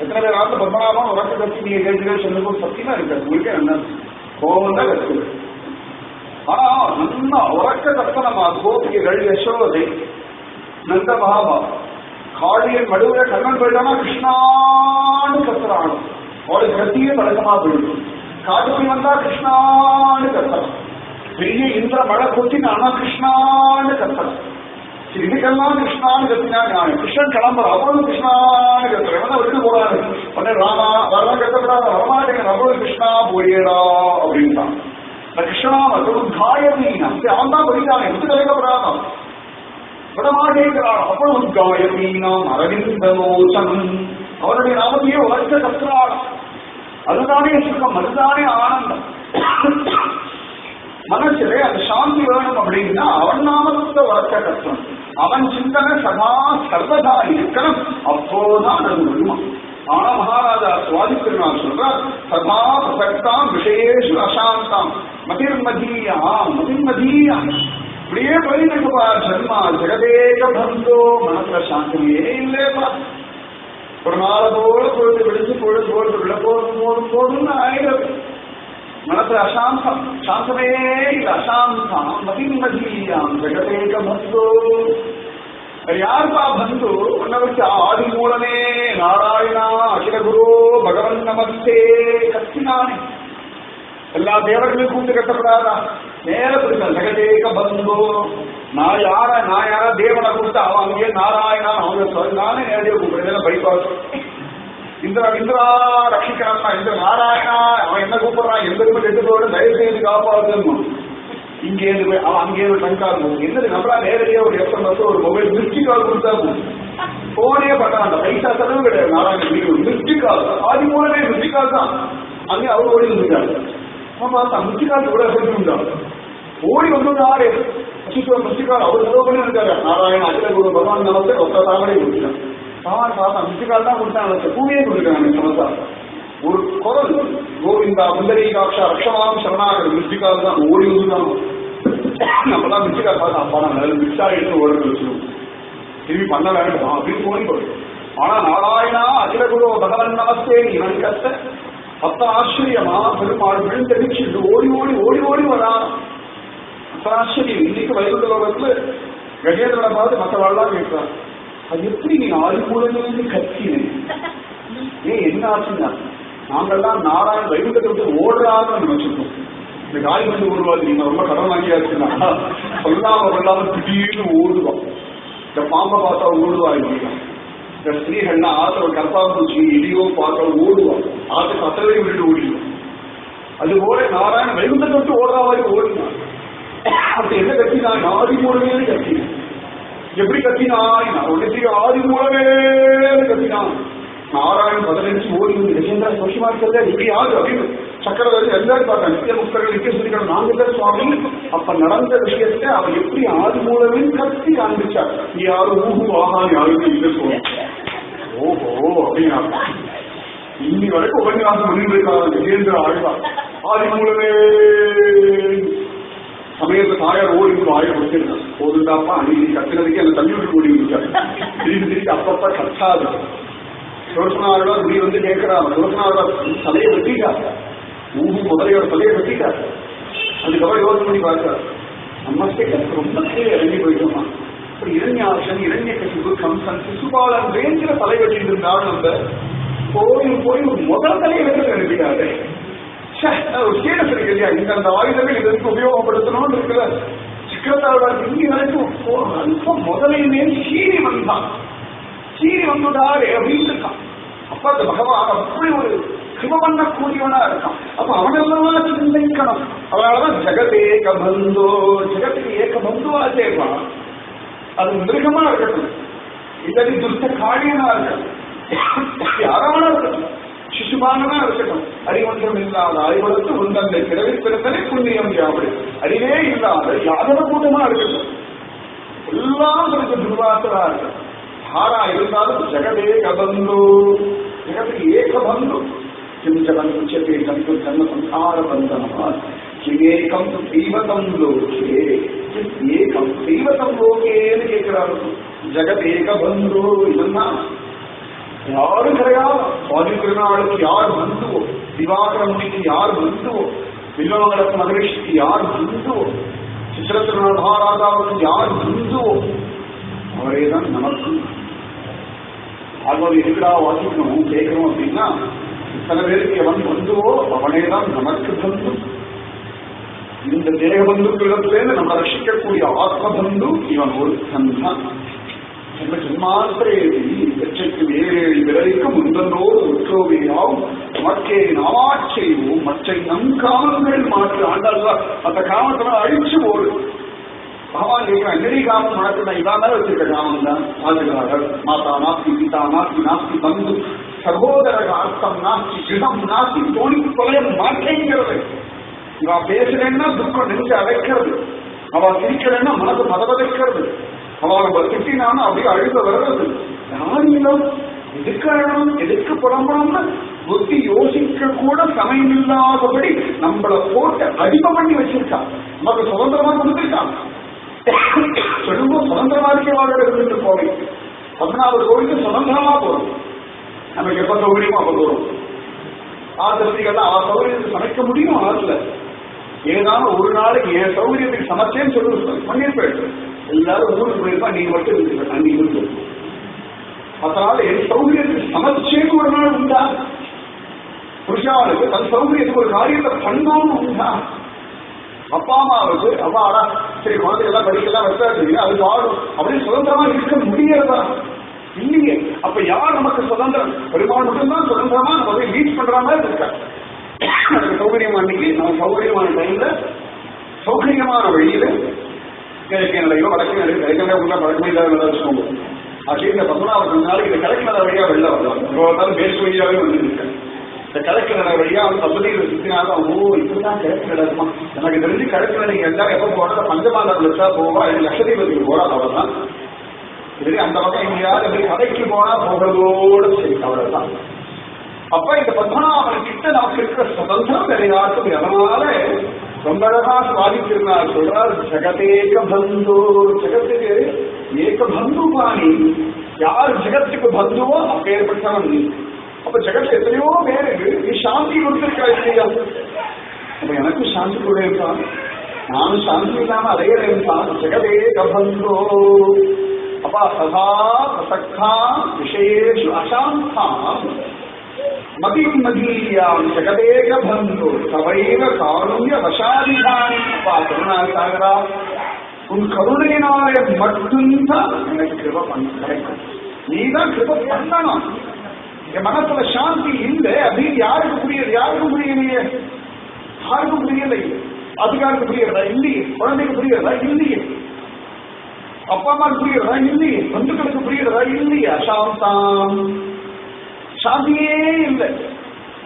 Speaker 1: எத்தனை பேர் ஆத்துல பத்மநாபம் உறக்க கட்சி நீங்க கேட்கிறேன் சொல்லும்போது சத்தியமா இருக்காது. உங்களுக்கு என்ன கோபம் தான் கத்துது. ஆனா நல்லா உறக்க கத்தனமா கோபிகைகள் யசோதை நந்த மகாபாரதம் காளியன் மடுவுல கண்ணன் போயிட்டானா கிருஷ்ணான்னு கத்துறான். அவளுக்கு கத்தியே பழக்கமா போயிடும். காட்டுக்குடி வந்தா கிருஷ்ணான்னு கத்துறான். பெரிய இந்திர மழை கொத்தினானா கிருஷ்ணான்னு கத்துறான். இதுக்கெல்லாம் கிருஷ்ணான்னு கத்தினா ஞானம். கிருஷ்ணன் கிளம்புற அவளும் கிருஷ்ணான்னு கத்துறேன். விட்டு போறாரு உடனே ராமா வரலாம் கத்தப்படாத வரமாட்டேங்க நம்மளும் கிருஷ்ணா போயேடா அப்படின்ட்டான். கிருஷ்ணா மற்றும் காயமீனா அவன் தான் படித்தாங்க. விட்டு கலைக்கப்படாதான் விடமாட்டேங்கிறார். அவ்வளவு காயமீனாம் அரவிந்தலோசனம் அவருடைய நாமத்தையே உழைச்ச கத்திராடம். அதுதானே சுகம், அதுதானே ஆனந்தம். மனசுல அந்த சாந்தி வேணும் அப்படின்னா அவன் நாமத்தை வளர்க்க கஷ்டம். அவன் சிந்தனை சதா சர்வதா இருக்கணும். அப்போதான் அது வருமா. ஆனா மகாராஜா சுவாதி திருநாள் சொல்றார், சதா பிரசக்தாம் விஷயேஷு அசாந்தாம் மதிர்மதீயாம் மதிர்மதீயாம். இப்படியே போயிருக்குப்பா ஜன்மா ஜெகதேக பந்தோ. மனசுல சாந்தமே இல்லையப்பா. ஒரு நாளை போல பொழுது விடுத்து பொழுது போது விட போதும் போதும் போதும்னு ஆயிடுது. மனசுல அசாந்தம், சாந்தமே இல்லை, அசாந்தம் மதிமதியாம் ஜெகதேக பந்தோ. யாருப்பா பந்து? உன்னை வச்சு ஆதி மூலமே நாராயணா அகில குரு பகவன் நமஸ்தே கத்தினானே. எல்லா தேவர்களையும் கூட்டு கட்டப்படாதா? நேர பிடிச்ச ஜெகதேக பந்தோ. நான் யார தேவனை கூப்பிட்டு அவன் அங்கேயே நாராயணா அவங்க நானே நேரடியாக கூப்பிடுறேன். பைபாஸ் இந்திரா ரட்சிக்கிறான், இந்த நாராயணா அவன் என்ன கூப்பிடுறான், எந்த கெட்டுதோட தயவு செய்து காப்பாற்றணும். இங்கே அவன் அங்கே ஒரு டங்கால் என்னது நம்மளா நேரடியாக ஒரு SMS ஒரு மொபைல் மிஸ்டி கால் கொடுத்தா போனே பண்ணான். அந்த பைசா செலவு கிடையாது. நாராயணன் மிஸ்டி கால் ஆதி மூலமே மிஸ்டி கால் தான். அங்கே அவர் ஓடி வந்துட்டாரு. அவன் பார்த்தா மிஸ்டி கால் கூட சொல்லிட்டு ஓடி வந்தாரு. மிஸ்டி கால் அவர் செலவு பண்ணி இருக்காரு. நாராயண அகில குரு பகவான் நமஸ்தே ஒத்த தாமரை கொடுத்துட்டான். பார்த்தா மிஸ்டி கால் தான் கொடுத்தாங்க. பூமியே கொடுத்துருக்காங்க. சமத்தா ஒரு குரல் கோவிந்தா புந்தரீகாட்சா ரக்ஷமாம் சரணாகர் மிஸ்டி கால் தான் ஓடி வந்துதான். நம்மதான் மிஸ்டி கால் பார்த்தா அப்பா நான் மிக்ஸ் ஆகிட்டு ஓடுறது வச்சுருவோம். திரும்பி பண்ண வேண்டாம் அப்படின்னு போய் போயிடும். ஆனா நாராயணா அகில குரு பகவன் நமஸ்தே இவன் கத்த அத்த ஆச்சரியமா பெருமாள் விழுந்தடிச்சு ஓடி ஓடி ஓடி ஓடி வரா. அத்த ஆச்சரியம். இன்னைக்கு வைகுண்ட லோகத்துல கஜேந்திரனை பார்த்து மற்றவாள்லாம் கேட்கிறான், அது எப்படி நீ ஆதி மூலமே கத்தினேன், ஏன் என்ன ஆச்சுன்னா நாங்கள்லாம் நாராயண வைகுண்டத்தை விட்டு ஓடுறாங்கன்னு நினைச்சிருக்கோம். இந்த காய் வந்து ஓடுவாது நீங்க ரொம்ப கடன் வாங்கியாச்சுன்னா சொல்லாம கொள்ளாம திடீர்னு ஓடுவோம். இந்த பாம்பை பார்த்தா ஓடுவா இல்லையா? இந்த ஸ்திரீகள்லாம் ஆத்துல கற்பாம்பூச்சி இடியோ பார்த்தா ஓடுவான். ஆத்துக்கு அத்தனை விட்டு ஓடிடுவோம். அது போல நாராயண வைகுண்டத்தை விட்டு ஓடுறா மாதிரி ஓடினான். அப்படி என்ன கத்தினான்? ஆதி மூலமே கத்தினான். எப்படி கத்தினான்? உடனே ஆதி மூலமே கத்தினான். நாராயணன் 15 ஓடி வந்து கஜேந்திரா சோஷமா இருக்கிறதா இப்படி ஆகுது அப்படின்னு சக்கரவர்த்தி எல்லாரும் பார்த்தாங்க. நித்திய முக்தர்கள் நித்திய சொல்லிக்கிற நாங்கள் சுவாமி அப்ப நடந்த விஷயத்தை அவர் எப்படி ஆதி மூலமே கத்தி காண்பிச்சார். நீ யாரும் ஊகு ஆகாது யாருக்கும் இல்லை சொல்ல. ஓஹோ அப்படின்னா இன்னி வரைக்கும் உபன்யாசம் பண்ணிருக்காங்க கஜேந்திர ஆழ்வார். ஆதி மூலமே சமயத்தை தாயார் ஓடி ஆய கொடுத்திருக்காங்க. போதுண்டாப்பா அன்னைக்கு கத்தினதுக்கு அந்த தண்ணி விட்டு ஓடி விட்டாரு. திருப்பி திருப்பி அப்பப்ப கத்தாது. யோசனாளர் நீ வந்து கேட்கிறார். யோசனாளர் தலையை வெட்டிட்டார். ஊகு முதலையோட தலையை வெட்டிட்டார். அதுக்கப்புறம் யோசனை பண்ணி பார்த்தார். நமஸ்தே ரொம்ப இறங்கி போயிட்டோமா. இப்படி இரண்யாசன் இரண்ய கசிவு கம்சன் சிசுபாலன் வேங்கிற தலை வெட்டிட்டு இருந்தாலும் அந்த கோயில் போய் ஒரு முதல் தலையை வெட்டி நினைக்கிறாரு. ஒரு ஸ்டேட்டஸ் இருக்கு இல்லையா, இந்த அந்த ஆயுதங்கள் இதற்கு உபயோகப்படுத்தணும்னு இருக்கிற சிக்கத்தாழ்வார் இங்கே வரைக்கும் அல்பம் முதலையுமே சீறி வந்தான். சீறி வந்துடாரு அப்படின்னு இருக்கான். அப்ப அந்த பகவான் அப்படி ஒரு கிருப பண்ணக்கூடியவனா இருக்கான். அப்ப அவனெல்லாம் சிந்திக்கணும். அதனாலதான் ஜெகதேக பந்தோ, ஜெகத்துக்கு ஏக பந்துவா சேர்ப்பான். அது மிருகமா இருக்கட்டும், இல்லாட்டி துஷ்ட காரியனா இருக்கட்டும், யாராவனா இருக்கட்டும், சிசுபானனா இருக்கட்டும், அறிவொன்றம் இல்லாத அறிவளத்து உந்தந்தை பிறவி பிறந்தனை புண்ணியம் யாவது அறிவே இல்லாத யாதவ கூட்டமா இருக்கட்டும், எல்லாம் துர்வாசரா இருக்கட்டும், யாரா இருந்தாலும் ஜெகதேக பந்து, ஜெகத்துக்கு ஏக பந்து. கிம் ஜகன் உச்சத்தை கந்து ஜன்ம சம்சார பந்தனமா கிமேகம் தெய்வதம் லோகே, ஏகம் தெய்வதம் லோகேன்னு கேட்கிறாரு. ஜெகதேக பந்து இதுன்னா யாரும் கிடையாது. சுவாமி திருநாளுக்கு யார் பந்துவோ, திவாகர முனிக்கு யார் பந்துவோ, வில்வமங்கலத்து மகரிஷிக்கு யார் பந்துவோ, சித்திரத்திருநாள் மகாராஜாவுக்கு யார் பந்துவோ அவரேதான் நமக்கு. ஆகவே எதுக்கடா வாசிக்கணும் கேட்கணும் அப்படின்னா, இத்தனை பேருக்கு எவன் பந்துவோ அவனேதான் நமக்கு பந்து. இந்த தேக பந்துக்களிடத்திலேருந்து நம்ம ரட்சிக்கக்கூடிய ஆத்ம பந்து இவன் ஒரு சந்தான். ஜன்மாந்திரேதி வெற்றைக்கு வேறேழி விரைக்கு முந்தனோடு ஒற்றோவையாவும் மக்கே நாமாச் செய்வோம் மற்ற நம் காமங்கள் மாற்று. ஆண்டாளா அந்த காமத்தை அழிச்சு ஓடு. பகவான் கேட்கிறான், என்னடி காமம் மாற்று? நான் இதான் வச்சிருக்க காமம் தான். ஆஜகாரர் மாதா நாஸ்தி பிதா நாஸ்தி நாஸ்தி பந்து சகோதரகார்த்தம் நாஸ்தி கிருதம் நாஸ்தி தோணி தொலைய மாட்டேங்கிறது. இவ பேசுறேன்னா துக்கம் நெஞ்சு அடைக்கிறது, அவ சிரிக்கிறேன்னா மனது மதவதைக்கிறது, அவ திட்டினாலும் அப்படியே அழுத வர்றது. யாரும் எதுக்கு அழணும் எதுக்கு புலம்பணும்னு புத்தி யோசிக்க கூட சமயம் இல்லாதபடி நம்மளை போட்டு அடிமை பண்ணி வச்சிருக்கான். நமக்கு சுதந்திரமா கொடுத்துருக்கான். சொல்லும்போது சுதந்திரமா இருக்க வாழ்க்கை இருந்துட்டு போவை 16 கோவிலுக்கு சுதந்திரமா போறோம். நமக்கு எப்ப சௌகரியமோ அப்ப போறோம். ஆசிரியர்கள்லாம் அவ சௌகரியத்துக்கு சமைக்க முடியும். ஆத்துல ஏதாவது ஒரு நாளைக்கு என் சௌகரியத்துக்கு சமைச்சேன்னு சொல்லி பண்ணியிருப்பேன். எல்லாரும் ஊருக்கு போயிருப்பா, நீங்க மட்டும் இருந்துருப்பேன். அன்னைக்கு இருந்து அதனால என் சௌகரியத்துக்கு சமைச்சேன்னு ஒரு நாள் உண்டா? புருஷாவுக்கு தன் சௌகரியத்துக்கு ஒரு காரியத்தை பண்ணாம உண்டா? அப்பா அம்மாவுக்கு அப்பாடா சரி குழந்தைகள்லாம் படிக்கலாம் வச்சாச்சு அது ஆடும் அப்படின்னு சுதந்திரமா இருக்க முடியாதா? இல்லையே. அப்ப யார் நமக்கு சுதந்திரம்? பெருமாள் மட்டும்தான் சுதந்திரமா நம்ம போய் லீட் பண்ற மாதிரி இருக்கா. எனக்கு சௌகரியமா அன்னைக்கு நம்ம சௌகரியமான டைம்ல சௌகரியமான வழியில கிழக்கு நிலையில வடக்கு நிலையில கிடைக்கவே உள்ள வழக்கமே இல்லாத வச்சுக்கோங்க. ஆக்சுவலி இந்த 19 நாளைக்கு இந்த கிழக்கு நிலை வழியா வெளில வரலாம். மேற்கு வழியாவே வந்துருக்கேன். இந்த கிழக்கு நிலை வழியா வந்து பகுதியில் சுத்தினாலும் ஓ இப்படிதான் கிழக்கு நிலைமா எனக்கு தெரிஞ்சு கிழக்கு நிலைக்கு எல்லாரும் எப்ப போறா பஞ்சமாந்தர் லட்சா போவா இது லட்சதீபத்துக்கு போறா அவ்வளவுதான். சரி அந்த பக்கம் எங்கேயாவது எப்படி கடைக்கு போனா போகிறதோடு சரி அவ்வளவுதான். அப்ப இந்த பத்மநாபன் கிட்ட நமக்கு இருக்கிற சுதந்திரம் வேற யாருக்கும். அதனால ரொம்ப அழகா சுவாதித்திருந்தார். சொல்றார் ஜெகதேக பந்து. ஜெகத்துக்கு ஏக பந்து பாணி. யார் ஜெகத்துக்கு பந்துவோ அப்பேற்பட்டவன் நீ. அப்ப ஜெகத்து எத்தனையோ பேருக்கு நீ சாந்தி கொடுத்திருக்கா இல்லையா? அப்ப எனக்கும் சாந்தி கொடுப்பான், நானும் சாந்தி இல்லாம அடையிறேன்பான். ஜெகதேக பந்தோ. அப்பா சதா பிரசக்தா விஷயேஷு அசாந்தாம் மதிம் மதீயாம் ஜெகதேக பந்தோ சவைவ காருண்ய வசாதிகாரி. அப்பா கருணாசாகரா உன் கருணையினாலே மட்டும்தான் எனக்கு கிருப பண்ண கிடைக்கும். நீதான் கிருப பண்ணணும். என் மனசுல சாந்தி இல்லை அப்படின்னு யாருக்கு புரியுது? யாருக்கும் புரியலையே. யாருக்கும் புரியலை. அதுக்காருக்கு புரியறதா? இல்லையே. குழந்தைக்கு புரியறதா? இல்லையே. அப்பா அம்மாவுக்கு புரியறதா? இல்லையே. பந்துக்களுக்கு புரியறதா? இல்லையே. அசாந்தாம் சாந்தியே இல்லை.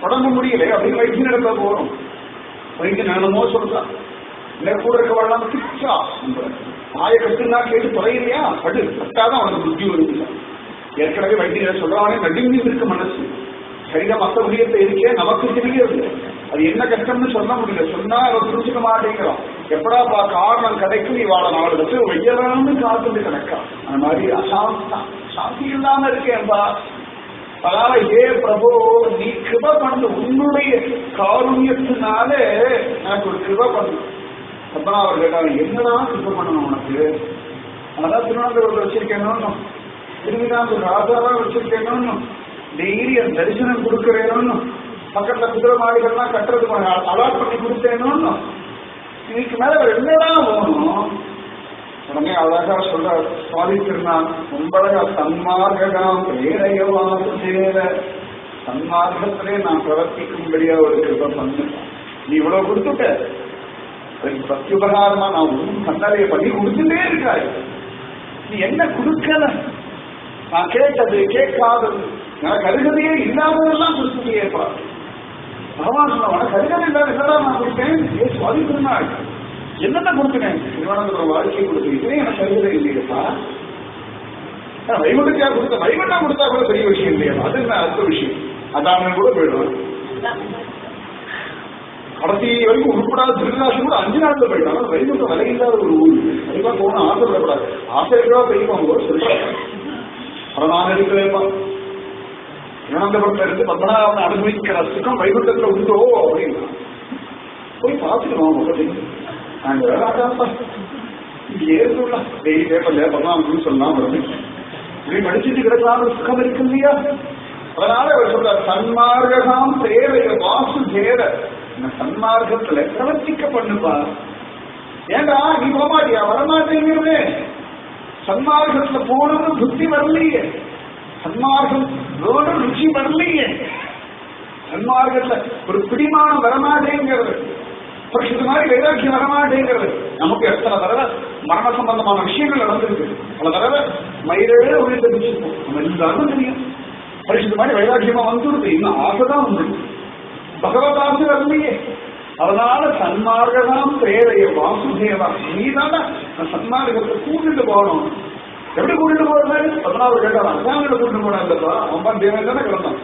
Speaker 1: உடம்பு முடியலை அப்படின்னு வைத்திய நடத்த போறோம். வைத்திய நானுமோ சொல்றான் இல்லை கூட இருக்க வரலாம் கிச்சா ஆய கட்டுனா கேட்டு தொலைலையா படு கட்டாதான் அவனுக்கு புத்தி வருது. ஏற்கனவே வைத்தியர் சொல்றானே நடுங்கி இருக்கு மனசு. சரிதான் மற்ற உரியத்தை இருக்கே நமக்கு தெரியாது. அது என்ன கஷ்டம்னு சொல்ல முடியல. சொன்னா அவர் புரிஞ்சுக்க மாட்டேங்கிறோம். எப்படா காரணம் கிடைக்கும் நீ வாழ 4 வருஷம் வெய்யலான்னு காத்துட்டு கிடக்கா. அந்த மாதிரி அசாந்தா சாந்தி இல்லாம இருக்கேன்பா. அதனால ஏ பிரபு நீ கிருப பண்ணு. உன்னுடைய காருண்யத்தினால எனக்கு ஒரு கிருப பண்ணு. அப்பனா அவர் கேட்டாரு என்னடா கிருப பண்ணணும் உனக்கு? அதான் திருவனந்தபுரத்தில் வச்சிருக்கேன்னு, திருவிதாங்கூர் ராஜாவா வச்சிருக்கேன்னு, டெய்லி அந்த தரிசனம் கொடுக்கறேன்னு, பக்கத்துல குதிரை மாடுகள்லாம் கட்டுறதுக்கு அலாட் பண்ணி கொடுத்தேன்னு, இதுக்கு மேல என்னடா போகணும்? உடனே அழகா சொல்ற சுவாதித்திருந்தான். ரொம்ப அழகா சன்மார்க்கம் பிரேரையவாது சேர. சன்மார்க்கத்திலே நான் பிரவர்த்திக்கும்படியா ஒரு கிருப பண்ணு. நீ இவ்வளவு கொடுத்துட்ட அதுக்கு பிரத்யுபகாரமா நான் ஒன்றும் கண்ணறைய பண்ணி கொடுத்துட்டே இருக்காரு. நீ என்ன கொடுக்கல? நான் கேட்டது கேட்காதது எனக்கு அருகதையே இல்லாததெல்லாம் கொடுத்துட்டேப்பா. பகவான் சொன்ன கருகதை இல்லாத என்னதான் நான் கொடுத்தேன்? சுவாதித்திருந்தாள். என்னென்ன கொடுத்துனேன்? திருவனந்தபுரம் வாழ்க்கையை கொடுத்துருக்கேன். எனக்கு கருகதை இல்லையப்பா. வைகுண்டத்தியா கொடுத்த வைகுண்டா கொடுத்தா கூட பெரிய விஷயம் இல்லையா? அது என்ன அடுத்த விஷயம். அதான் கூட போயிடுவான். கடைசி வரைக்கும் உருப்படாத திருநாசம் கூட 5 நாட்கள் போயிட்டாங்க. வைகுண்டம் விலை இல்லாத ஒரு ஊர். கண்டிப்பா போன ஆசைப்படக்கூடாது. ஆசை இருக்கா பெரியவங்க சொல்றாங்க. நான் இருக்கிறேன்ப்பா திருவனந்தபுரத்துல இருந்து பத்மநாபன் அனுபவிக்கிற சுகம் வைகுண்டத்துல உண்டோ அப்படின்னா போய் பார்த்துக்கணும். நாங்க வேறாப்பா இங்க ஏறுல டெய்லி பேப்பர்ல பத்மநாபன் சொல்லலாம் வருது. இப்படி படிச்சுட்டு கிடக்கலாம் சுகம் இருக்கு இல்லையா? அதனால அவர் சொல்ற சன்மார்க்கம் தேவைய வாசு தேர சன்மார்க்கத்துல பிரவர்த்திக்க பண்ணுப்பா. ஏண்டா நீ போமாட்டியா? வரமாட்டேங்கிறதே. சன்மார்க்கத்துல போனது புத்தி வரலையே. சன்மார்க்கம் ருச்சி வரலையே. சன்மார்க்கத்துல ஒரு பிடிமானம் வரமாட்டேங்கிறது. புருஷத்து மாதிரி வைராக்கியம் வரமாட்டேங்கிறது. நமக்கு எத்தனை தடவை மரண சம்பந்தமான விஷயங்கள் நடந்திருக்கு. பல தடவை மயிலே ஒழித்து வச்சிருக்கோம். நம்ம எல்லாரும் தெரியும். பரிசுத்த மாதிரி வைராக்கியமா வந்துடுது, இன்னும் ஆசைதான் உண்டு, பகவதாசு வரலையே. அதனால சன்மார்கதாம் பிரேரைய வாசுதேவா, நீதான சன்மார்கத்தை கூட்டிட்டு போகணும். எப்படி கூட்டிட்டு போறது? 16 கேட்டான், அசாமில கூட்டிட்டு போனா இல்லப்பா, அவன் தேவன் தானே கிடந்தான்,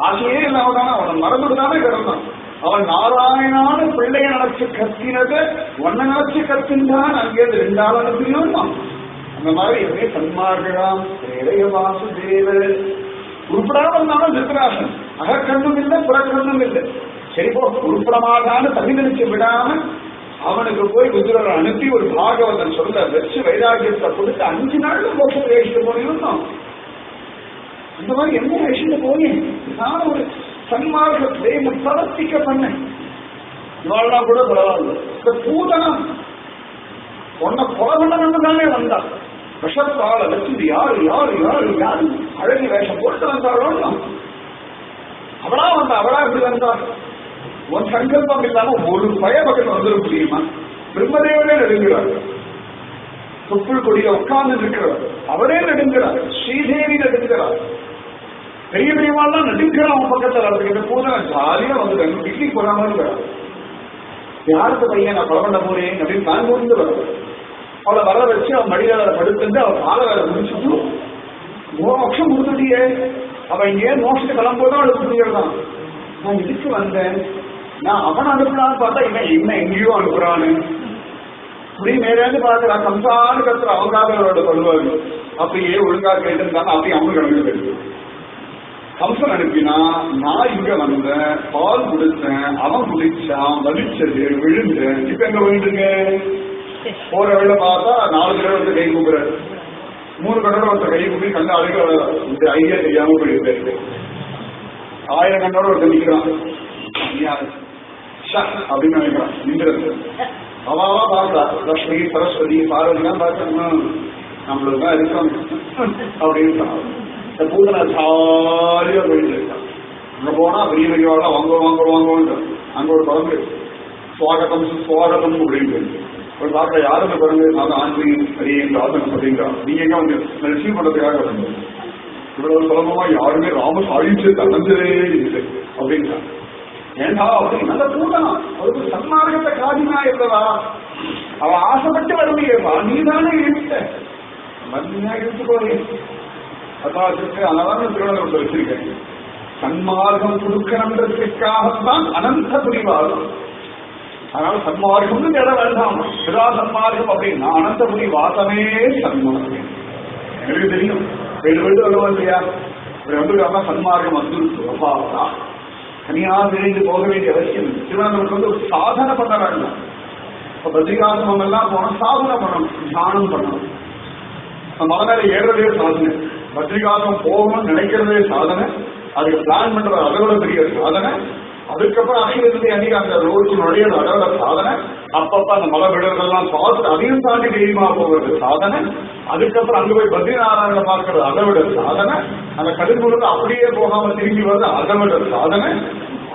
Speaker 1: ஆசையே இல்லாம தானே அவன் மறந்துட்டு தானே கிடந்தான். அவன் நாராயணான பிள்ளைய நினைச்சு கத்தினது ஒன்ன நினைச்சு கத்தின்றான், அங்கேருந்து 2 அனுப்பியும். அந்த மாதிரி எப்படி சன்மார்கதாம் பிரேரைய வாசுதேவ. உருப்படாம இருந்தாலும் திருத்தராசன் அகக்கண்ணும் இல்லை புறக்கண்ணும் இல்லை. சரி போ, உருப்படமாகான்னு தனிநிலைச்சு விடாம அவனுக்கு போய் குஜராத் அனுப்பி ஒரு பாகவதன் சொல்ல வச்சு வைராக்கியத்தை கொடுத்து 5 நாள்ல மோட்சத்தை வேஷிட்டு போனோம். அந்த மாதிரி என்ன வேஷிட்டு போனேன், நான் ஒரு சன்மார்க்கத்தை பிரவர்த்திக்க பண்ணேன். இவாள்லாம் கூட பரவாயில்ல, இந்த பூதனம் உன்னை கொலகண்டன்னு தானே வந்தான். விஷத்தால வச்சு யாரு யாரு யாரு யாரு அழகி வேஷம் போட்டு வந்தாளோ, அவளா வந்தா, அவளா எப்படி வந்தா? உன் சங்கல்பம் இல்லாம ஒரு பயபகன் வந்துட முடியுமா? பிரம்மதேவனே நடுங்கிறார், தொப்புள் கொடியில உட்கார்ந்து இருக்கிறார், அவரே நடுங்கிறார், ஸ்ரீதேவி நடுங்கிறார், பெரிய பெரியவாள்லாம் நடுங்கிறான் அவன் பக்கத்தில். அதுக்கு பூதனை ஜாலியா வந்து டிகிரி போறாம இருக்கிறார். யாருக்கு பையன் நான் கொலை பண்ண போறேன் அப்படின்னு நான் முடிந்து வர அவளை வர வச்சு அவன் மடியில படுத்துட்டு அவன் காலை வேலை முடிச்சுட்டு மோட்சம் கொடுத்துட்டியே. அவன் இங்கே மோட்சத்தை கிளம்போதான் அவளுக்கு புரியுறதான். நான் இதுக்கு வந்தேன், நான் அவன் அனுப்புனான்னு பார்த்தா இவன் என்ன எங்கேயோ அனுப்புறான்னு அப்படி நேரேந்து பார்க்கறா. கம்சான்னு கத்துற அவங்காக அவரோட சொல்லுவாரு. அப்படியே ஒழுங்கா கேட்டிருந்தாங்க, அப்படி அவங்க கிளம்பி போயிருக்கு. கம்சன் அனுப்பினா நான் இங்க வந்தேன், பால் குடிச்சேன், அவன் குடிச்சான், வலிச்சது, விழுந்தேன். இப்ப எங்க போயிட்டு போற வேலை பார்த்தா 4 தடவை வந்து கை கூப்பிடுறாரு, 3 தடவை ஒருத்தர் கை கூப்பி கண்ட அழுக. இந்த ஐடியா தெரியாம போயிருக்கு. 1000 கண்ணோட ஒருத்தர் நிக்கிறான் அப்படின்னு நினைக்கிறான். நின்றது அவாவா பாக்குறா, லட்சுமி சரஸ்வதி பார்வதிலாம் பார்த்தோம்னா நம்மளுக்கு தான் இருக்கோம் அப்படின்னு சொன்னாங்க. இந்த பூதனை ஜாலியா போயிட்டு இருக்கான். அங்க போனா பெரிய பெரியவாள் வாங்க வாங்க வாங்க, அங்க ஒரு குழந்தை சுவாகதம் சுவாகதம் அப்படின்னு ஒரு பார்க்க யாருமே குழந்தை நான் ஆன்மீகம் பெரிய ஆசனம் அப்படிங்கிறான். நீங்க எங்க வந்து ரிசீவ் பண்றதுக்காக வந்து இவ்வளவு சுலபமா யாருமே ராம சாதிச்சு தந்ததே இல்லை அப்படிங்கிறான். ஏண்டா அப்படி நல்ல பூதனா அவருக்கு சன்மார்க்கத்தை காதினா இல்லவா? அவ ஆசைப்பட்டு வரலையேவா, நீதானே இருக்க மத்தியா இருக்கு போறே. அதான் அதனால திருவண்ணாமலை வச்சிருக்கேன். சன்மார்க்கம் கொடுக்கணுன்றதுக்காகத்தான் அனந்த புரிவாதம். அதனால சன்மார்க்கம் தேட வேண்டாம். சிதா சன்மார்க்கம் அப்படின்னா அனந்தபுரி வாசமே சன்மார்க்கம். எனக்கு தெரியும் வீடு வருவா இல்லையா, இப்படி வந்துருக்காம சன்மார்க்கம் வந்து தனியா தெரிந்து போக வேண்டிய அவசியம். திருவண்ணாமலைக்கு வந்து ஒரு சாதனை பண்ண வேண்டாம். இப்ப பத்ரிகாசிரமம் எல்லாம் போனா சாதனை பண்ணணும், தியானம் பண்ணணும். மலை மேல ஏறதே சாதனை, பத்ரிகாசிரமம் போகணும்னு நினைக்கிறதே சாதனை, அதுக்கு பிளான் பண்ற அதோட பெரிய சாதனை. அதுக்கப்புறம் அணியிலிருந்து அன்னைக்கு அந்த ரோடு நுழையிறது அதோட சாதனை. அப்பப்ப அந்த மலை விடுறதெல்லாம் பார்த்து அதையும் தாண்டி தெரியுமா போகிறது சாதனை. அதுக்கப்புறம் அங்க போய் பத்ரிநாராயண பார்க்கறது அதை விட சாதனை. அந்த கடுங்குழுக்கு அப்படியே போகாம திரும்பி வருது அதை விட சாதனை.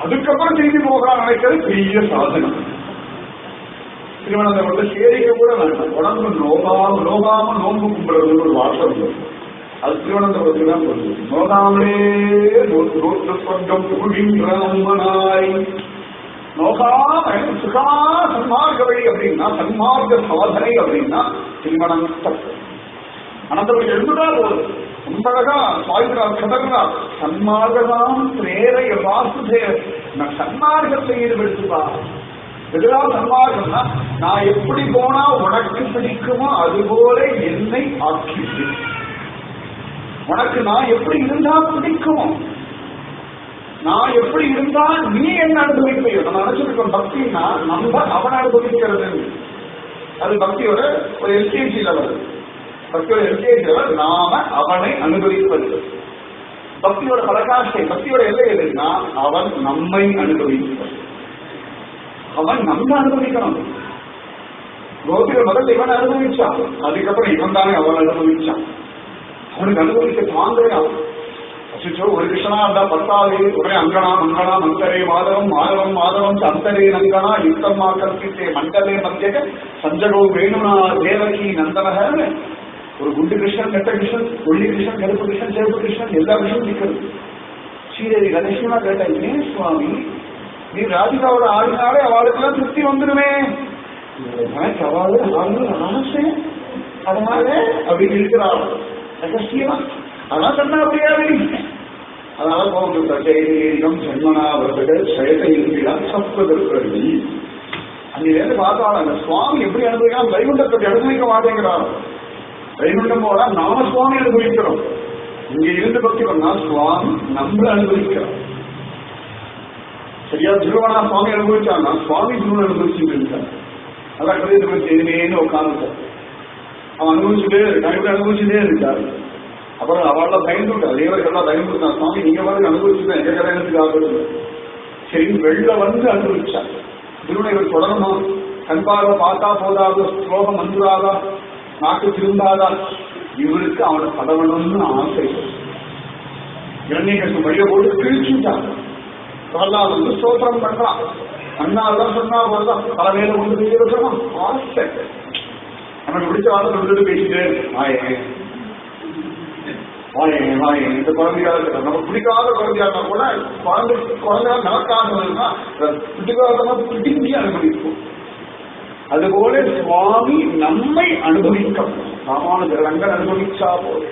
Speaker 1: அதுக்கப்புறம் திரும்பி போகாம நினைக்கிறது பெரிய சாதனை. திருவனந்தபுரத்தை சேரிக்க கூட வேண்டாம், உடம்பு நோகாம நோம்பு கும்பிடுறது ஒரு வாசம் இல்லை. அது திருவனந்தபுரத்துக்கு தான் சொல்லுது. நோகாமலே சொர்க்கம் புகின்றனாய் நோகாம சுகமா சன்மார்க்க வழி அப்படின்னா சன்மார்க்க சாதனை அப்படின்னா திருமணம் அனந்தபுரம் எழுந்துட்டா போகுது. ரொம்ப அழகா சாய்கிறார் கதர்கிறார். சன்மார்க்கதான் பிரேரைய வாசுதேவ, சன்மார்க்கத்தை ஈடுபடுத்துவா. எதிரா சன்மார்க்கம்னா நான் எப்படி போனா உனக்கு பிடிக்குமோ அதுபோல என்னை ஆக்கிட்டு, உனக்கு நான் எப்படி இருந்தா பிடிக்குமோ, நான் எப்படி இருந்தா நீ என்ன அனுபவிப்பையோ. நம்ம நினைச்சிருக்கோம் பக்தினா நம்ம அவனை அனுபவிக்கிறது. அது பக்தியோட ஒரு எல்கேஜி லெவல். பக்தியோட எல்கேஜி லெவல் நாம அவனை அனுபவிப்பது. பக்தியோட பலகாஷ்டை, பக்தியோட எல்லை எதுன்னா அவன் நம்மை அனுபவிப்பது. அவன் நம்ம அனுபவிக்கணும். கோபிகள் முதல்ல இவன் அனுபவிச்சான், அதுக்கப்புறம் இவன் தானே அவன் அனுபவிச்சான். அவனுக்கு அனுபவிக்க தாங்களே ஆகும். அச்சோ ஒரு கிருஷ்ணனா இருந்தா 10வது உடனே அங்கனா மங்கனா மந்தரே மாதவம் மாதவம் மாதவம் அந்தரே நங்கனா யுத்தமா கற்பித்தே மண்டலே மத்திய சஞ்சகோ வேணுனா தேவகி நந்தனக ஒரு குண்டு கிருஷ்ணன், கட்ட கிருஷ்ணன், ஒல்லி கிருஷ்ணன், கருப்பு கிருஷ்ணன், சிவப்பு கிருஷ்ணன், எல்லா கிருஷ்ணன் நிற்கிறது. ஸ்ரீதேவி கணேசனா கேட்டேன், ஏன் சுவாமி நீ ராதிகாவோட ஆடினாலே அவளுக்கெல்லாம் திருப்தி வந்துடுமே, எனக்கு அவளு ஆசை அதனால அப்படின்னு இருக்கிறாள் ரகசியமா. அதான் சொன்னா அப்படியாது. அதனால போகும் ஜென்மனாவர்கள் செயலை இருக்கிறான் சப்ததற்கி. அன்னிலேருந்து பார்த்தாலும் அந்த சுவாமி எப்படி அனுபவிக்கலாம், வைகுண்டத்தை அனுபவிக்க மாட்டேங்கிறான். வைகுண்டம் போனா நாம சுவாமி அனுபவிக்கிறோம். இங்க இருந்து பக்தி பண்ணா சுவாமி நம்மள அனுபவிக்கிறோம். சரியா திருவண்ணா சுவாமி அனுபவிச்சான்னா சுவாமி திருவண்ண அனுபவிச்சுட்டு இருக்கான். அதான் கதை எதுமேன்னு உட்காந்துட்டான். அவன் அனுபவிச்சுட்டே இருக்கான், இப்படி அனுபவிச்சுட்டே இருக்காரு. அப்புறம் அவளெல்லாம் பயந்துட்டான், தேவர்கள்லாம் பயந்துட்டான். சுவாமி நீங்க வந்து அனுபவிச்சுதான் எங்க கல்யாணத்துக்கு ஆகுது. சரி வெளில வந்து அனுபவிச்சான். திருவண்ண இவர் தொடரணுமா, கண்பாக பார்த்தா போதாத, ஸ்லோகம் வந்துடாதா, நாக்கு திரும்பாதா, இவருக்கு அவனை பதவணும்னு ஆசை. இரண்யகசிபு வழிய போட்டு கிழிச்சுட்டான். பிரகலாத் வந்து ஸ்தோத்திரம் பண்றான். அண்ணாதான் சொன்னா போதுதான் பல வேலை கொண்டு சொல்லணும் ஆசை. நமக்கு பிடிச்ச வார்த்தை சொல்லிட்டு பேசிட்டு வாயேன் வாயேன் வாயேன் இந்த குழந்தையா இருக்க நமக்கு பிடிக்காத குழந்தையா இருந்தா கூட குழந்தையா நடக்காதுன்னா பிடிக்காத பிடிக்கி அனுபவிப்போம். அதுபோல சுவாமி நம்மை அனுபவிக்க ராமானுஜர் ரங்கன் அனுபவிச்சா போல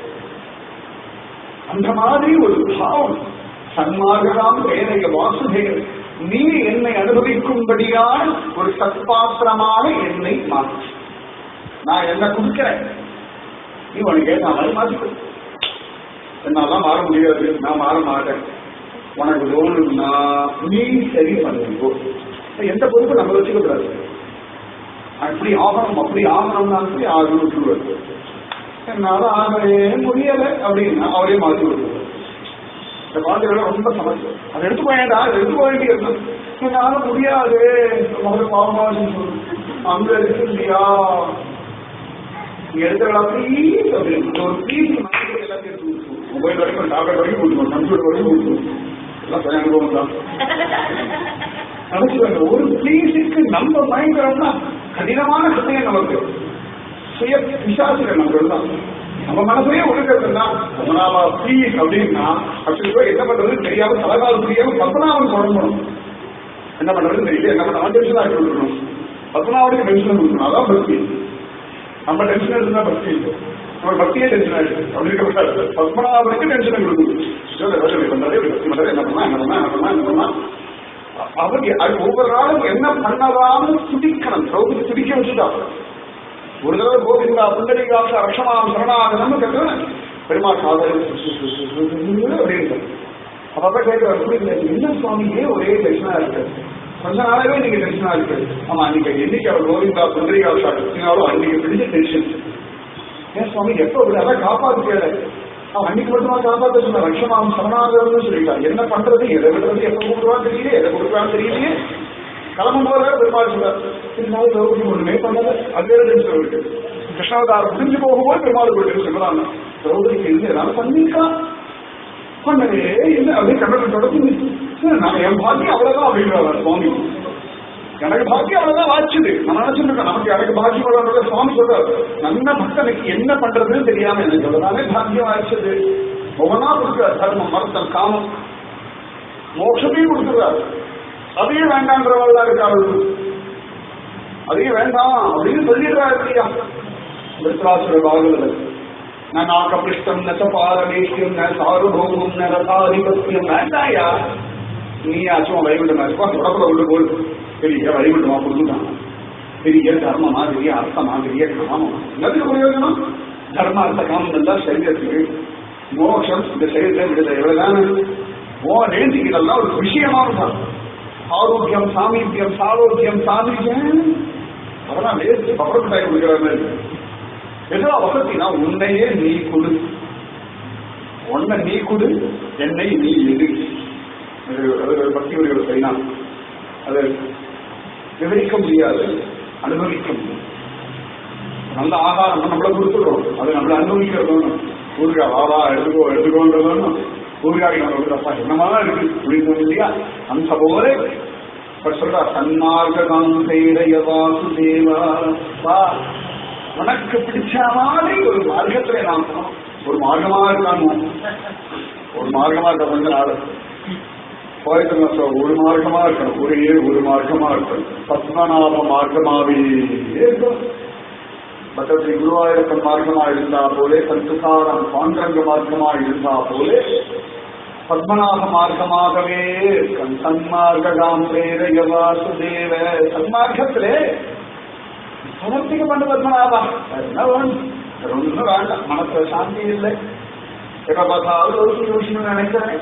Speaker 1: அந்த மாதிரி ஒரு பாவம். சன்மார்கராம் வேலைய வாசுதேவன் நீ என்னை அனுபவிக்கும்படியான ஒரு சத்பாத்திரமாக என்னை மாற்று. நான் என்ன கொடுக்கிறேன், நீ உனக்கு ஏற்ற மாதிரி மாற்றிக்க. என்னாலாம் மாற முடியாது, நான் மாற மாட்டேன். உனக்கு தோணும்னா நீ சரி பண்ணுங்கோ. எந்த பொறுப்பு நம்ம வச்சுக்க கூடாது. அப்படி ஆகணும் அப்படி ஆகணும்னா சொல்லி ஆகணும் விட்டுருவாரு. என்னால ஆகவே முடியலை அப்படின்னா அவரே மாற்றி விட்டுருவார். இந்த குழந்தைகள ரொம்ப சமஸ்தை. அதை எடுத்து போயேடா, எடுத்து போயிட்டு இருக்கணும். என்னால முடியாது முதல்ல பாவமான்னு சொல்லணும். அங்க இருக்கு இல்லையா நீங்க எடுத்துக்கலாம் ப்ளீஸ் அப்படின்னு ஒரு ப்ளீஸ் எல்லாத்தையும் எடுத்து கொடுத்துருவோம். மொபைல் வரைக்கும் டாக்டர் வரைக்கும் கொடுத்துருவோம், கம்ப்யூட்டர் வரைக்கும் கொடுத்துருவோம். எல்லாம் சரியான அனுபவம் தான். நினைச்சுவாங்க ஒரு ப்ளீஸுக்கு நம்ம பயங்கரம்னா கடினமான சமயம் நமக்கு சுய விசாசிகள் நம்ம தான் நம்ம மனசையே ஒழுக்கிறதுனா பத்மநாபா ப்ளீஸ் அப்படின்னா அப்படி என்ன பண்றதுன்னு தெரியாம தலைகால் புரியாம பத்மநாபன் குழம்பணும். என்ன பண்றதுன்னு தெரியல, என்ன பண்ண டென்ஷன் ஆகி கொடுக்கணும், பத்மநாபனுக்கு டென்ஷன் கொடுக்கணும். அதான் பக்தி. நம்ம டென்ஷன் எடுத்துனா பக்தி இல்லை, நம்ம பக்தியே டென்ஷன் ஆயிடுச்சு. அப்படி இருக்க பத்மநாபனுக்கு டென்ஷனை கொடுக்கணும். அவர் ஒவ்வொரு நாளும் என்ன பண்ணலாம்னு துடிக்கணும். திரௌபதி துடிக்க வச்சுட்டா. ஒரு தடவை கோவிந்தா புண்டரிகாச ரக்ஷமாம் சரணாகதம்னு கேட்கிறேன். பெருமாள் சாதனை அப்படின்னு அப்பப்ப கேட்கிறார், புரியல என்ன சுவாமியே ஒரே டென்ஷனா இருக்கு, கொஞ்ச நாளாவே நீங்க டென்ஷனா இருக்கு. ஆமா நீங்க என்னைக்கு அவர் கோவிந்தா புண்டரிகாசா கிருஷ்ணாலும் அன்னைக்கு பிடிச்ச டென்ஷன். ஏன் சுவாமி எப்ப அதான் காப்பாத்துக்கல, அவன் அன்னைக்கு மட்டுமா காப்பாற்ற சொன்ன ரக்ஷமாம் சரணாகதம்னு சொல்லிட்டான். என்ன பண்றது, எதை விடுறது, எப்ப கூப்பிடுவான்னு தெரியல, எதை கொடுக்குறான்னு தெரியலையே. கிளம்பும் போது பெருமாள் சொல்றாரு இருந்தாலும் திரௌபதி ஒண்ணுமே பண்ணல, அதே டென்ஷன் இருக்கு. கிருஷ்ணாவதாரம் முடிஞ்சு போகும்போது பெருமாள் போயிட்டு சொல்றாங்க திரௌபதிக்கு இருந்து ஏதாவது பண்ணிருக்கலாம், பண்ணவே இல்லை அப்படியே கண்ணத்தை தொடர்ந்து நான் என் பாக்கியம் அவ்வளவுதான் அப்படிங்கிறார் சுவாமி. எனக்கு பாக்கியம் அவ்வளவுதான் வாச்சுது. நம்ம நினைச்சிருக்கோம் நமக்கு எனக்கு பாக்கியம் அவ்வளவு. சுவாமி சொல்றாரு நல்ல பக்தனுக்கு என்ன பண்றதுன்னு தெரியாம எனக்கு சொல்றதாலே பாக்கியம் ஆயிடுச்சது. ஒவ்வொன்னா கொடுக்குறாரு. தர்மம், மருத்தம், காமம், மோட்சத்தையும் கொடுத்துருவாரு. அதையும் வேண்டான்றவள் தான் இருக்காரு. அதையும் வேண்டாம் அப்படின்னு சொல்லிடுறாரு இல்லையா திருத்தராசுர பாகவதர். நான் நாகபிருஷ்டம் ந பாரமேஷ்யம் ந சாருபௌமம் ந ரதாதிபத்தியம் வேண்டாயா. நீயாச்சும் வைகுண்டமா இருப்பா தொடர்புல உள்ள போல் பெரிய வைகுண்டமா கொடுத்துட்டான். பெரிய தர்மமா, பெரிய அர்த்தமா, பெரிய காமமா, என்னதுக்கு பிரயோஜனம்? தர்ம அர்த்த காமம் தான் சரீரத்துக்கு. மோட்சம் இந்த சரீரத்தை விடுதலை எவ்வளவுதானே. நேர்த்திக்கிறதெல்லாம் ஒரு விஷயமா இருந்தான். ஆரோக்கியம், சாமீபியம், சாரோக்கியம், சாமீபியம் அதெல்லாம் வேஸ்ட். பப்பரப்பட்டாய் கொடுக்கிற மாதிரி ஏதோ வசதினா உன்னையே நீ கொடு, உன்னை நீ கொடு, என்னை நீ எடு. பக்தி உரியோட சரினா அது விவரிக்க முடியாது, அனுபவிக்க முடியும். நல்ல ஆகாரம் நம்மள கொடுத்துடுறோம், அது நம்மள அனுபவிக்கிறதோ. ஊருக்கா வாவா எடுத்துக்கோன்றதோ ஊருக்காக நம்ம தப்பா என்னமாதான் இருக்கு அப்படின்னு இல்லையா. அந்த போல சொல்றா சன்மார்க காந்தைய வாசுதேவா உனக்கு பிடிச்ச மாதிரி ஒரு மார்க்கத்துல நாம் ஒரு மார்க்கமா இருக்காங்க. ஒரு மார்க்கமா இருக்க கொஞ்ச நாள் ஒரு மார்க்கமா இருக்கணும். ஒரே ஒரு மார்க்கமா இருக்கணும். பத்மநாப மார்க்கமாவே இருக்கும். பட்டத்தை குருவாயூரப்பன் மார்க்கமா இருந்தா போலே, சந்துசாரம் பாண்டரங்க மார்க்கமா இருந்தா போலே, பத்மநாப மார்க்கமாகவே இருக்கும். சன்மார்க்கம் பிரேரய வாசுதேவ. சன்மார்க்கத்திலே சமர்ப்பிக்க பண்ண பத்மநாபா என்ன வேணும்? ஒன்றும் வேண்டாம். மனசுல சாந்தி இல்லை. எப்ப பார்த்தாலும் யோசிக்கணும்னு நினைக்கிறேன்.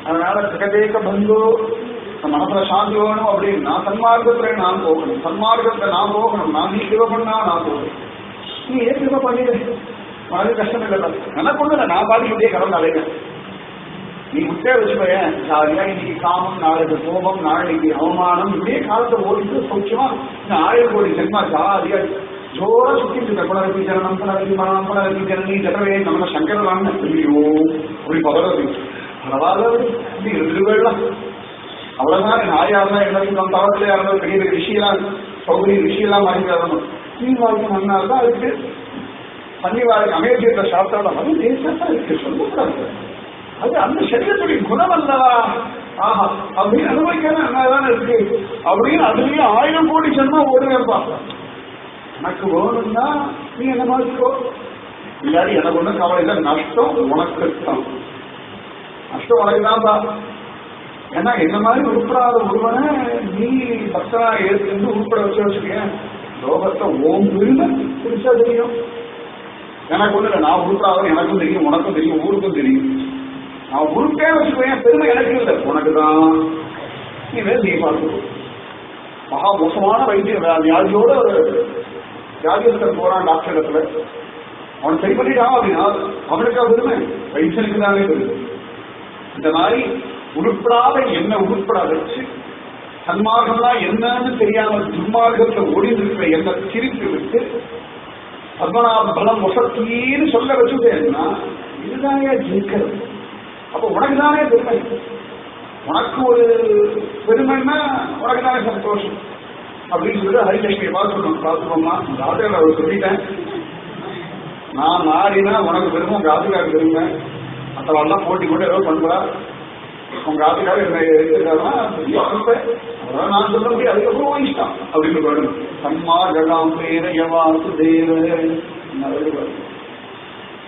Speaker 1: அதனால ஜெகதேக பந்து மனசுல சாந்தி வேணும் அப்படின்னா சன்மார்க்கத்துல நான் போகணும். சன்மார்க்கத்துல நான் போகணும். நான் நீ கிருப பண்ணா நான் போகணும். நீ ஏன் கிருப பண்ணிடு? மனது கஷ்டம் இல்லை. எனக்கு ஒண்ணு இல்லை. நான் பாதிக்கிட்டே கடந்த அலைங்க. நீ முட்டே வச்சுப்பேன் ஜாலியா. இன்னைக்கு காமம், நாளைக்கு கோபம், நாளைக்கு அவமானம், இப்படியே காலத்தை ஓடிட்டு சௌக்கியமா 1000 கோடி ஜென்மா ஜாலியா ஜோரா சுத்திட்டு புனரப்பி ஜனனம் புனரப்பி மனம் புனரப்பி ஜனனி ஜனவே நம்ம சங்கரவாங்க ஐயோ அப்படி பதறது பரவாயில்ல. இப்படி 2 வேளம் அவ்வளவுதான். நாயாருந்தா எல்லாத்தையும் நம்ம தவறலையா இருந்தாலும் பெரிய பெரிய விஷயம்லாம் சௌகரிய விஷயம்லாம் வாங்கி தரணும். நீ வாழ்க்கை மண்ணால்தான் அதுக்கு பண்ணி வாழ்க்கை அமேசியத்தை சாப்பிட்டாலும் அது தேசத்தா இருக்கு. சொல்லக்கூடாது. அது அந்த சரீரத்துடைய குணம் அல்லவா? ஆஹா அப்படின்னு அனுபவிக்காம என்னதானே இருக்கு அப்படின்னு அதுலயும் 1000 கோடி ஜென்மா ஓடுவேப்பா. எனக்கு வேணும்னா நீ என்ன மாதிரிக்கோ. இல்லாடி எனக்கு ஒன்றும் கவலை இல்லை. நஷ்டம் உனக்கு தான். நஷ்டம் உனக்கு தான்ப்பா. ஏன்னா என்ன மாதிரி உருப்படாத ஒருவனை நீ பக்தனா ஏற்று உருப்பட வச்சுக்கேன். லோகத்தை ஓம்புன்னு புரிச்சா தெரியும். எனக்கு ஒண்ணு இல்லை. நான் உருப்படாத எனக்கும் தெரியும், உனக்கும் தெரியும், ஊருக்கும் தெரியும். நான் உருப்பே வச்சுக்கேன். பெருமை எனக்கு இல்லை, உனக்கு தான். நீ வேறு நீ பார்த்து மகா மோசமான வியாதியோட வியாதியஸ்தர் போறான் டாக்டர் இடத்துல. அவன் சரி பண்ணிட்டான் அப்படின்னா அவனுக்கு பெருமை, வைத்தியனுக்கு தானே பெருமை. இந்த மாதிரி உருப்படாத என்ன உருப்பட வச்சு சன்மார்க்கம்லாம் என்னன்னு தெரியாம துன்மார்க்கத்தை ஒளிந்திருக்கிற என்ன சிரித்து விட்டு பத்மநாப பலம் வசத்தின்னு சொல்ல வச்சுட்டேன்னா இதுதானே ஜெயிக்கிறது. அப்ப உனக்கு தானே பெருமை. உனக்கு ஒரு பெருமைன்னா உனக்கு தானே சந்தோஷம் அப்படின்னு சொல்லிட்டு ஹரிலட்சுமி பார்த்துக்கோமா ராஜாவை அவர் சொல்லிட்டேன். நான் நாடினா உனக்கு பெருமை, உங்க ராஜுக்காருக்கு பெருமை. மற்றவெல்லாம் போட்டி கூட ஏதோ பண்ணுவா. உங்க ராஜுக்காக என்ன எடுத்துக்காருன்னா அதான் நான் சொல்ல முடியும். அதுக்கப்புறம் இஷ்டம் அப்படின்னு வேணும். சன்மார்க்கம் பேரையவாசு தேவ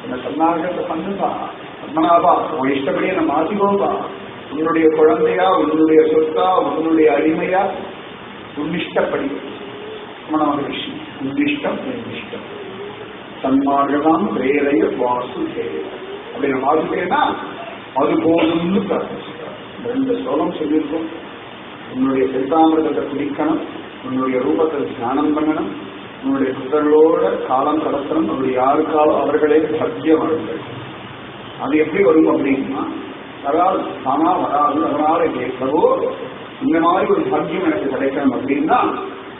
Speaker 1: என்ன சன்மார்க்கத்தை பண்ணுப்பா. பத்மநாபா உன் இஷ்டப்படியே நம்ம மாத்திக்கோப்பா. உன்னுடைய குழந்தையா, உன்னுடைய சொத்தா, உன்னுடைய அடிமையா, உன்னிஷ்டப்படி மனமகிழ்ச்சி. உன்னிஷ்டம் என்னிஷ்டம். சன்மார்க்கம் பிரேரைய வாசுதேவ அப்படின்னு வாசுதேவனா அது போதும்னு பிரார்த்திச்சிருக்காரு. 2 ஸ்லோகம் சொல்லியிருக்கோம். உன்னுடைய சித்தாமிரதத்தை குடிக்கணும், உன்னுடைய ரூபத்தை தியானம் பண்ணணும், உன்னுடைய புத்தர்களோட காலம் கடத்தணும். அப்படி யாருக்காலும் அவர்களே பாக்கியவான்கள். அது எப்படி வரும் அப்படின்னா வராது, தானா வராது. அதனால கேட்கவோ இந்த மாதிரி ஒரு பாக்கியம் எனக்கு கிடைக்கணும் அப்படின்னா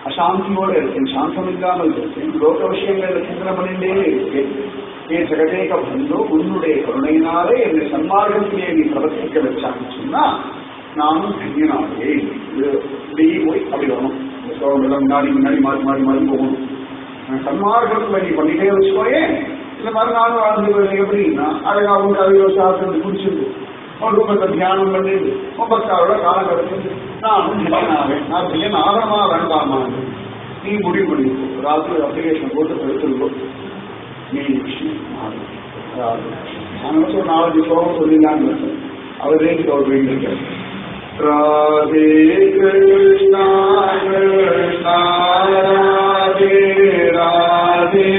Speaker 1: அசாந்தியோட இருக்கேன், சாந்தம் இல்லாமல் இருக்கேன், லோக விஷயங்கள்ல சிந்தனை பண்ணிட்டே இருக்கேன். என் ஜெகதேக பந்தோ உன்னுடைய கருணையினாலே என்னை சன்மார்க்கத்திலே நீ பிரவர்த்திக்க வச்சான்னு சொன்னா நானும் தன்யனாகவே. இது இப்படி போய் அப்படி வரணும். முன்னாடி முன்னாடி மாறி மாறி மாறி போகணும். சன்மார்க்கத்துல நீ பண்ணிட்டே வச்சுக்கோயே. இந்த மாதிரி நானும் வாழ்ந்து எப்படின்னா அழகாவும் கவியோ சாப்பிட்டு குடிச்சிருந்து ஒரு ரூபத்தை தியானம் பண்ணி பக்தாவோட காலம் கிடைச்சது. நானும் ஜெயனாவேன். நான் ஜெயன் ஆகமா வேண்டாமா நீ முடிவு பண்ணிக்கோ. ராத்திரி அப்ளிகேஷன் போட்டு எடுத்துருக்கோம். நீ விஷயம் நாங்கள் ஒரு 4 ஸ்லோகம் சொல்லிடலான்னு அவரே சொல்றீங்க. ராதே கிருஷ்ணா கிருஷ்ணா ராதே ராதே